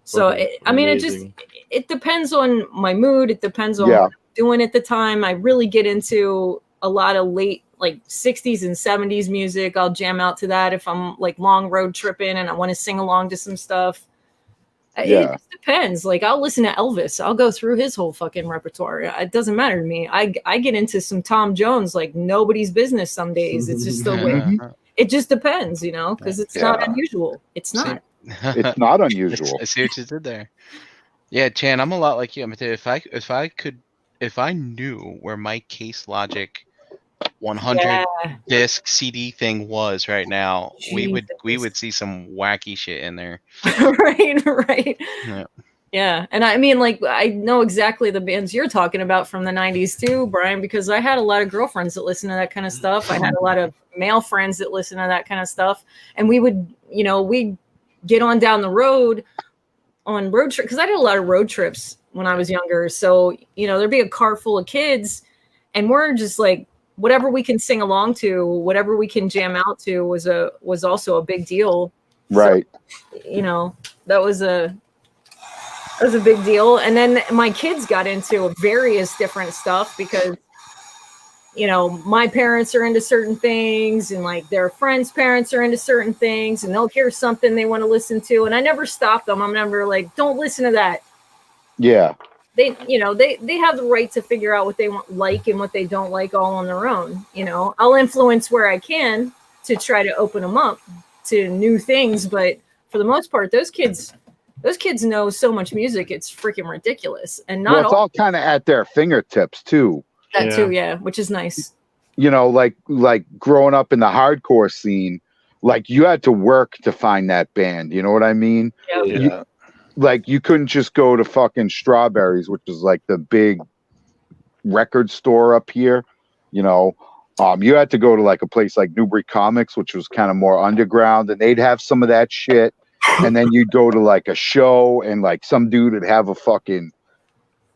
So it depends on my mood. It depends on what I'm doing at the time. I really get into a lot of late like 60s and 70s music. I'll jam out to that if I'm like long road tripping and I want to sing along to some stuff. It just depends. Like I'll listen to Elvis. I'll go through his whole fucking repertoire. It doesn't matter to me. I get into some Tom Jones like nobody's business some days. It's just the way. It just depends, you know, because it's not unusual. It's not. It's not unusual. I see what you did there. Yeah, Chan, I'm a lot like you. If I knew where my Case Logic 100 disc CD thing was right now, we would see some wacky shit in there. right. Yeah. And I mean, like, I know exactly the bands you're talking about from the 90s too, Brian, because I had a lot of girlfriends that listened to that kind of stuff. I had a lot of male friends that listened to that kind of stuff. And we would, you know, we'd get on down the road on road trip, because I did a lot of road trips when I was younger. So, you know, there'd be a car full of kids and we're just like, whatever we can sing along to, whatever we can jam out to was also a big deal. Right. So, you know, that was a big deal. And then my kids got into various different stuff because, you know, my parents are into certain things and like their friends' parents are into certain things and they'll hear something they want to listen to. And I never stop them. I'm never like, don't listen to that. Yeah. They, you know, they have the right to figure out what they like and what they don't like all on their own. You know, I'll influence where I can to try to open them up to new things. But for the most part, those kids know so much music. It's freaking ridiculous. And not it's all kind of at their fingertips too. That too. Yeah. Which is nice. You know, like growing up in the hardcore scene, like you had to work to find that band. You know what I mean? Yeah. Like you couldn't just go to fucking Strawberries, which is like the big record store up here, you know. You had to go to like a place like Newbury Comics, which was kind of more underground, and they'd have some of that shit. And then you'd go to like a show and like some dude would have a fucking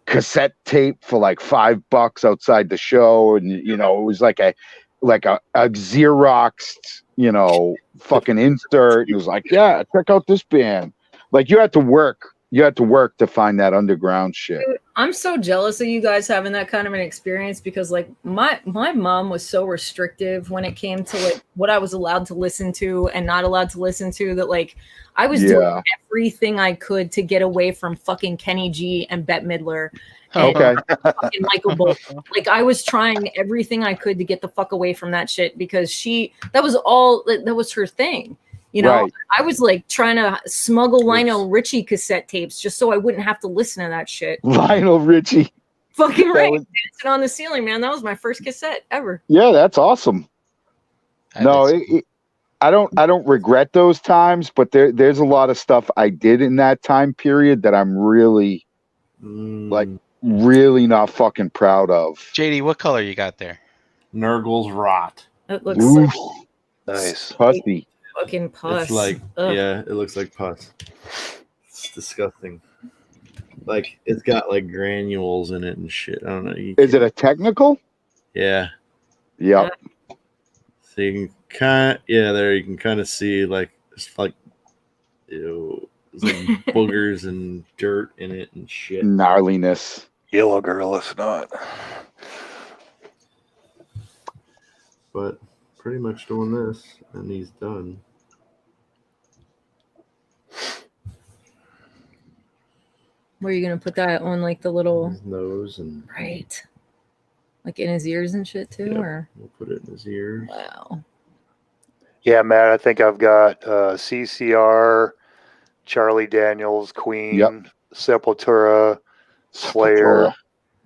cassette tape for like $5 outside the show. And, you know, it was like a Xeroxed, you know, fucking insert. It was like, yeah, check out this band. Like you had to work to find that underground shit. Dude, I'm so jealous of you guys having that kind of an experience because like my mom was so restrictive when it came to like what I was allowed to listen to and not allowed to listen to, that like I was doing everything I could to get away from fucking Kenny G and Bette Midler. And fucking Michael Bolton. Like I was trying everything I could to get the fuck away from that shit because that was her thing. You know, I was like trying to smuggle Lionel Richie cassette tapes just so I wouldn't have to listen to that shit. Lionel Richie. Fucking right. Dancing on the Ceiling, man. That was my first cassette ever. Yeah, that's awesome. I don't regret those times, but there's a lot of stuff I did in that time period that I'm really really not fucking proud of. JD, what color you got there? Nurgle's Rot. It looks nice. Pussy. Fucking pus. It's like, it looks like pus. It's disgusting. Like, it's got like granules in it and shit. I don't know. Is it a technical? Yeah. Yep. So you can you can kind of see like it's like, ew, there's like boogers and dirt in it and shit. Gnarliness. Yellow girl, it's not. But pretty much doing this, and he's done. Where are you gonna put that on, like the little his nose and right? Like in his ears and shit too, or we'll put it in his ears. Wow. Yeah, Matt, I think I've got CCR, Charlie Daniels, Queen, Sepultura, Slayer.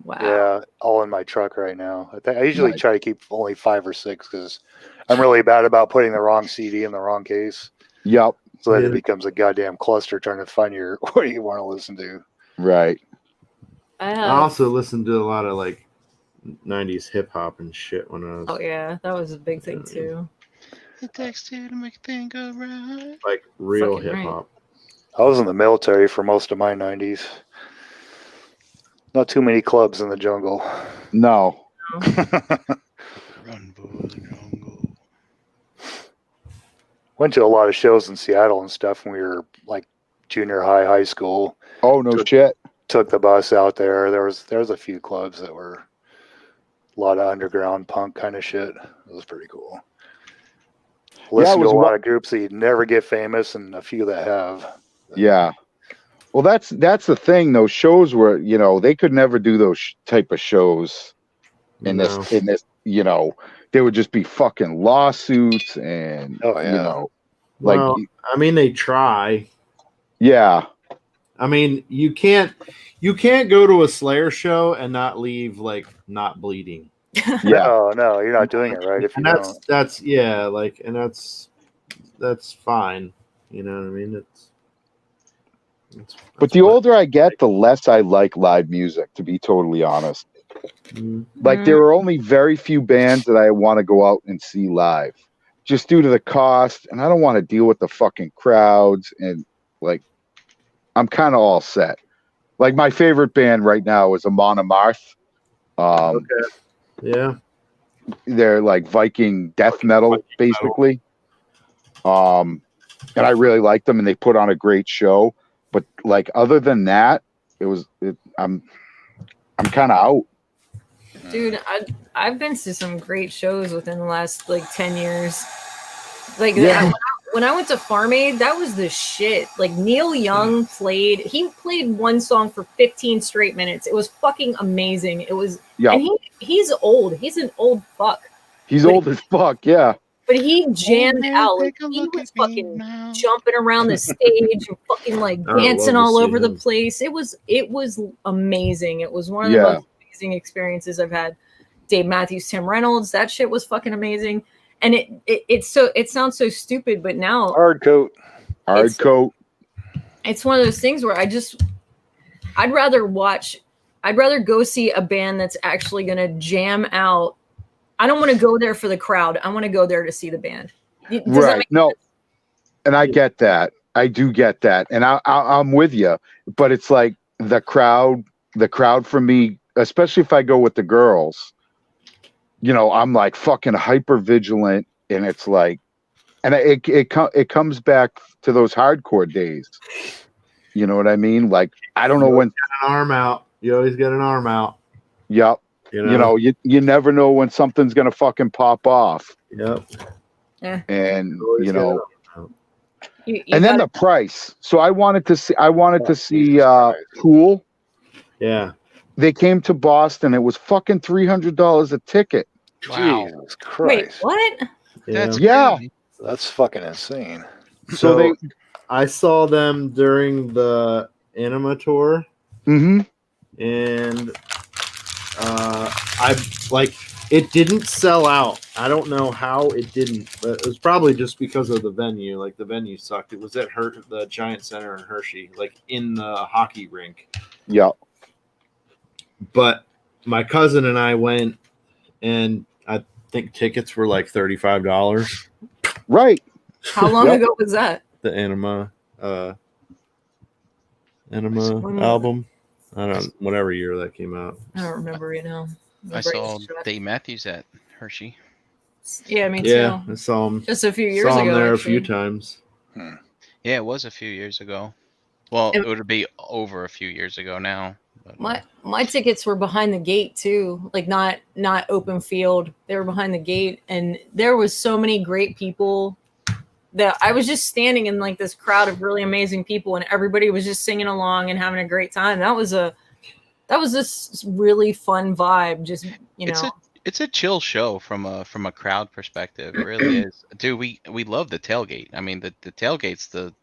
Wow. Yeah, all in my truck right now. I usually try to keep only 5 or 6 because I'm really bad about putting the wrong CD in the wrong case. Yep. So that it becomes a goddamn cluster trying to find what you want to listen to. Right. I also listened to a lot of like 90s hip hop and shit when I was. Oh yeah, that was a big thing too. It takes two to make a thing go right. Like real hip hop. I was in the military for most of my 90s. Not too many clubs in the jungle. No. Run for the jungle. Went to a lot of shows in Seattle and stuff when we were like junior high, high school. Oh no shit. Took the bus out there. There was a few clubs that were a lot of underground punk kind of shit. It was pretty cool. Listen to a lot of groups that you'd never get famous, and a few that have. Yeah. Well, that's the thing. Those shows were, you know, they could never do those type of shows in this. You know, there would just be fucking lawsuits and you know, like. Well, I mean, they try. Yeah. I mean, you can't go to a Slayer show and not leave like not bleeding. Yeah. No, you're not doing it right if you don't. That's yeah, like, and that's fine. You know what I mean? But the older I get, the less I like live music, to be totally honest. Like, there are only very few bands that I want to go out and see live, just due to the cost, and I don't want to deal with the fucking crowds, and like, I'm kind of all set. Like, my favorite band right now is Amon Amarth. Okay. Yeah. They're like Viking death metal, basically. And I really like them, and they put on a great show. But like, other than that, I'm kind of out. Dude, I've been to some great shows within the last like 10 years. Like when I went to Farm Aid, that was the shit. Like Neil Young played one song for 15 straight minutes. It was fucking amazing. It was, and he's old. He's an old fuck. He's old as fuck, yeah. But he jammed out. Like, he was fucking jumping around the stage and fucking like dancing all over the place. It was amazing. It was one of the most amazing experiences I've had. Dave Matthews, Tim Reynolds, that shit was fucking amazing. And it sounds so stupid, but now hard coat. It's one of those things where I'd rather go see a band that's actually gonna jam out. I don't want to go there for the crowd. I want to go there to see the band. Does that make sense? And I get that. I do get that, and I'm with you. But it's like the crowd for me, especially if I go with the girls. You know, I'm like fucking hyper vigilant, and it's like, and it comes back to those hardcore days. You know what I mean? Like, I don't know when. Get an arm out. You always get an arm out. Yep. You know, you never know when something's gonna fucking pop off. Yep. Yeah. And you know, and then the price. So I wanted to see Tool. Yeah. They came to Boston. It was fucking $300 a ticket. Wow. Jesus Christ. Wait, what? That's fucking insane. So I saw them during the Anima tour. Mm-hmm. And it didn't sell out. I don't know how it didn't, but it was probably just because of the venue. Like, the venue sucked. It was at the Giant Center in Hershey, like in the hockey rink. Yeah. But my cousin and I went, and I think tickets were like $35. Right. How long ago was that? The Anima album. I don't know, whatever year that came out. I don't remember, you know. I saw Dave Matthews at Hershey. Yeah, me too. Yeah, I saw him just a few years ago. Saw him there actually. a few times. Yeah, it was a few years ago. Well, it would be over a few years ago now. But, my tickets were behind the gate too, like not open field. They were behind the gate, and there was so many great people that I was just standing in like this crowd of really amazing people, and everybody was just singing along and having a great time. That was this really fun vibe. Just, It's a chill show from a crowd perspective. It really is. Dude, we love the tailgate. I mean, the tailgate's dude,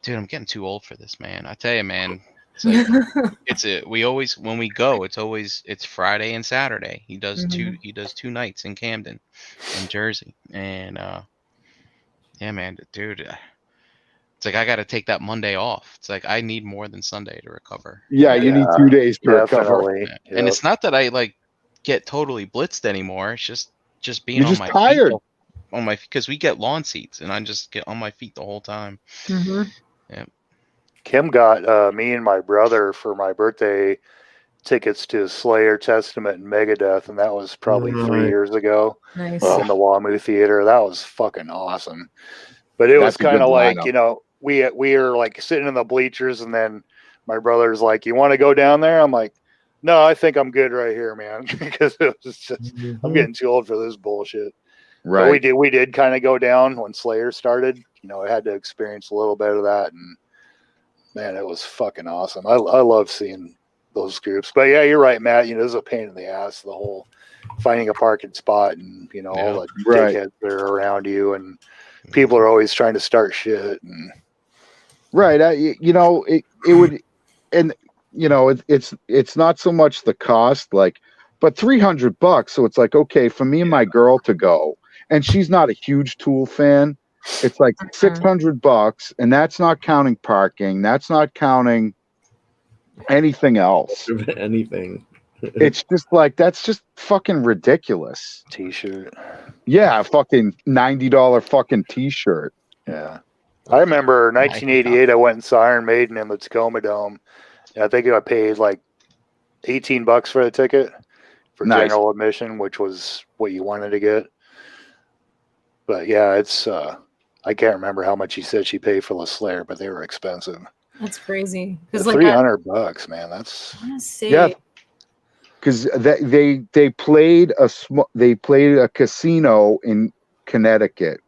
I'm getting too old for this, man. I tell you, man. It's like we always, when we go, it's Friday and Saturday. He does two nights in Camden in Jersey. And yeah, man, dude, it's like I got to take that Monday off. It's like I need more than Sunday to recover. Yeah, you need 2 days to recover. Yeah. Yep. And it's not that I like get totally blitzed anymore. It's just being You're on just my tired. feet on my, because we get lawn seats and I just get on my feet the whole time. Yeah. Kim got me and my brother for my birthday tickets to Slayer, Testament, and Megadeth, and that was probably 3 years ago. Nice. In the WAMU Theater. That was fucking awesome. But it was kind of like, we were like sitting in the bleachers, and then my brother's like, "You want to go down there?" I'm like, "No, I think I'm good right here, man," because it was just I'm getting too old for this bullshit. Right. But we did kind of go down when Slayer started. I had to experience a little bit of that, and man, it was fucking awesome. I love seeing those groups. But yeah, you're right, Matt. This is a pain in the ass, the whole finding a parking spot, and all the dickheads that are around you, and people are always trying to start shit. And right, it would, and it's not so much the cost, like, but $300. So it's like, okay, for me and my girl to go, and she's not a huge Tool fan. It's like $600, and that's not counting parking. That's not counting anything else. Anything. It's just like, that's just fucking ridiculous. T-shirt. Yeah, fucking $90 fucking T-shirt. Yeah. I remember 1988, I went and saw Iron Maiden in the Tacoma Dome. I think I paid like $18 for the ticket for general admission, which was what you wanted to get. But yeah, it's I can't remember how much he said she paid for the Slayer, but they were expensive. That's crazy. Because like $300, man. That's because they played a casino in Connecticut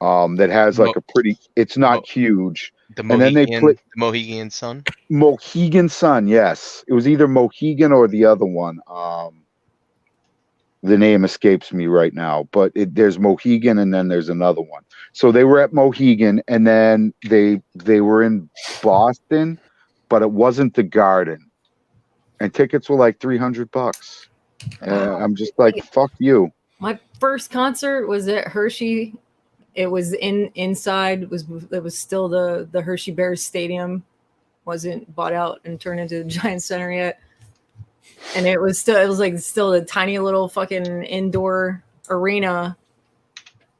that has like a pretty. It's not huge. And then they played the Mohegan Sun. Mohegan Sun, yes. It was either Mohegan or the other one. The name escapes me right now, but there's Mohegan and then there's another one. So they were at Mohegan, and then they were in Boston, but it wasn't the Garden, and tickets were like $300. I'm just like, fuck you. My first concert was at Hershey. It was inside. It was still the Hershey Bears Stadium. Wasn't bought out and turned into the Giants Center yet. And it was still a tiny little fucking indoor arena.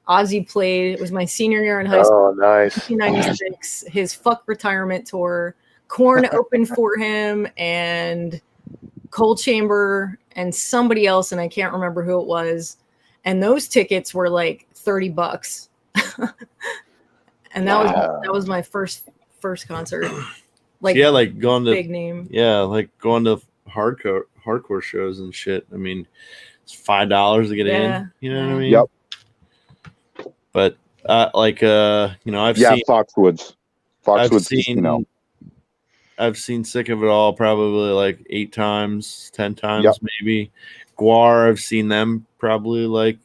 Ozzy played. It was my senior year in high school. Oh, nice. 1996. His fuck retirement tour. Korn opened for him, and Cold Chamber and somebody else, and I can't remember who it was. And those tickets were like $30. And that was my first concert. Like, yeah, like going to big name. Yeah, like going to hardcore shows and shit. I mean, it's $5 to get in. You know what I mean? Yep. But I've seen Foxwoods. I've seen Sick of It All probably like 8 times, 10 times maybe. Guar, I've seen them probably like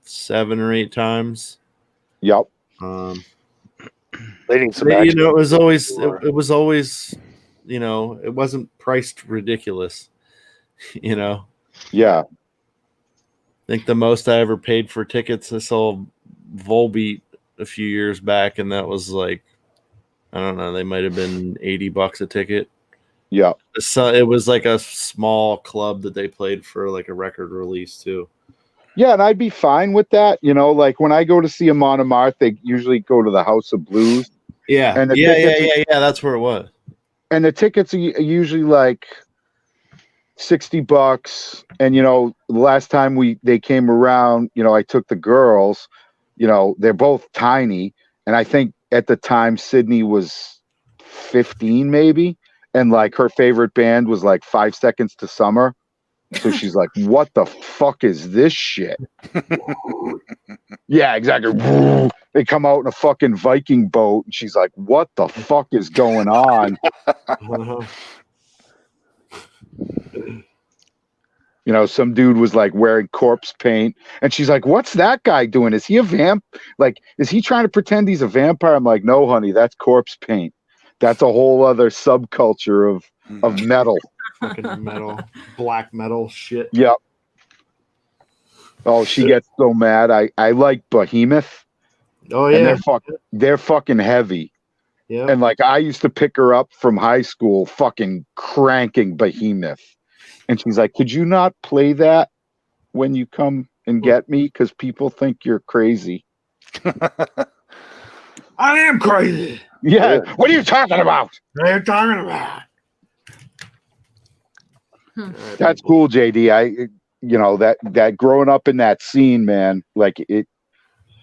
7 or 8 times. Yep. They need some. It was always it wasn't priced ridiculous. Yeah. I think the most I ever paid for tickets, I saw Volbeat a few years back, and that was like, I don't know, they might have been $80 a ticket. Yeah. So it was like a small club that they played for like a record release too. Yeah, and I'd be fine with that. Like when I go to see a Montmartre, they usually go to the House of Blues. Yeah. And that's where it was. And the tickets are usually like $60. And the last time they came around, I took the girls. They're both tiny, and I think at the time Sydney was 15 maybe, and like her favorite band was like 5 Seconds to Summer. So she's like, what the fuck is this shit? Yeah, exactly. They come out in a fucking Viking boat, and she's like, what the fuck is going on? You know, some dude was like wearing corpse paint, and she's like, "What's that guy doing? Is he a vamp? Like, is he trying to pretend he's a vampire?" I'm like, "No, honey, that's corpse paint. That's a whole other subculture of metal." Fucking metal, black metal shit. Yep. Oh, she gets so mad. I like Behemoth. Oh And yeah, they're fucking heavy. yeah. And like I used to pick her up from high school, fucking cranking Behemoth. And she's like, "Could you not play that when you come and get me? Because people think you're crazy." I am crazy. Yeah. What are you talking about? What are you talking about? That's cool, JD. You know, that growing up in that scene, man, like it.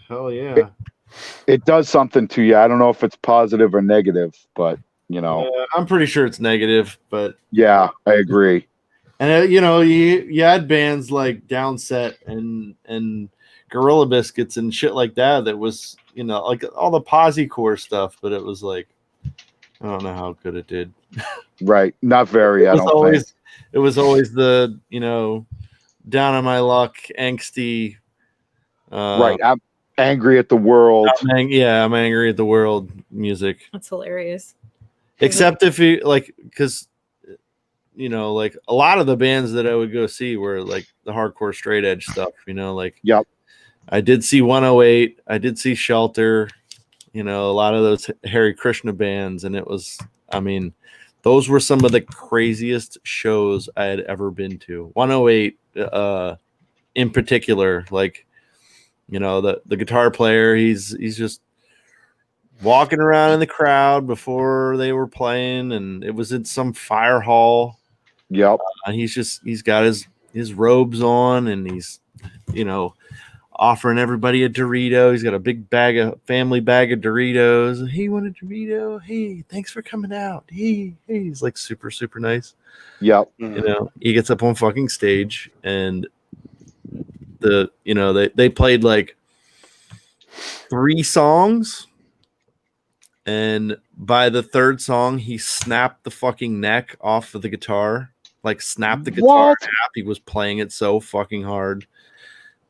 Hell yeah. It does something to you. I don't know if it's positive or negative, but you know, I'm pretty sure it's negative, but yeah, I agree. And you know, you had bands like Downset and Gorilla Biscuits and shit like that. That was, you know, like all the Possecore stuff, but it was like, I don't know how good it did. Right, not very. It was always the, you know, down on my luck, angsty. Right, I'm angry at the world. I'm angry at the world music. That's hilarious. Except if you like, because, you know, like a lot of the bands that I would go see were like the hardcore straight edge stuff, you know, like, yep. I did see 108, I did see Shelter, you know, a lot of those Hare Krishna bands. And it was, I mean, those were some of the craziest shows I had ever been to. 108, in particular, like, you know, the guitar player, he's just walking around in the crowd before they were playing, and it was in some fire hall. Yep. He's got his robes on, and he's, you know, offering everybody a Dorito. He's got a family bag of Doritos. Hey, want a Dorito? Hey, thanks for coming out. Hey, he's like super, super nice. Yep. You know, he gets up on fucking stage, and they played like 3 songs. And by the 3rd song, he snapped the fucking neck off of the guitar. Like, snapped the guitar in half. He was playing it so fucking hard.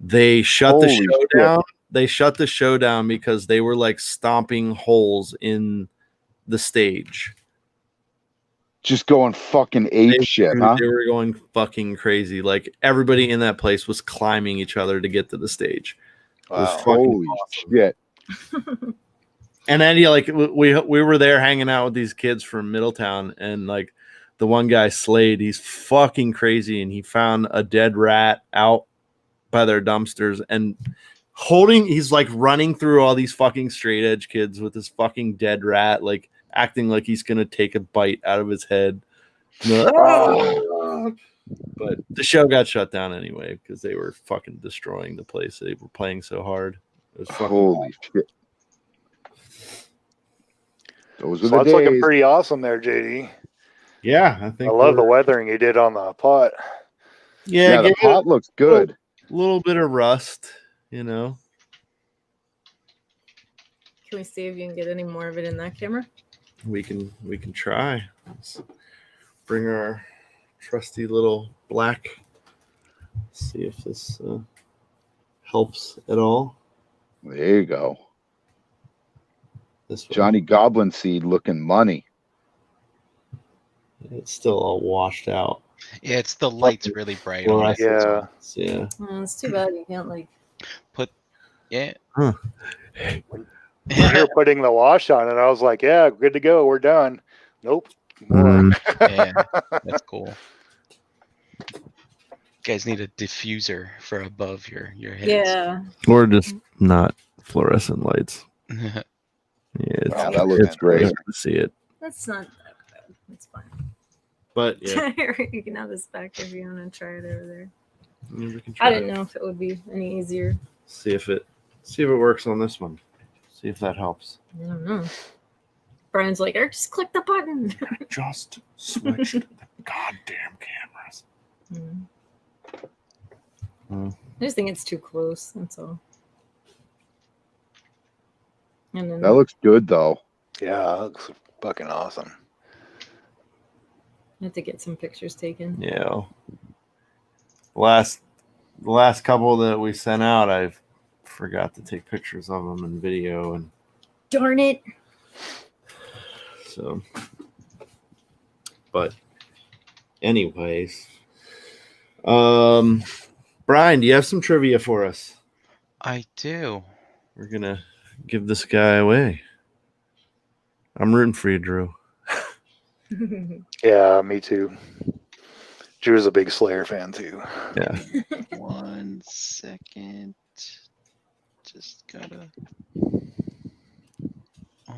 They shut the show down. They shut the show down because they were like stomping holes in the stage. Just going fucking ape shit, huh? They were going fucking crazy. Like, everybody in that place was climbing each other to get to the stage. Wow. It was fucking awesome. Shit. And then, like, we were there hanging out with these kids from Middletown, and like the one guy, Slade, he's fucking crazy, and he found a dead rat out by their dumpsters, and he's like running through all these fucking straight edge kids with this fucking dead rat, like acting like he's gonna take a bite out of his head. But the show got shut down anyway because they were fucking destroying the place. They were playing so hard. It was fucking holy shit. Those were so that's looking pretty awesome there, JD. Yeah, I think I love the weathering you did on the pot. Yeah, the pot looks good. A little bit of rust, you know. Can we see if you can get any more of it in that camera? We can try. Let's bring our trusty little black. See if this helps at all. There you go. This Johnny Goblin seed looking money. It's still all washed out. Yeah, it's the light's really bright. Yeah. Yeah. It's too bad you can't like put. Yeah. Huh. When you're putting the wash on it, I was like, yeah, good to go. We're done. Nope. Yeah, that's cool. You guys need a diffuser for above your heads. Yeah. Or just not fluorescent lights. Yeah, that looks great. To see it. That's not that bad. It's fine. But yeah, you can have this back if you want to try it over there. Yeah, we can try I didn't know if it would be any easier. See if it works on this one. See if that helps. I don't know. Brian's like, just click the button. Just switched the goddamn cameras. I just think it's too close. That's all. And then That looks good though. Yeah, that looks fucking awesome. I have to get some pictures taken. Yeah. The last couple that we sent out, I forgot to take pictures of them and video, and darn it. So, but anyways, Brian, do you have some trivia for us? I do. We're gonna give this guy away. I'm rooting for you, Drew. Yeah, me too. Drew's a big Slayer fan too. Yeah. 1 second. Just gotta. 1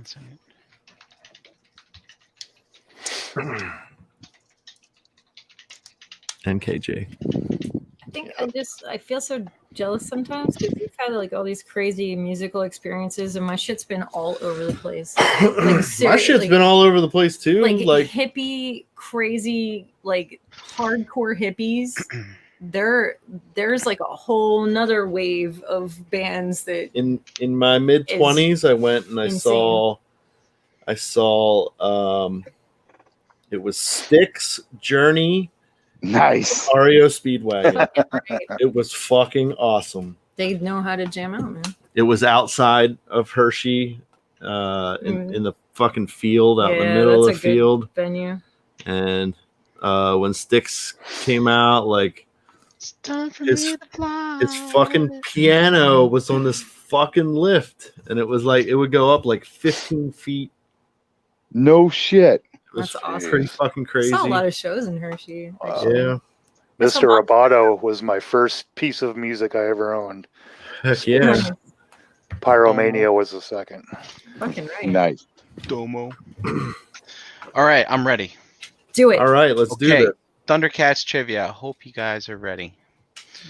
second. NKJ. I think I feel so jealous sometimes because you've had like all these crazy musical experiences and my shit's been all over the place. Like, my shit's been all over the place too. Like hippie, crazy, like hardcore hippies. There's like a whole nother wave of bands that in my mid-20s I went and I saw it was Styx, Journey, nice, REO Speedwagon. Right. It was fucking awesome. They know how to jam out, man. It was outside of Hershey, in the fucking field, out in the middle of the field venue. And when Styx came out, like it's time for me to fly. His fucking piano was on this fucking lift, and it was like it would go up like 15 feet. No shit. That's awesome. Pretty fucking crazy. I saw a lot of shows in Hershey. Yeah. Mr. Roboto was my first piece of music I ever owned. Heck yeah. Pyromania was the second. Fucking right. Nice. Domo. All right, I'm ready. Do it. All right, let's do it. Thundercats trivia. I hope you guys are ready.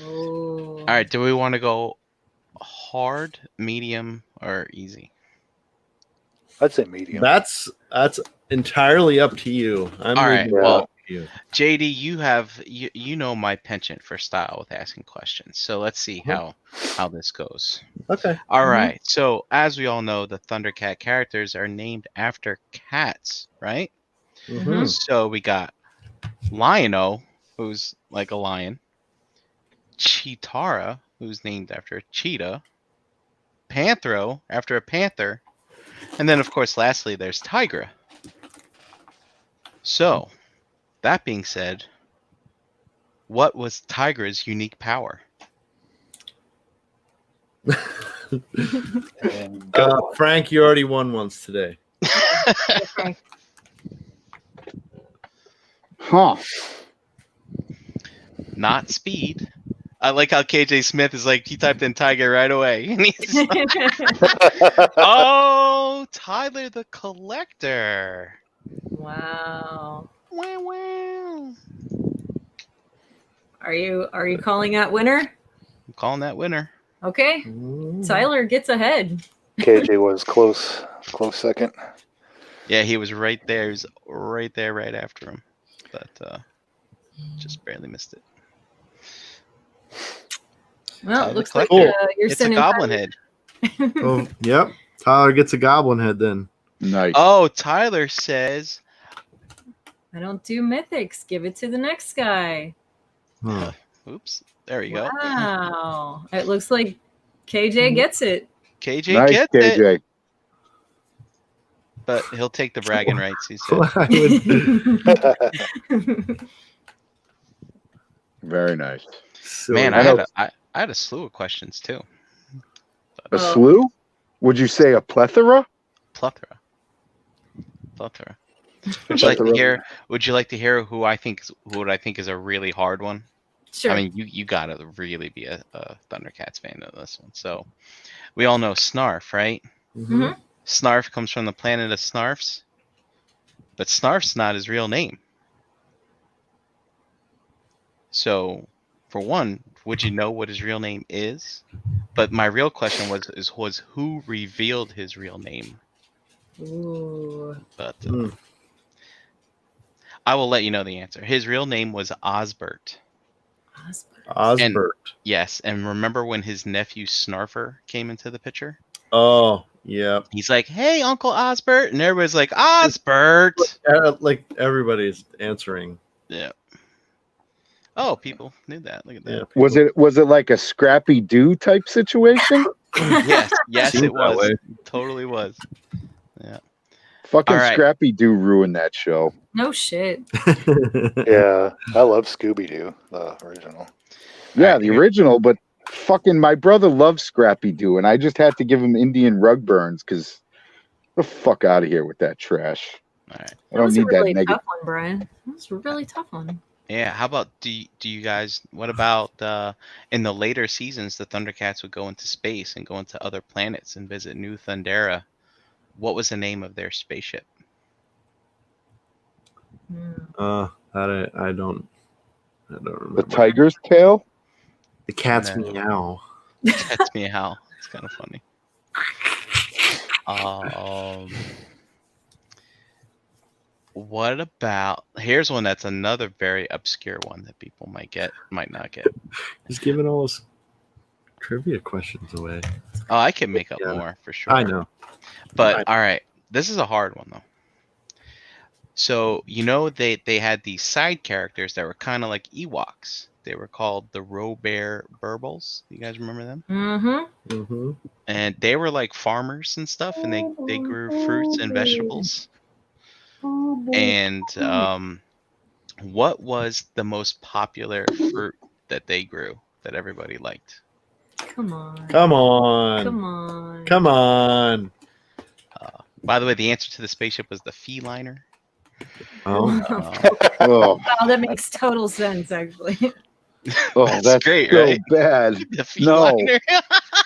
Oh. All right, do we want to go hard, medium, or easy? I'd say medium. That's entirely up to you. All right. Well, JD, you know my penchant for style with asking questions. So let's see how this goes. Okay. All right. So as we all know, the Thundercat characters are named after cats, right? Mm-hmm. So we got Lion-O, who's like a lion. Cheetara, who's named after a cheetah. Panthro, after a panther. And then, of course, lastly, there's Tigra. So, that being said, what was Tigra's unique power? Frank, you already won once today. Huh. Not speed. I like how KJ Smith is like, he typed in Tiger right away. And he's like, oh, Tyler the Collector. Wow. Wow. Are you calling that winner? I'm calling that winner. Okay. Tyler gets ahead. KJ was close second. Yeah, he was right there. He was right there right after him. But just barely missed it. Well, it looks like you're it's a goblin head. Oh, yep. Tyler gets a goblin head then. Nice. Oh, Tyler says, I don't do mythics. Give it to the next guy. Huh. Oops. There you go. Wow. It looks like KJ gets it. KJ nice, gets KJ. it. But he'll take the bragging rights, he said. Very nice. Man, I had a slew of questions too. A slew? Would you say a plethora? Plethora. Would you like to hear who I think is a really hard one? Sure. I mean, you gotta really be a Thundercats fan of this one. So we all know Snarf, right? Mm-hmm. Snarf comes from the planet of Snarfs, but Snarf's not his real name. So, for one, would you know what his real name is? But my real question was who revealed his real name? Ooh. But I will let you know the answer. His real name was Osbert. Osbert. Yes, and remember when his nephew Snarfer came into the picture? Oh, yeah. He's like, "Hey, Uncle Osbert," and everybody's like, "Osbert!" Like everybody's answering. Yeah. Oh, people knew that. Look at that. Yeah, Was it like a Scrappy Doo type situation? Yes, Seemed it was. that way. Totally was. Yeah. Fucking All right. Scrappy Doo ruined that show. No shit. Yeah, I love Scooby Doo, the original. Yeah, the original, but fucking my brother loves Scrappy Doo, and I just had to give him Indian rug burns because the fuck out of here with that trash. All right. I don't need a really that negative. tough one, Brian. That was a really tough one. Yeah. How about do you guys? What about in the later seasons, the Thundercats would go into space and go into other planets and visit New Thundera. What was the name of their spaceship? I don't remember. The tiger's tail? The cat's No. meow. Cat's meow. It's kind of funny. What about? Here's one that's another very obscure one that people might not get. He's giving all his trivia questions away. Oh, I can make up more for sure. I know. But all right, this is a hard one though. So they had these side characters that were kind of like Ewoks. They were called the Robear Burbles. You guys remember them? Mm-hmm. Mm-hmm. And they were like farmers and stuff, and they grew fruits and vegetables. And what was the most popular fruit that they grew that everybody liked? Come on. Come on. Come on. Come on. By the way, the answer to the spaceship was the feliner. Oh. Oh, Wow, that makes total sense, actually. that's great, so right? bad. The feliner.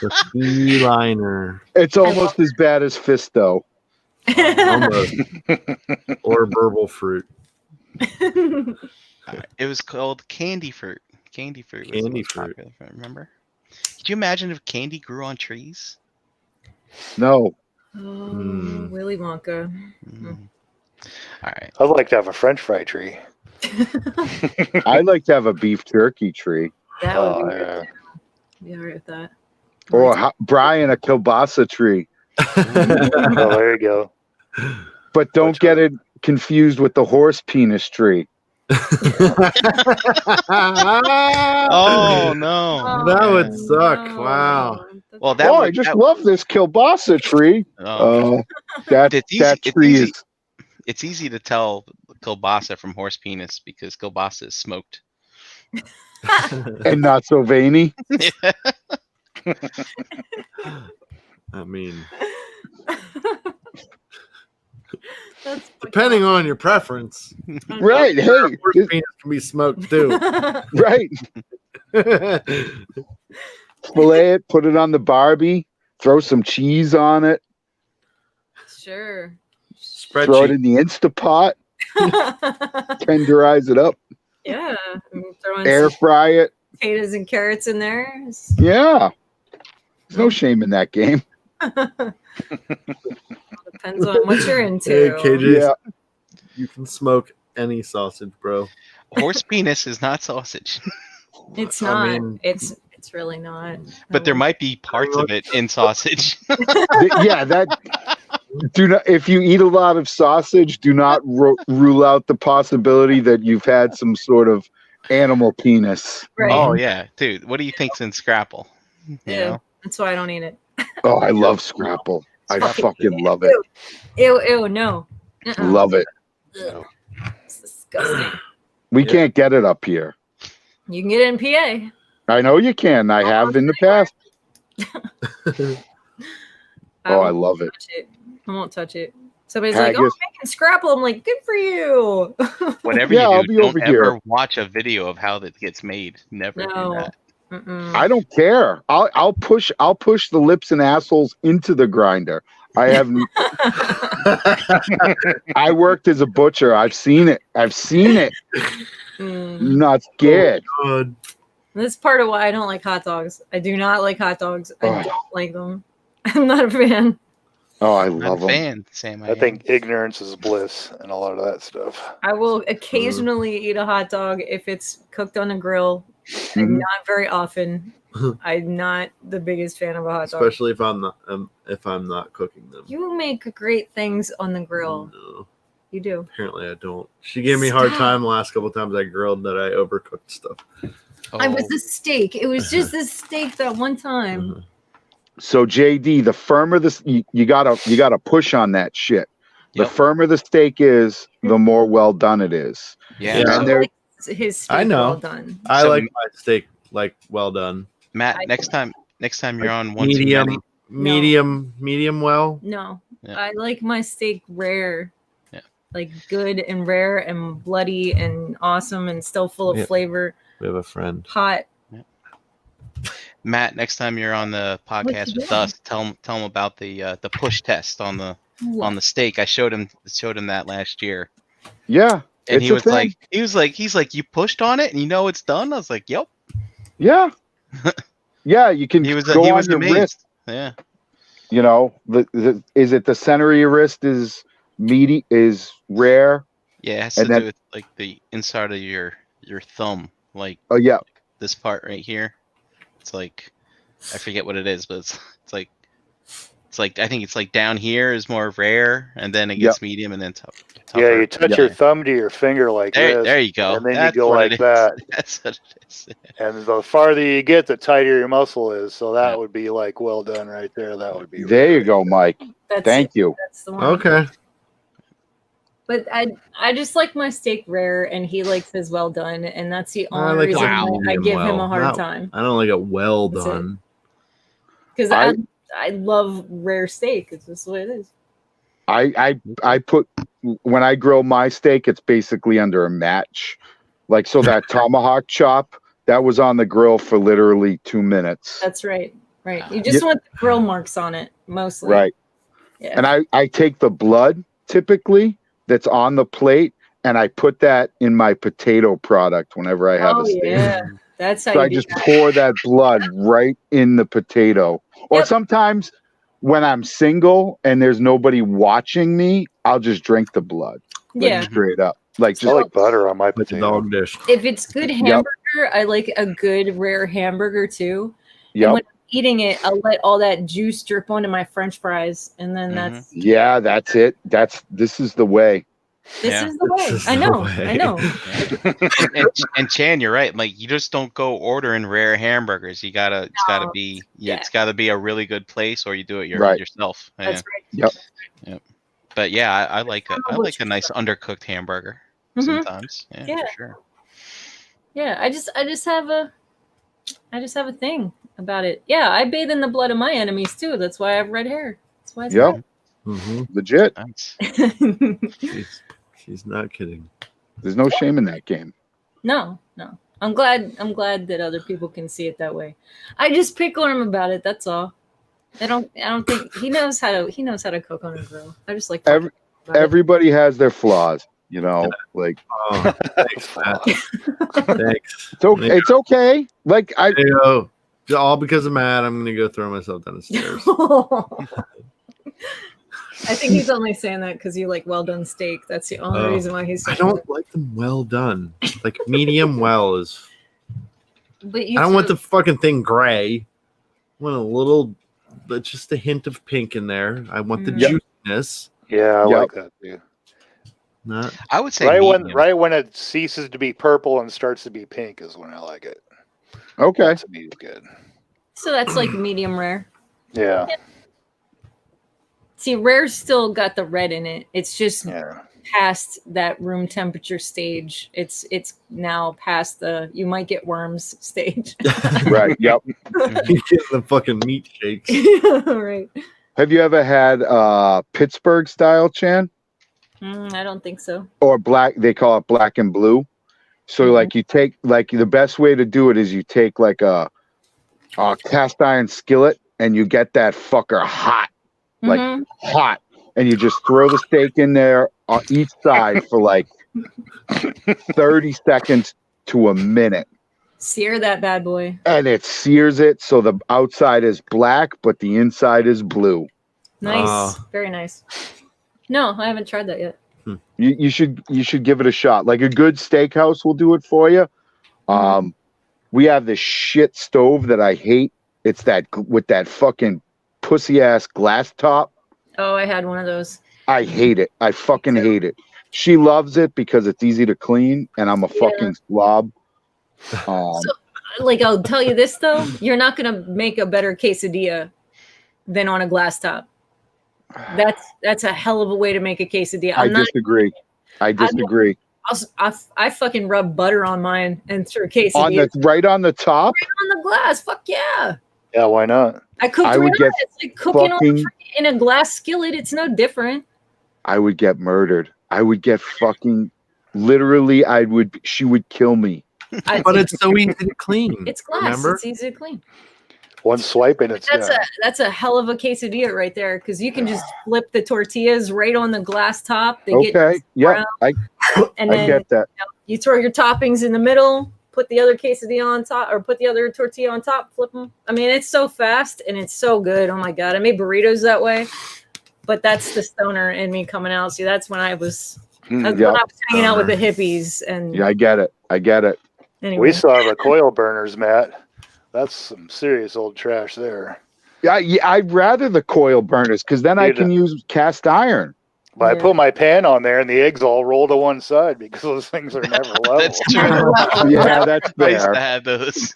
The feliner. It's almost as bad as Fisto. Almost. Or burble fruit. It was called candy fruit. Candy fruit was the most popular fruit, remember? Could you imagine if candy grew on trees? No. Willy Wonka. All right. I'd like to have a French fry tree. I'd like to have a beef jerky tree. That would be Yeah. good. Be all right with that. Or Brian, a kielbasa tree. Oh, there you go. But don't get it confused with the horse penis tree. Oh no! That would suck. No. Wow. Well, I just love this kielbasa tree. That tree is. It's easy to tell kielbasa from horse penis because kielbasa is smoked. And not so veiny. I mean, depending on your preference. Right. Hey, Horse penis can be smoked too. right. Fillet it, put it on the Barbie, throw some cheese on it, Sure. throw it in the Instapot, tenderize it up, Yeah. Throwing air fry it. potatoes and carrots in there. Yeah. There's no shame in that game. Depends on what you're into. Hey, KJ, Yeah. you can smoke any sausage, bro. Horse penis is not sausage, It's I not. mean- It's really not. but there might be parts of it in sausage. Yeah, that. Do not. If you eat a lot of sausage, do not rule out the possibility that you've had some sort of animal penis. Right. Oh yeah, dude. What do you think's in Scrapple? You Yeah. know? That's why I don't eat it. Oh, I love Scrapple. I fucking love it. Ew, no. Love it. Ugh. It's disgusting. We can't get it up here. You can get it in PA. I know you can. I have in the past. Oh, I love it. Touch it. I won't touch it. Somebody's like, "Oh, I'm Haggis. making Scrapple." I'm like, "Good for you." Whatever Yeah, I'll you be do, over don't here. ever watch a video of how that gets made. Never do No. that. I don't care. I'll push the lips and assholes into the grinder. I have. I worked as a butcher. I've seen it. Mm. Not scared. God. This is part of why I don't like hot dogs. I do not like hot dogs. I Oh. don't like them. I'm not a fan. Oh, I I'm love a them. fan, Sam. I think ignorance is bliss and a lot of that stuff. I will occasionally eat a hot dog if it's cooked on a grill. Mhm. Not very often. I'm not the biggest fan of a hot dog. Especially if I'm not cooking them. You make great things on the grill. No. You do. Apparently, I don't. She gave me a hard time the last couple of times I grilled that I overcooked stuff. I was a steak. It was just a steak that one time. So JD, the firmer you gotta push on that shit. The firmer the steak is, the more well done it is. Yeah. And there, his steak I know. well done. I like my steak like well done. Matt, next time you're on one medium well. No, I like my steak rare. Yeah, like good and rare and bloody and awesome and still full of flavor. We have a friend. Hot. Yeah. Matt, next time you're on the podcast with us, tell him about the push test on the steak. I showed him that last year. Yeah. And he was like, you pushed on it and you know it's done? I was like, yep. Yeah. Yeah, you can go on your wrist. Yeah. You know, is it the center of your wrist is meaty, is rare? Yeah, it has to do with like the inside of your thumb. Like, oh yeah, this part right here. It's like, I forget what it is, but it's like I think it's like down here is more rare, and then it gets medium, and then tougher. Yeah, you touch your thumb to your finger like this. There you go. And then you go like that. That's what it is. And the farther you get, the tighter your muscle is. So that would be like well done right there. That would be. There you go, Mike. Thank you. That's the one. Okay. But I just like my steak rare, and he likes his well done, and that's the only reason I give him a hard time. I don't like it well done. Because I love rare steak. It's just the way it is. I put, when I grill my steak, it's basically under a match. Like, so that tomahawk chop, that was on the grill for literally 2 minutes. That's right. Right. You just want the grill marks on it, mostly. Right. Yeah. And I take the blood, typically, that's on the plate, and I put that in my potato product whenever I have a steak. Yeah. That's how so I just pour that blood right in the potato. Or sometimes when I'm single and there's nobody watching me, I'll just drink the blood. Like, straight up. Like, just I like butter on my potato. Dog dish. If it's good hamburger, I like a good rare hamburger too. And when I'm eating it, I'll let all that juice drip onto my French fries, and then that's that's it. This is the way. This is the way. I know. And Chan, you're right. Like, you just don't go ordering rare hamburgers. It's gotta be a really good place, or you do it yourself. That's right. Yep. But yeah, I like a nice undercooked hamburger sometimes. Yeah, for sure. Yeah, I just have a thing about it. Yeah, I bathe in the blood of my enemies too. That's why I have red hair. That's why it's red. Legit. Nice. She's not kidding. There's no shame in that game. No. I'm glad that other people can see it that way. I just pickle him about it. That's all. I don't think he knows how to cook on a grill. I just like everybody has their flaws, you know. Like, thanks, Matt. Thanks. It's okay. Like all because of Matt, I'm gonna go throw myself down the stairs. I think he's only saying that because you like well done steak. That's the only reason why he's saying I don't like them well done. Like medium well is. But I don't want the fucking thing gray. I want a little, but just a hint of pink in there. I want the juiciness. Yeah, I like that too. I would say right when it ceases to be purple and starts to be pink is when I like it. Okay, that's good. So that's like medium rare. Yeah. See, rare's still got the red in it. It's just past that room temperature stage. It's now past the you might get worms stage. Right. Yep. You get the fucking meat shakes. Right. Have you ever had Pittsburgh style, Chan? I don't think so. Or black? They call it black and blue. So like you take the best way to do it is you take like a cast iron skillet and you get that fucker hot. Like hot, and you just throw the steak in there on each side for like 30 seconds to a minute. Sear that bad boy. And it sears it so the outside is black, but the inside is blue. Nice. Very nice. No, I haven't tried that yet. You should give it a shot. Like a good steakhouse will do it for you. We have this shit stove that I hate. It's that with that fucking pussy ass glass top. Oh, I had one of those. I hate it. I fucking hate it. She loves it because it's easy to clean, and I'm a fucking slob. So, like, I'll tell you this though, you're not gonna make a better quesadilla than on a glass top. That's a hell of a way to make a quesadilla. I disagree. I fucking rub butter on mine and threw quesadilla right on the top, right on the glass. Fuck yeah. Yeah, why not? I cooked right on it. It's like cooking in a glass skillet. It's no different. I would get murdered. I would get fucking literally. She would kill me. But it's so easy to clean. It's glass. Remember? It's easy to clean. One swipe and it's that's a hell of a quesadilla right there, because you can just flip the tortillas right on the glass top. They get brown, I get that. You throw your toppings in the middle, put the other quesadilla on top, or put the other tortilla on top, flip them. I mean, it's so fast and it's so good. Oh my god, I made burritos that way, but that's the stoner in me coming out. See, that's when I was when I was hanging out with the hippies. And yeah, I get it. Anyway. We still have the coil burners, Matt. That's some serious old trash there. Yeah, I'd rather the coil burners, because then I can use cast iron. But I put my pan on there and the eggs all roll to one side because those things are never level. That's true. Yeah, that's fair. I used to have those.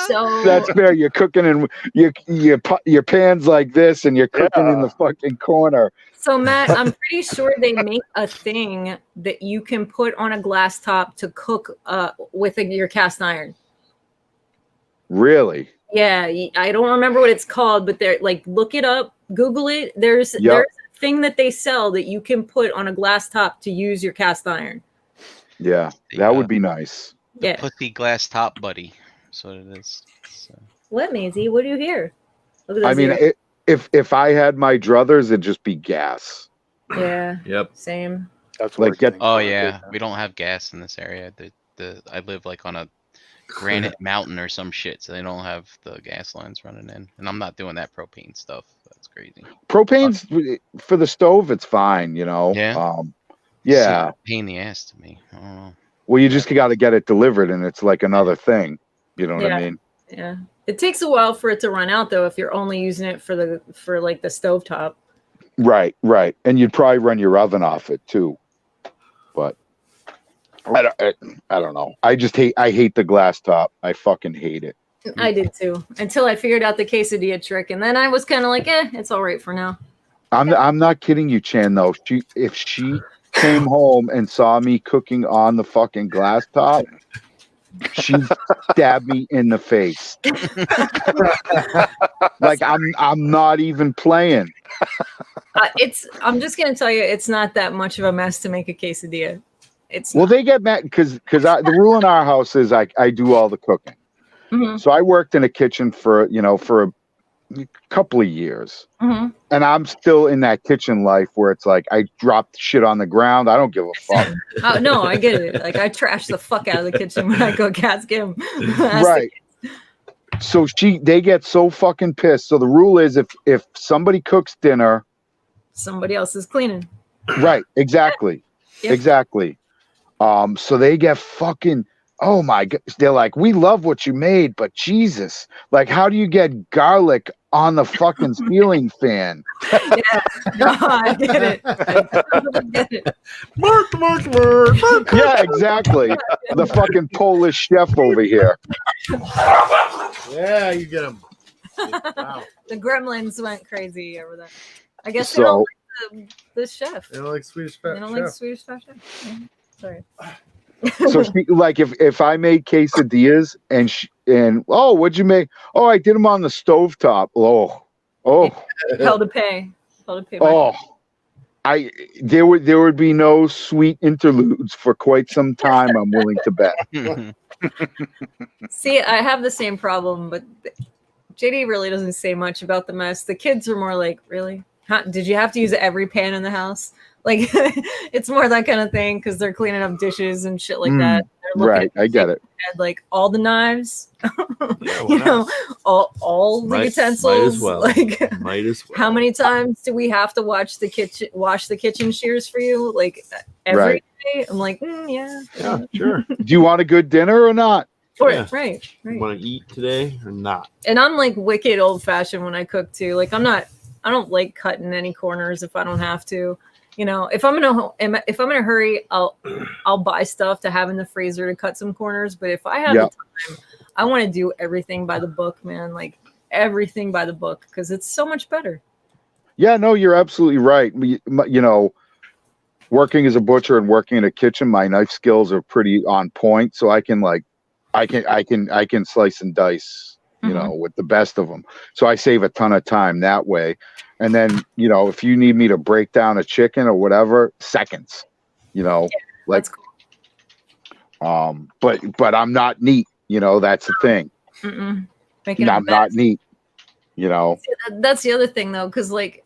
So that's fair. You're cooking and your pan's like this, and you're cooking in the fucking corner. So Matt, I'm pretty sure they make a thing that you can put on a glass top to cook with your cast iron. Really? Yeah, I don't remember what it's called, but they're like, look it up, Google it. There's a thing that they sell that you can put on a glass top to use your cast iron. Yeah, that would be nice. Yeah, pussy glass top buddy. That's what it is. So. What, Maisie? What do you hear? I mean, if I had my druthers, it'd just be gas. Yeah. Yep. Same. That's we don't have gas in this area. I live like on a granite mountain or some shit, so they don't have the gas lines running in, and I'm not doing that propane stuff. That's crazy. Propane's for the stove, it's fine, you know. Yeah. Pain in the ass to me. I don't know. Well, you just got to get it delivered, and it's like another thing. You know what I mean? Yeah. It takes a while for it to run out, though, if you're only using it for like the stovetop. Right. And you'd probably run your oven off it too. But I don't know. I hate the glass top. I fucking hate it. I did too, until I figured out the quesadilla trick, and then I was kind of like, it's all right for now. I'm not kidding you, Chan, though. If she came home and saw me cooking on the fucking glass top, she'd stab me in the face. Like I'm not even playing. I'm just gonna tell you, it's not that much of a mess to make a quesadilla. They get mad because the rule in our house is I do all the cooking. Mm-hmm. So I worked in a kitchen for a couple of years, and I'm still in that kitchen life where it's like I drop shit on the ground. I don't give a fuck. Oh no, I get it. Like I trash the fuck out of the kitchen when I cook. Ask him. Right. So they get so fucking pissed. So the rule is if somebody cooks dinner, somebody else is cleaning. Right. Exactly. Yep. Exactly. So they get fucking. Oh my God. They're like, we love what you made, but Jesus, like, how do you get garlic on the fucking ceiling fan? Yeah, no, I get it. I totally get it. Mark. Yeah, exactly. The fucking Polish chef over here. Yeah, you get him. Wow. The gremlins went crazy over that. I guess they don't like the chef. They don't like Swedish chef. They don't like Swedish chef. Yeah. Sorry. So like if I made quesadillas and what'd you make? Oh, I did them on the stovetop. Hell to pay. There would be no sweet interludes for quite some time, I'm willing to bet. See, I have the same problem, but JD really doesn't say much about the mess. The kids are more like, really? Did you have to use every pan in the house? Like, it's more that kind of thing because they're cleaning up dishes and shit like that. They're right, I get it. Like all the knives, Yeah, all the utensils. Might as well. How many times do we have to wash the kitchen shears for you? Like every day? I'm like, yeah, sure. Do you want a good dinner or not? Right. You want to eat today or not? And I'm like wicked old fashioned when I cook too. Like I don't like cutting any corners if I don't have to. You know, if I'm in a hurry, I'll buy stuff to have in the freezer to cut some corners. But if I have the time, I want to do everything by the book, man. Like everything by the book, because it's so much better. Yeah, no, you're absolutely right. You know, working as a butcher and working in a kitchen, my knife skills are pretty on point. So I can slice and dice, you know, with the best of them. So I save a ton of time that way. And then, you know, if you need me to break down a chicken or whatever, seconds, you know, like, cool. But I'm not neat, you know, that's the thing. I'm not neat, you know. That's the other thing though. Cause like,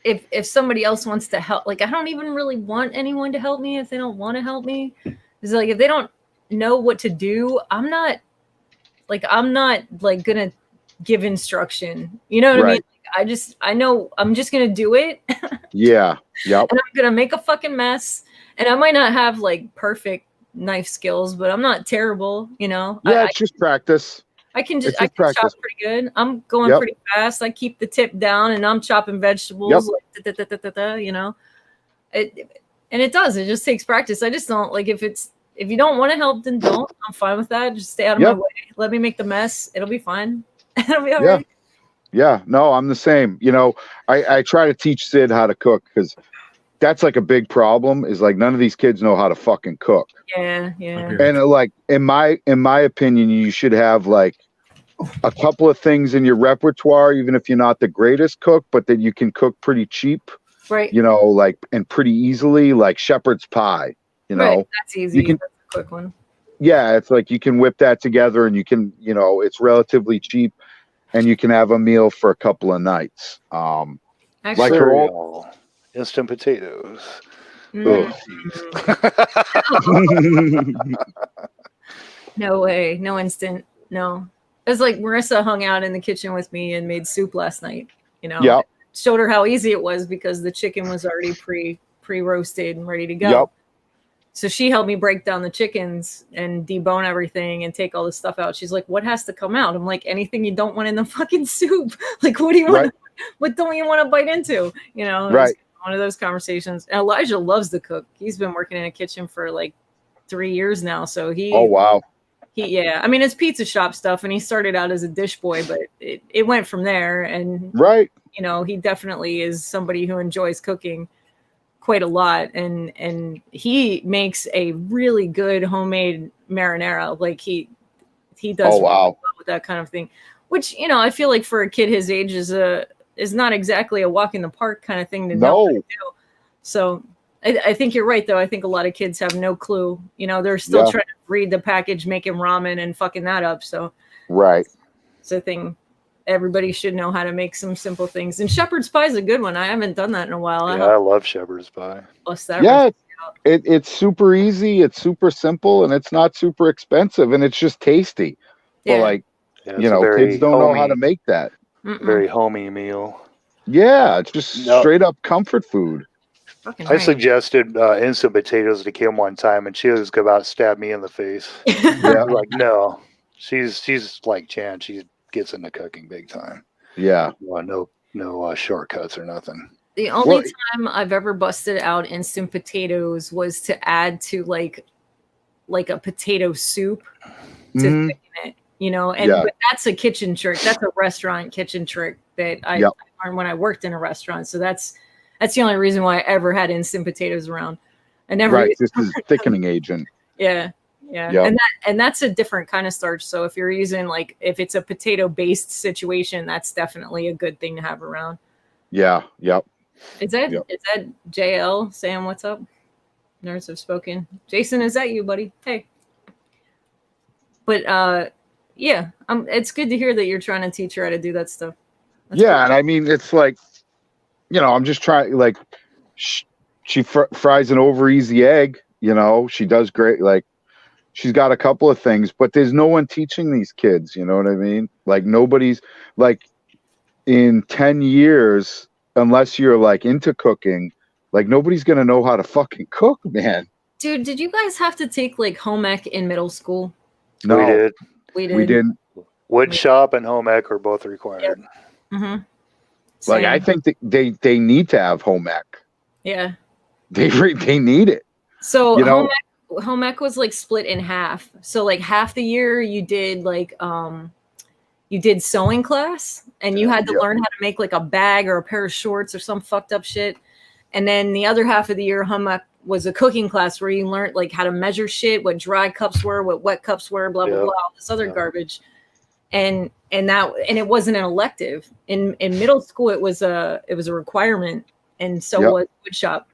if somebody else wants to help, like I don't even really want anyone to help me if they don't want to help me. It's like if they don't know what to do, I'm not like gonna give instruction. You know what I mean? Like, I know I'm just gonna do it. Yeah. Yep. And I'm gonna make a fucking mess. And I might not have like perfect knife skills, but I'm not terrible, you know. Yeah, it's just practice. I can chop pretty good. I'm going pretty fast. I keep the tip down and I'm chopping vegetables, like, you know. It does. It just takes practice. I just don't like if you don't want to help, then don't. I'm fine with that. Just stay out of my way. Let me make the mess. It'll be fine. It'll be all right. Yeah. No, I'm the same. You know, I try to teach Sid how to cook because that's like a big problem is like none of these kids know how to fucking cook. Yeah. And like in my opinion, you should have like a couple of things in your repertoire, even if you're not the greatest cook, but that you can cook pretty cheap. Right. You know, like and pretty easily, like shepherd's pie. You know, that's easy. That's a quick one. Yeah, it's like you can whip that together and you can, you know, it's relatively cheap and you can have a meal for a couple of nights. Actually, like her instant potatoes. No way. No instant. No. It's like Marissa hung out in the kitchen with me and made soup last night. You know, showed her how easy it was because the chicken was already pre-roasted and ready to go. So she helped me break down the chickens and debone everything and take all the stuff out. She's like, what has to come out? I'm like, anything you don't want in the fucking soup. Like, what do you want? What don't you want to bite into? You know, one of those conversations. And Elijah loves to cook. He's been working in a kitchen for like 3 years now. So I mean, it's pizza shop stuff. And he started out as a dish boy, but it went from there. And, you know, he definitely is somebody who enjoys cooking quite a lot, and he makes a really good homemade marinara. Like he does really well with that kind of thing, which, you know, I feel like for a kid his age is not exactly a walk in the park kind of thing to know how to do. So I think you're right though. I think a lot of kids have no clue. You know, they're still trying to read the package, making ramen and fucking that up. So it's a thing. Everybody should know how to make some simple things. And shepherd's pie is a good one. I haven't done that in a while. I love shepherd's pie. It's super easy. It's super simple, and it's not super expensive, and it's just tasty. But like, you know, kids don't know how to make that. Very homey meal. Yeah, it's just straight up comfort food. I suggested instant potatoes to Kim one time, and she was about to stab me in the face. Like, no, she's like Chan. She gets into cooking big time. No shortcuts or nothing. The only time I've ever busted out instant potatoes was to add to like a potato soup to thicken it, you know. And but that's a kitchen trick. That's a restaurant kitchen trick that I learned when I worked in a restaurant. So that's the only reason why I ever had instant potatoes around. I never this is a thickening agent. And that's a different kind of starch. So if you're using like if it's a potato based situation, that's definitely a good thing to have around. Is that JL saying what's up? Nerds have spoken. Jason, is that you, buddy? Hey. But it's good to hear that you're trying to teach her how to do that stuff. That's cool. And I mean it's like, you know, I'm just trying, like she fries an over easy egg, you know, she does great. Like she's got a couple of things, but there's no one teaching these kids. You know what I mean? Like nobody's like in 10 years, unless you're like into cooking, like nobody's going to know how to fucking cook, man. Dude, did you guys have to take like home ec in middle school? No, we didn't. Wood shop and home ec are both required. Mm-hmm. Like I think that they need to have home ec. Yeah. They need it. So home ec was like split in half. So like half the year you did like you did sewing class, and you had to learn how to make like a bag or a pair of shorts or some fucked up shit. And then the other half of the year, home ec was a cooking class where you learned like how to measure shit, what dry cups were, what wet cups were, blah blah blah, all this other garbage. And it wasn't an elective. In middle school, it was a requirement, and so was wood shop.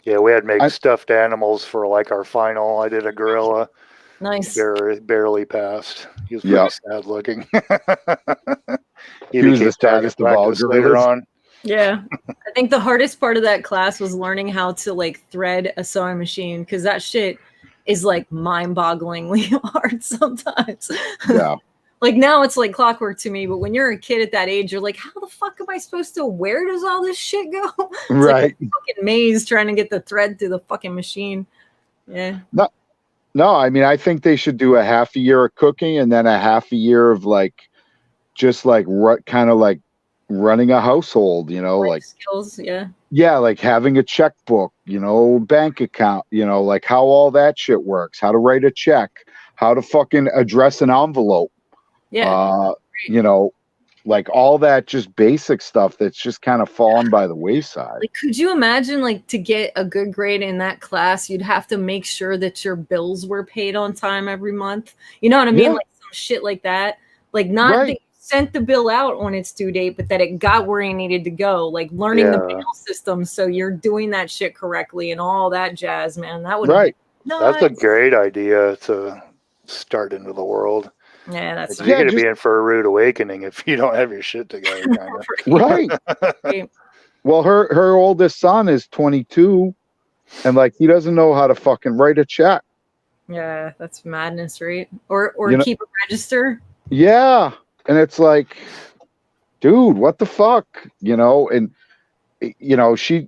Yeah, we had to make stuffed animals for like our final. I did a gorilla. Nice. Barely passed. He was pretty sad looking. He was the saddest of all later on. Yeah. I think the hardest part of that class was learning how to like thread a sewing machine, because that shit is like mind-bogglingly hard sometimes. Yeah. Like now it's like clockwork to me, but when you're a kid at that age, you're like, how the fuck am I supposed to, where does all this shit go? It's right. like a fucking maze trying to get the thread through the fucking machine. Yeah. No, I mean, I think they should do a half a year of cooking and then a half a year of like, just like kind of like running a household, you know, like skills. Yeah. Yeah. Like having a checkbook, you know, bank account, you know, like how all that shit works, how to write a check, how to fucking address an envelope. Yeah. You know, like all that just basic stuff that's just kind of fallen by the wayside. Like, could you imagine, like, to get a good grade in that class, you'd have to make sure that your bills were paid on time every month. You know what I mean? Like some shit like that. Like not that you sent the bill out on its due date, but that it got where it needed to go. Like learning the mail system, so you're doing that shit correctly and all that jazz, man. That would That's a great idea to start into the world. Yeah, that's you're going to be in for a rude awakening if you don't have your shit together. Right. Well, her oldest son is 22, and like he doesn't know how to fucking write a check. Yeah, that's madness, right? Or keep a register. Yeah, and it's like, dude, what the fuck, you know? And you know, she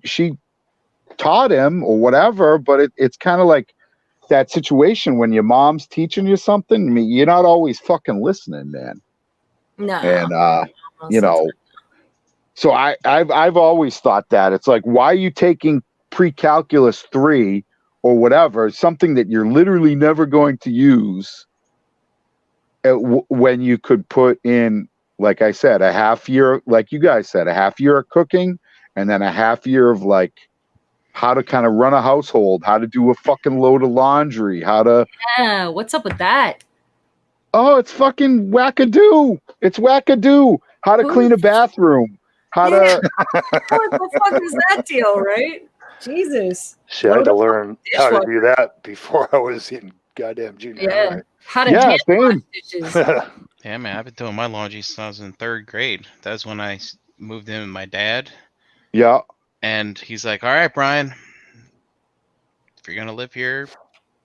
taught him or whatever, but it's kind of like that situation when your mom's teaching you something. I mean, you're not always fucking listening, man. No. And you know, so I've always thought that it's like, why are you taking pre-calculus 3 or whatever, something that you're literally never going to use, when you could put in, like I said, a half year, like you guys said, a half year of cooking, and then a half year of like how to kind of run a household, how to do a fucking load of laundry, how to... Yeah, what's up with that? Oh, it's fucking wackadoo. It's wackadoo. How to clean a bathroom. How to... What the fuck is that deal, right? Jesus. Shit, I had to learn how to do that before I was in goddamn junior high. How to hand wash dishes. Yeah, man, I've been doing my laundry since I was in 3rd grade. That's when I moved in with my dad. Yeah. And he's like, all right, Brian, if you're going to live here,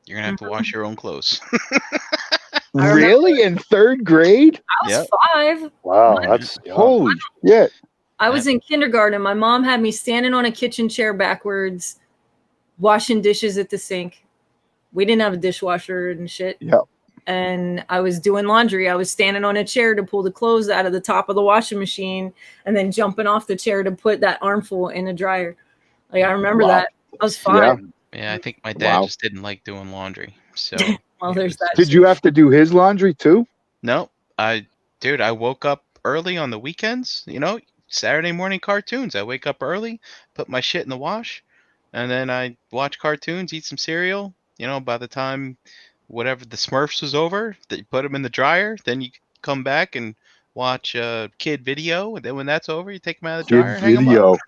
you're going to have to wash your own clothes. Really? In 3rd grade? I was 5. Wow, that's holy shit. I was in kindergarten. My mom had me standing on a kitchen chair backwards, washing dishes at the sink. We didn't have a dishwasher and shit. Yeah. And I was doing laundry. I was standing on a chair to pull the clothes out of the top of the washing machine and then jumping off the chair to put that armful in the dryer. Like, I remember that. I was 5. Yeah, I think my dad just didn't like doing laundry. So well, there's that. Did you have to do his laundry too? No. I woke up early on the weekends, you know, Saturday morning cartoons. I wake up early, put my shit in the wash, and then I watch cartoons, eat some cereal. You know, by the time whatever the Smurfs was over, that you put them in the dryer, then you come back and watch kid video, and then when that's over, you take them out of the dryer, hang them up.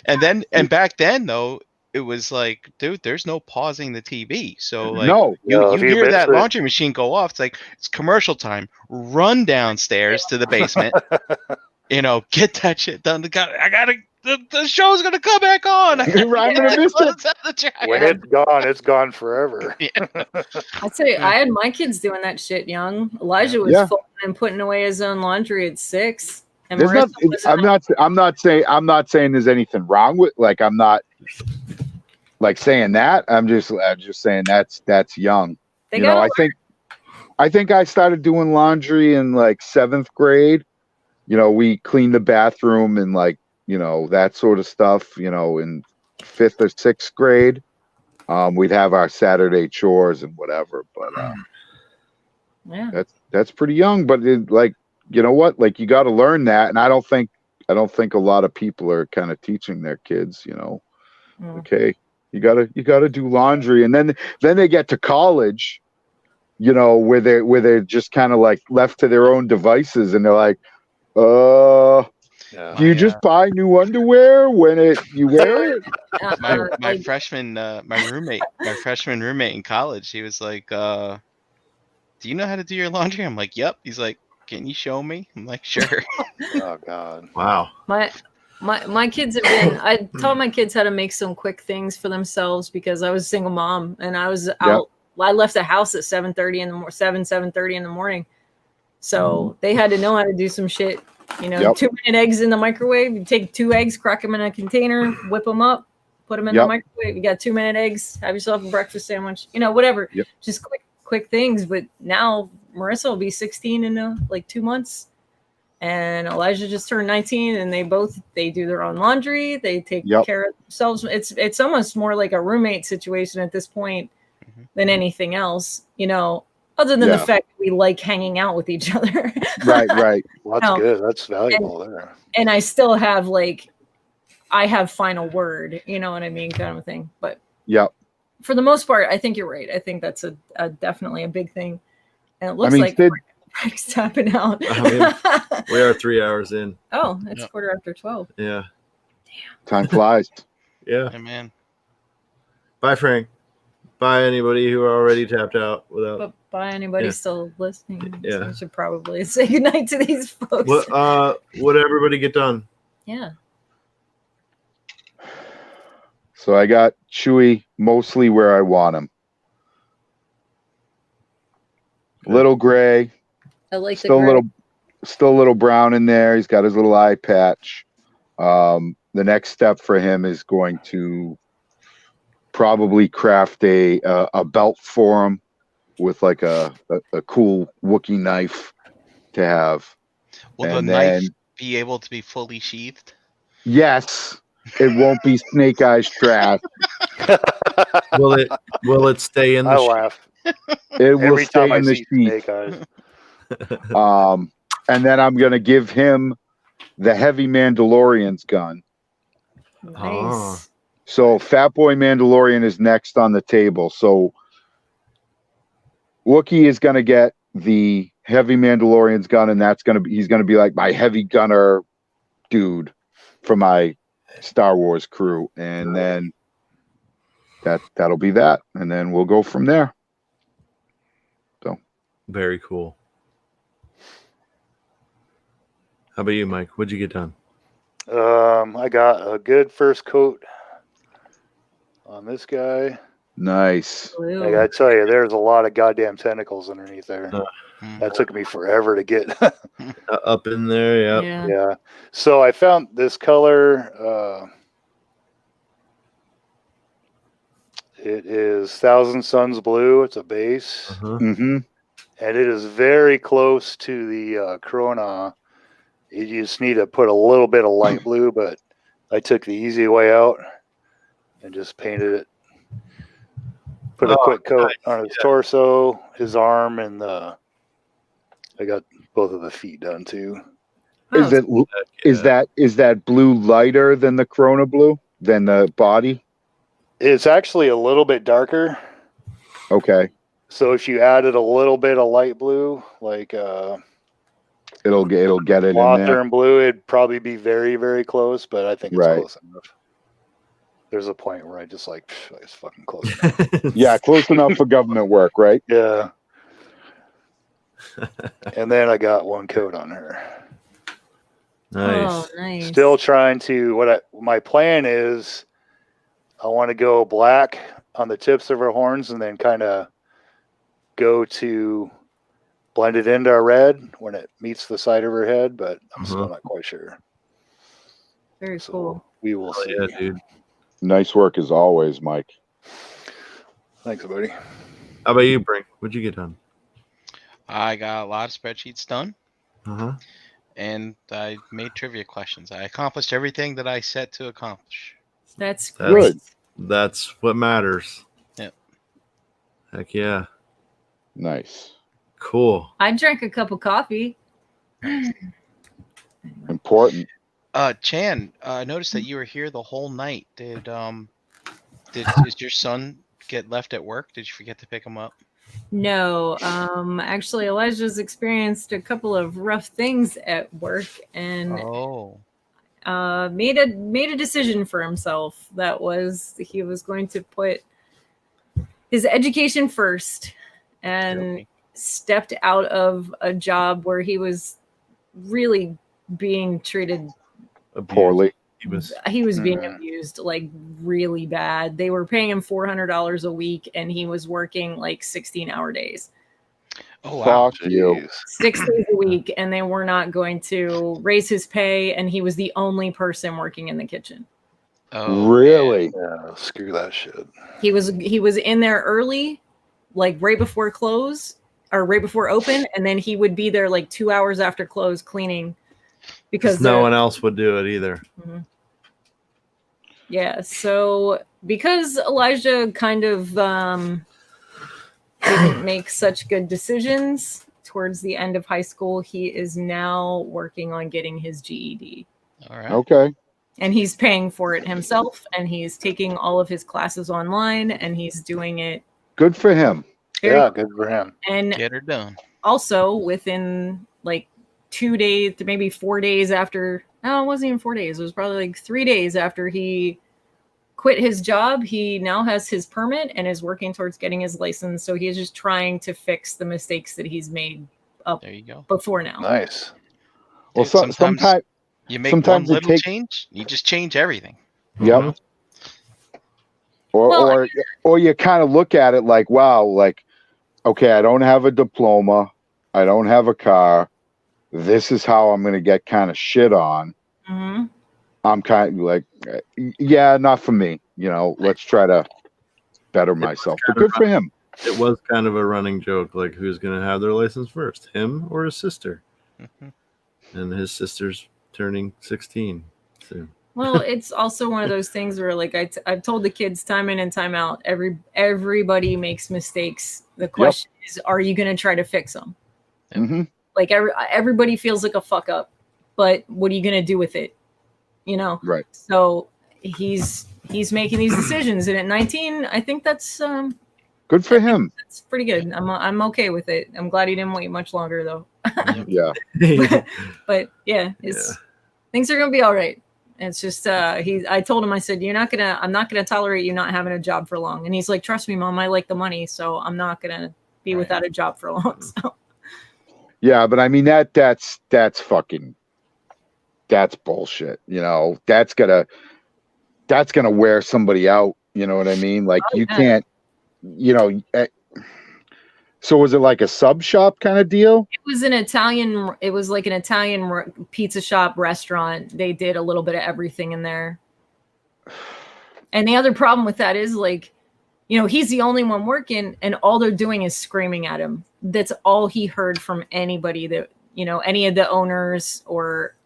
and back then though, it was like, dude, there's no pausing the TV. So like, you hear that laundry machine go off, it's like it's commercial time. Run downstairs to the basement, you know, get that shit done. The show's gonna come back on. When it's gone forever. I'll tell you, I had my kids doing that shit young. Elijah was folding and putting away his own laundry at 6. And I'm not saying there's anything wrong with, like, I'm not like saying that. I'm just saying that's young. You know, I think I started doing laundry in like 7th grade. You know, we cleaned the bathroom and like that sort of stuff. In 5th or 6th grade, we'd have our Saturday chores and whatever. But yeah, that's pretty young. But you know what? Like, you got to learn that, and I don't think a lot of people are kind of teaching their kids. Okay, you gotta do laundry, and then they get to college, where they're just kind of like left to their own devices, and they're like, do you just buy new underwear when you wear it? My freshman roommate in college, he was like, do you know how to do your laundry? I'm like, yep. He's like, can you show me? I'm like, sure. Oh God. Wow. My kids have been. I taught my kids how to make some quick things for themselves because I was a single mom and I was out. I left the house at 7:30 in the 7:30 in the morning, so they had to know how to do some shit. 2-minute eggs in the microwave. You take 2 eggs, crack them in a container, whip them up, put them in the microwave. You got 2-minute eggs. Have yourself a breakfast sandwich. Whatever. Just quick things. But now Marissa will be 16 in like 2 months. And Elijah just turned 19, and they do their own laundry. They take care of themselves. It's almost more like a roommate situation at this point than anything else, other than the fact that we like hanging out with each other. Right. Well, that's good. That's valuable there. And I still have I have final word, you know what I mean, kind of a thing. But for the most part, I think you're right. I think that's a definitely a big thing. And it looks like break's tapping out. We are 3 hours in. Oh, it's 12:15. Yeah. Damn. Time flies. Yeah. Hey, man. Bye, Frank. Bye, anybody who already tapped out without. But bye, anybody still listening. Yeah. So we should probably say goodnight to these folks. Would everybody get done? Yeah. So I got Chewy mostly where I want him. Little gray. I like still the gray. Still a little brown in there. He's got his little eye patch. The next step for him is going to probably craft a belt for him with like a cool Wookiee knife to have. Will the knife be able to be fully sheathed? Yes. It won't be Snake Eyes trash. Will it stay in the sheath? Laugh. It will stay in the sheath. And then I'm going to give him the heavy Mandalorian's gun. Nice. So Fat Boy Mandalorian is next on the table. So Wookiee is going to get the heavy Mandalorian's gun, and he's going to be like my heavy gunner dude for my Star Wars crew. And then that'll be that. And then we'll go from there. So very cool. How about you, Mike? What'd you get done? I got a good first coat on this guy. Nice. I gotta tell you, there's a lot of goddamn tentacles underneath there. That took me forever to get up in there. Yeah. So I found this color. It is Thousand Suns blue. It's a base, Mm-hmm. and it is very close to the Corona. You just need to put a little bit of light blue, but I took the easy way out and just painted it. Put a quick coat on his torso, his arm, and I got both of the feet done too. Is that blue lighter than the Corona blue than the body? It's actually a little bit darker. Okay. So if you added a little bit of light blue, like it'll get it in Lothar there. and blue, it'd probably be very, very close, but I think it's close enough. There's a point where I just it's fucking close enough. Yeah, close enough for government work, right? Yeah. And then I got one coat on her. Nice. Oh, nice. Still trying to my plan is I want to go black on the tips of her horns and then kind of go to blend it into our red when it meets the side of her head, but I'm still not quite sure. Very cool. We will see. Yeah, dude. Nice work as always, Mike. Thanks, buddy. How about you, Brink? What'd you get done? I got a lot of spreadsheets done. and I made trivia questions. I accomplished everything that I set to accomplish. That's good. That's what matters. Yep. Heck yeah. Nice. Cool. I drank a cup of coffee. Important. Chan, I noticed that you were here the whole night. Did your son get left at work? Did you forget to pick him up? No, actually, Elijah's experienced a couple of rough things at work, and made a decision for himself. That was he was going to put his education first, and stepped out of a job where he was really being treated poorly. He was being abused like really bad. They were paying him $400 a week, and he was working like 16-hour days. Oh wow! Fuck you. 6 days a week, and they were not going to raise his pay, and he was the only person working in the kitchen. Oh, really? Yeah, screw that shit. He was in there early, like right before close or right before open, and then he would be there like 2 hours after close cleaning because no one else would do it either. Mm-hmm. Yeah, so because Elijah kind of didn't make such good decisions towards the end of high school, he is now working on getting his GED. All right. Okay. And he's paying for it himself, and he's taking all of his classes online, and he's doing it. Good for him. Yeah, good for him. And get her done. Also, within like 2 days, maybe 4 days after, no, it wasn't even 4 days. It was probably like 3 days after he quit his job. He now has his permit and is working towards getting his license. So he is just trying to fix the mistakes that he's made up there you go. before now. Nice. Well, Dude, sometimes you make one little change, you just change everything. Yep. Mm-hmm. Or you kind of look at it like, wow, like, okay, I don't have a diploma. I don't have a car. This is how I'm going to get kind of shit on. Mm-hmm. I'm kind of like, yeah, not for me. You know, let's try to better myself. But good for him. It was kind of a running joke, like who's going to have their license first, him or his sister? Mm-hmm. And his sister's turning 16 soon. Well, it's also one of those things where, like, I've told the kids time in and time out, everybody makes mistakes. The question is, are you going to try to fix them? Mm-hmm. Like, everybody feels like a fuck up, but what are you going to do with it? You know? Right. So he's making these decisions, and at 19, I think that's good for him. That's pretty good. I'm okay with it. I'm glad he didn't wait much longer, though. Yeah. But yeah, things are gonna be all right. It's just I told him, I said, I'm not gonna tolerate you not having a job for long. And he's like, trust me, Mom, I like the money, so I'm not gonna be without a job for long. So. Yeah, but I mean that's bullshit. You know, that's gonna wear somebody out. You know what I mean? Like you can't, you know. So was it like a sub shop kind of deal? It was like an Italian pizza shop restaurant. They did a little bit of everything in there. And the other problem with that is, like, you know, he's the only one working, and all they're doing is screaming at him. That's all he heard from anybody that, you know, any of the owners,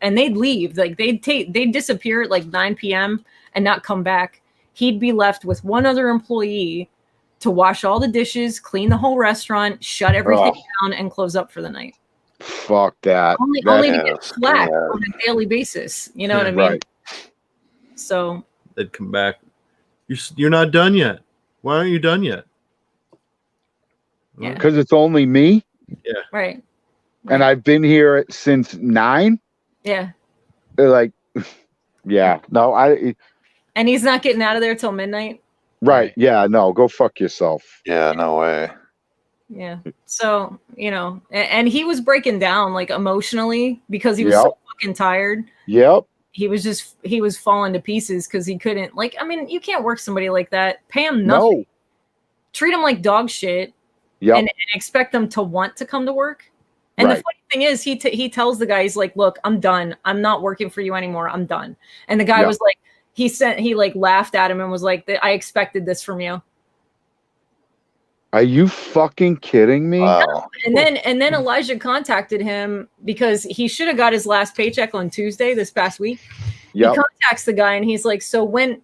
and they'd leave. Like they'd disappear at like 9 p.m. and not come back. He'd be left with one other employee to wash all the dishes, clean the whole restaurant, shut everything down, and close up for the night. Fuck that. Only to get flack on a daily basis. You know what I mean? Right. So they'd come back. You're not done yet. Why aren't you done yet? Yeah. Because it's only me. Yeah. Right. And I've been here since 9. Yeah. They're like, yeah, no, and he's not getting out of there till midnight. Right. Yeah. No, go fuck yourself. Yeah. No way. Yeah. So, you know, and he was breaking down like emotionally because he was so fucking tired. Yep. He was falling to pieces because he couldn't, like, I mean, you can't work somebody like that. Pay him nothing. No. Treat him like dog shit. Yep. And expect them to want to come to work. And the funny thing is, he tells the guy, he's like, look, I'm done. I'm not working for you anymore. I'm done. And the guy was like, he like laughed at him and was like, I expected this from you. Are you fucking kidding me? Wow. And then Elijah contacted him because he should have got his last paycheck on Tuesday this past week. Yep. He contacts the guy and he's like, so when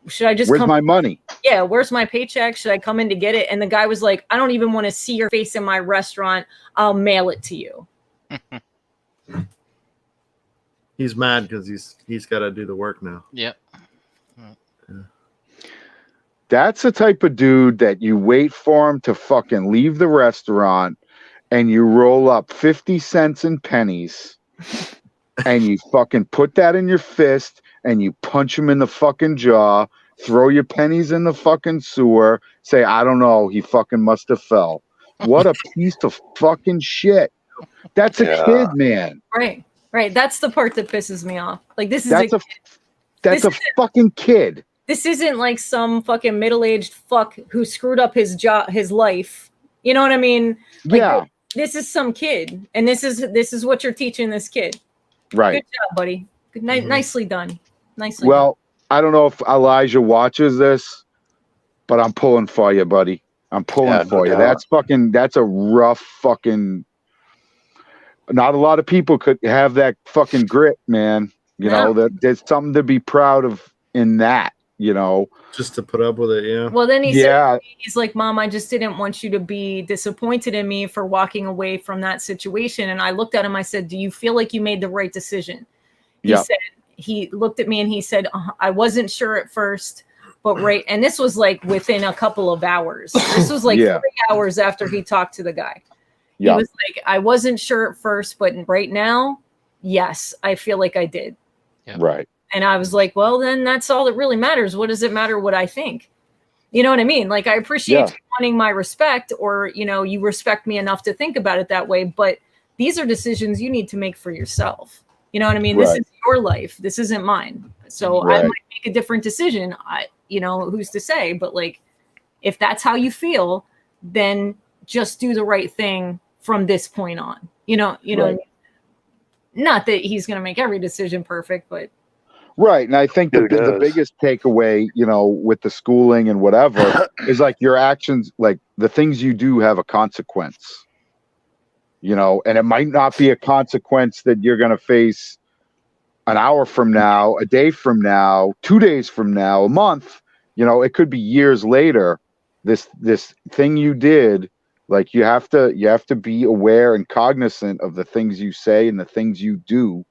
should I just Where's my money? Yeah, where's my paycheck? Should I come in to get it? And the guy was like, I don't even want to see your face in my restaurant. I'll mail it to you. He's mad because he's got to do the work now. Yep. That's the type of dude that you wait for him to fucking leave the restaurant and you roll up 50 cents in pennies and you fucking put that in your fist and you punch him in the fucking jaw, throw your pennies in the fucking sewer, say, I don't know, he fucking must have fell. What a piece of fucking shit. That's a kid, man. Right. That's the part that pisses me off. Like, this is that's a fucking kid. This isn't like some fucking middle-aged fuck who screwed up his life. You know what I mean? Like, yeah. This is some kid, and this is what you're teaching this kid. Right. Good job, buddy. Good night. Mm-hmm. Nicely done. Well, I don't know if Elijah watches this, but I'm pulling for you, buddy. I'm pulling for you. That's a rough fucking. Not a lot of people could have that fucking grit, man. You know, there's something to be proud of in that. You know, just to put up with it. Yeah. Well, then he's like, Mom, I just didn't want you to be disappointed in me for walking away from that situation. And I looked at him. I said, do you feel like you made the right decision? He looked at me and he said, I wasn't sure at first, but and this was like within a couple of hours. This was like 3 hours after he talked to the guy. He was like, I wasn't sure at first, but right now, yes, I feel like I did. Yeah. Right. And I was like, well, then that's all that really matters. What does it matter what I think? You know what I mean? Like, I appreciate you wanting my respect, or, you know, you respect me enough to think about it that way. But these are decisions you need to make for yourself. You know what I mean? This is your life. This isn't mine. So I might make a different decision. Who's to say? But like, if that's how you feel, then just do the right thing from this point on. You know, not that he's going to make every decision perfect, but. Right. And I think the biggest takeaway, you know, with the schooling and whatever is like your actions, like the things you do have a consequence, you know, and it might not be a consequence that you're going to face an hour from now, a day from now, 2 days from now, a month, you know, it could be years later. This thing you did, like you have to be aware and cognizant of the things you say and the things you do,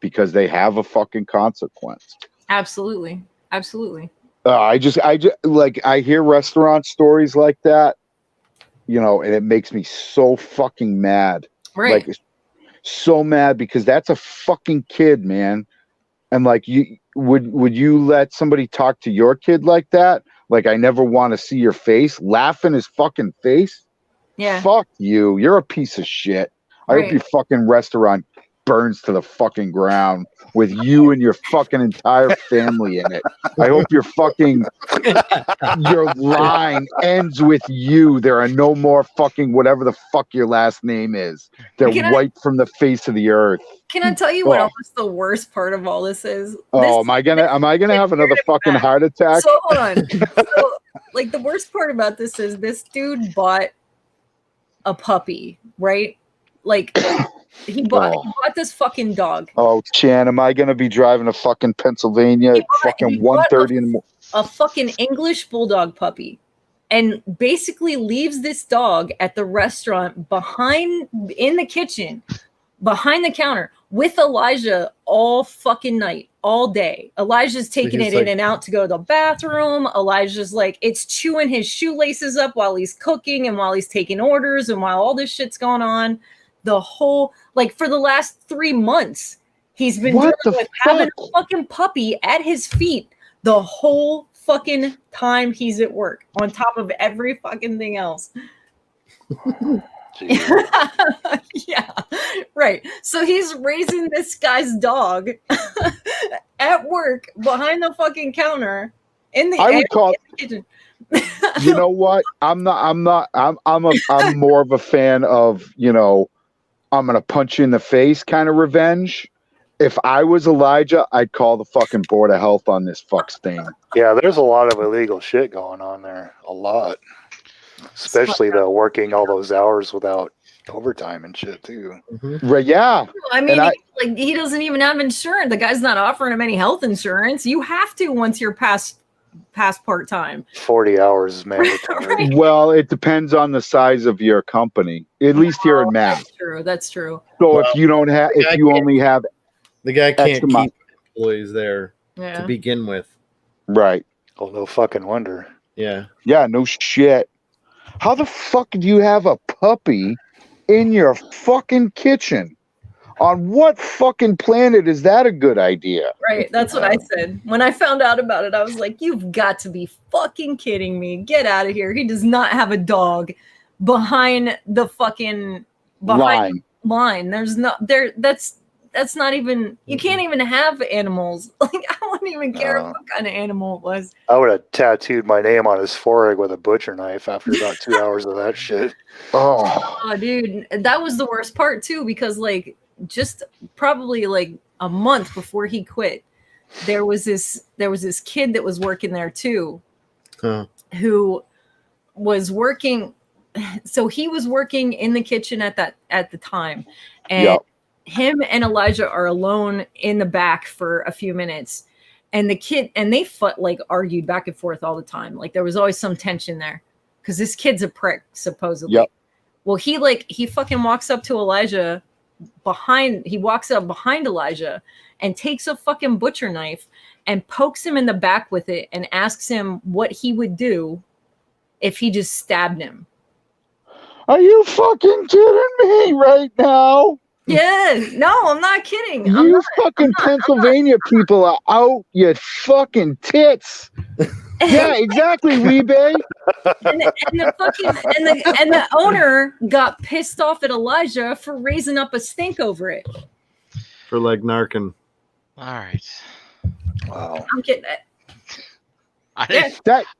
because they have a fucking consequence. Absolutely. I just like, I hear restaurant stories like that, you know, and it makes me so fucking mad. Right. Like, so mad, because that's a fucking kid, man. And like, you would you let somebody talk to your kid like that? Like, I never want to see your face. Laugh in his fucking face. Yeah. Fuck you. You're a piece of shit. I hope your fucking restaurant burns to the fucking ground with you and your fucking entire family in it. I hope your line ends with you. There are no more fucking whatever the fuck your last name is. They're wiped from the face of the earth. Can I tell you what almost the worst part of all this is? Am I gonna have another fucking heart attack? So hold on. So, like, the worst part about this is this dude bought a puppy, right? Like, he bought this fucking dog. Oh, Chan, am I gonna be driving to fucking Pennsylvania at fucking 1:30 in the morning? A fucking English bulldog puppy, and basically leaves this dog at the restaurant in the kitchen, behind the counter, with Elijah all fucking night, all day. Elijah's taking it in and out to go to the bathroom. Elijah's like, it's chewing his shoelaces up while he's cooking and while he's taking orders and while all this shit's going on. The whole, like, for the last 3 months, he's been dealing with having a fucking puppy at his feet the whole fucking time he's at work, on top of every fucking thing else. Yeah, right. So he's raising this guy's dog at work behind the fucking counter in the kitchen. You know what? I'm more of a fan of, you know, I'm gonna punch you in the face kind of revenge. If I was Elijah, I'd call the fucking Board of Health on this fuck's thing. Yeah, there's a lot of illegal shit going on there. A lot. Especially though, working all those hours without overtime and shit too. Right? Yeah. I mean, like he doesn't even have insurance. The guy's not offering him any health insurance. You have to once you're past part-time. 40 hours is mandatory. Right. Well, it depends on the size of your company. At least here in Mass. That's true. So if you don't have, if you only have, the guy can't keep employees there to begin with. Right. Oh, no fucking wonder. Yeah. Yeah, no shit. How the fuck do you have a puppy in your fucking kitchen? On what fucking planet is that a good idea? Right, that's what I said. When I found out about it, I was like, you've got to be fucking kidding me. Get out of here. He does not have a dog behind the fucking line. There's not there that's not even, you can't even have animals. Like, I wouldn't even care what kind of animal it was. I would have tattooed my name on his forehead with a butcher knife after about 2 hours of that shit. Oh, dude, that was the worst part too, because like just probably like a month before he quit, there was this kid that was working there too, who was working. So he was working in the kitchen at the time, and him and Elijah are alone in the back for a few minutes, and the kid and they argued back and forth all the time. Like there was always some tension there because this kid's a prick supposedly. Well, he fucking walks up to Elijah behind Elijah and takes a fucking butcher knife and pokes him in the back with it and asks him what he would do if he just stabbed him. Are you fucking kidding me right now? Yeah, no, I'm not kidding. You fucking Pennsylvania people are out your fucking tits. Yeah, exactly, Rebay. And the owner got pissed off at Elijah for raising up a stink over it. For like narking. All right. Wow. I'm kidding. I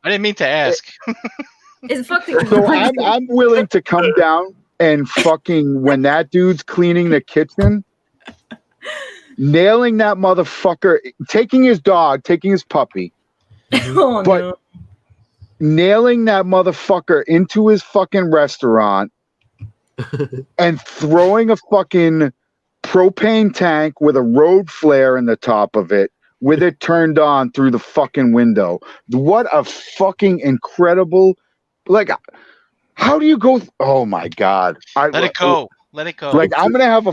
didn't mean to ask. It's fucking. So I'm willing to come down and fucking when that dude's cleaning the kitchen, nailing that motherfucker, taking his puppy. But nailing that motherfucker into his fucking restaurant and throwing a fucking propane tank with a road flare in the top of it with it turned on through the fucking window. What a fucking incredible, like, how do you go? Oh my God. Let it go. Like, I'm going to have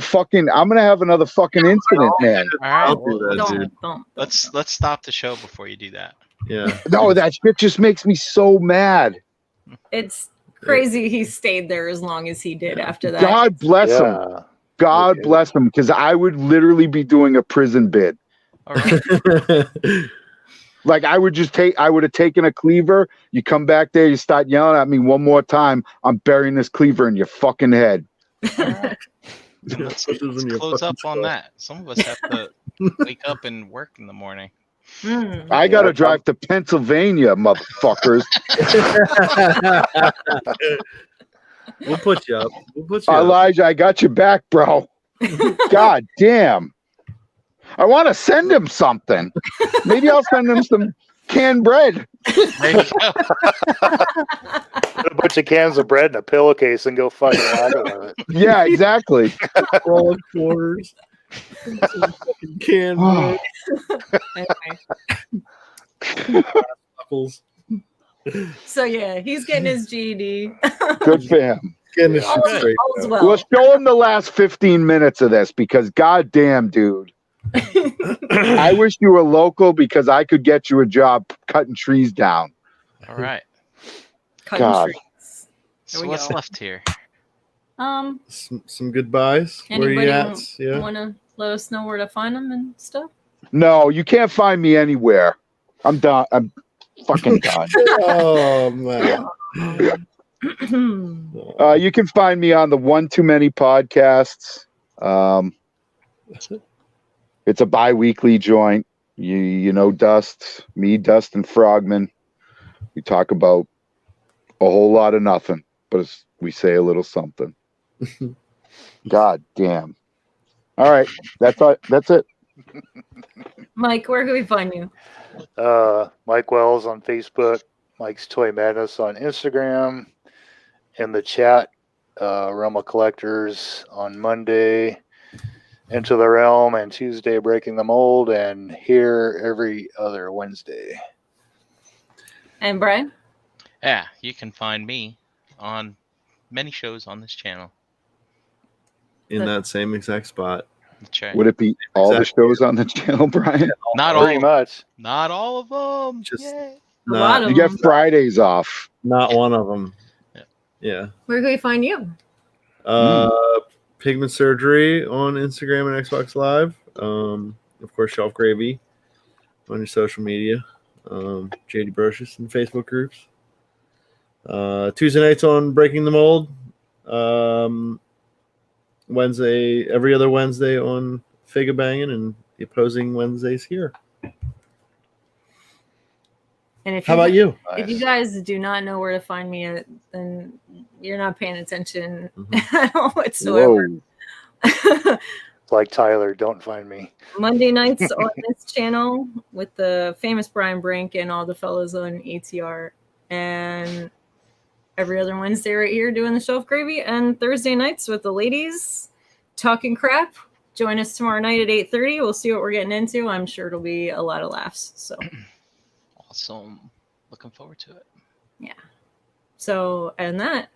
another fucking incident, man. All right. Don't. Let's stop the show before you do that. Yeah. No, that shit just makes me so mad. It's crazy he stayed there as long as he did after that. God bless him. God bless him, because I would literally be doing a prison bid. All right. Like I would have taken a cleaver. You come back there, you start yelling at me one more time. I'm burying this cleaver in your fucking head. Let's close up on that. Some of us have to wake up and work in the morning. I gotta drive to Pennsylvania, motherfuckers. We'll put you up. Elijah, I got your back, bro. God damn. I want to send him something. Maybe I'll send him some canned bread. There you go. Put a bunch of cans of bread in a pillowcase and go fucking waggle with it. Yeah, exactly. Roll of quarters. Canned bread. So yeah, he's getting his GED. Good for him. All's well. We'll show him the last 15 minutes of this because goddamn, dude. I wish you were local because I could get you a job cutting trees down. All right. God. Trees. So what's left here? Some goodbyes. Where you at? Yeah. Want to let us know where to find them and stuff? No, you can't find me anywhere. I'm done. I'm fucking done. Oh man. You can find me on the One Too Many podcasts. It's a bi-weekly joint. You know Dust, and Frogman. We talk about a whole lot of nothing, but we say a little something. God damn. All right. That's it. Mike, where can we find you? Mike Wells on Facebook, Mike's Toy Madness on Instagram. in the chat, Realm of Collectors on Monday, Into the Realm, and Tuesday, Breaking the Mold, and here every other Wednesday. And Brian? Yeah, you can find me on many shows on this channel. In that same exact spot. That's right. Would it be all the shows on the channel, Brian? Not Pretty much. Not all of them. Just Yay. A lot not, of You them. get Fridays off. not one of them. Yeah. Yeah. Where can we find you? Pigment Surgery on Instagram and Xbox Live. Of course, ShelfGravy on your social media. JD Brocious in Facebook groups. Tuesday nights on Breaking the Mold. Wednesday, every other Wednesday on Figa Bangin', and the opposing Wednesdays here. And How about you? If you guys do not know where to find me, then you're not paying attention whatsoever. Like Tyler, don't find me. Monday nights on this channel with the famous Brian Brink and all the fellas on ATR, and every other Wednesday right here doing the ShelfGravy, and Thursday nights with the ladies talking crap. Join us tomorrow night at 8:30. We'll see what we're getting into. I'm sure it'll be a lot of laughs. So awesome. Looking forward to it. Yeah. So on that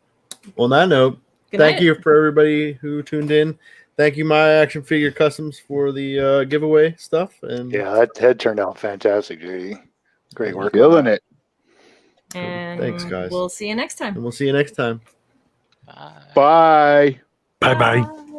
note, thank night. you for everybody who tuned in. Thank you, My Action Figure Customs, for the giveaway stuff. And yeah, that head turned out fantastic, JD. Great work. Killing it. And thanks, guys. We'll see you next time. And we'll see you next time. Bye. Bye. Bye-bye.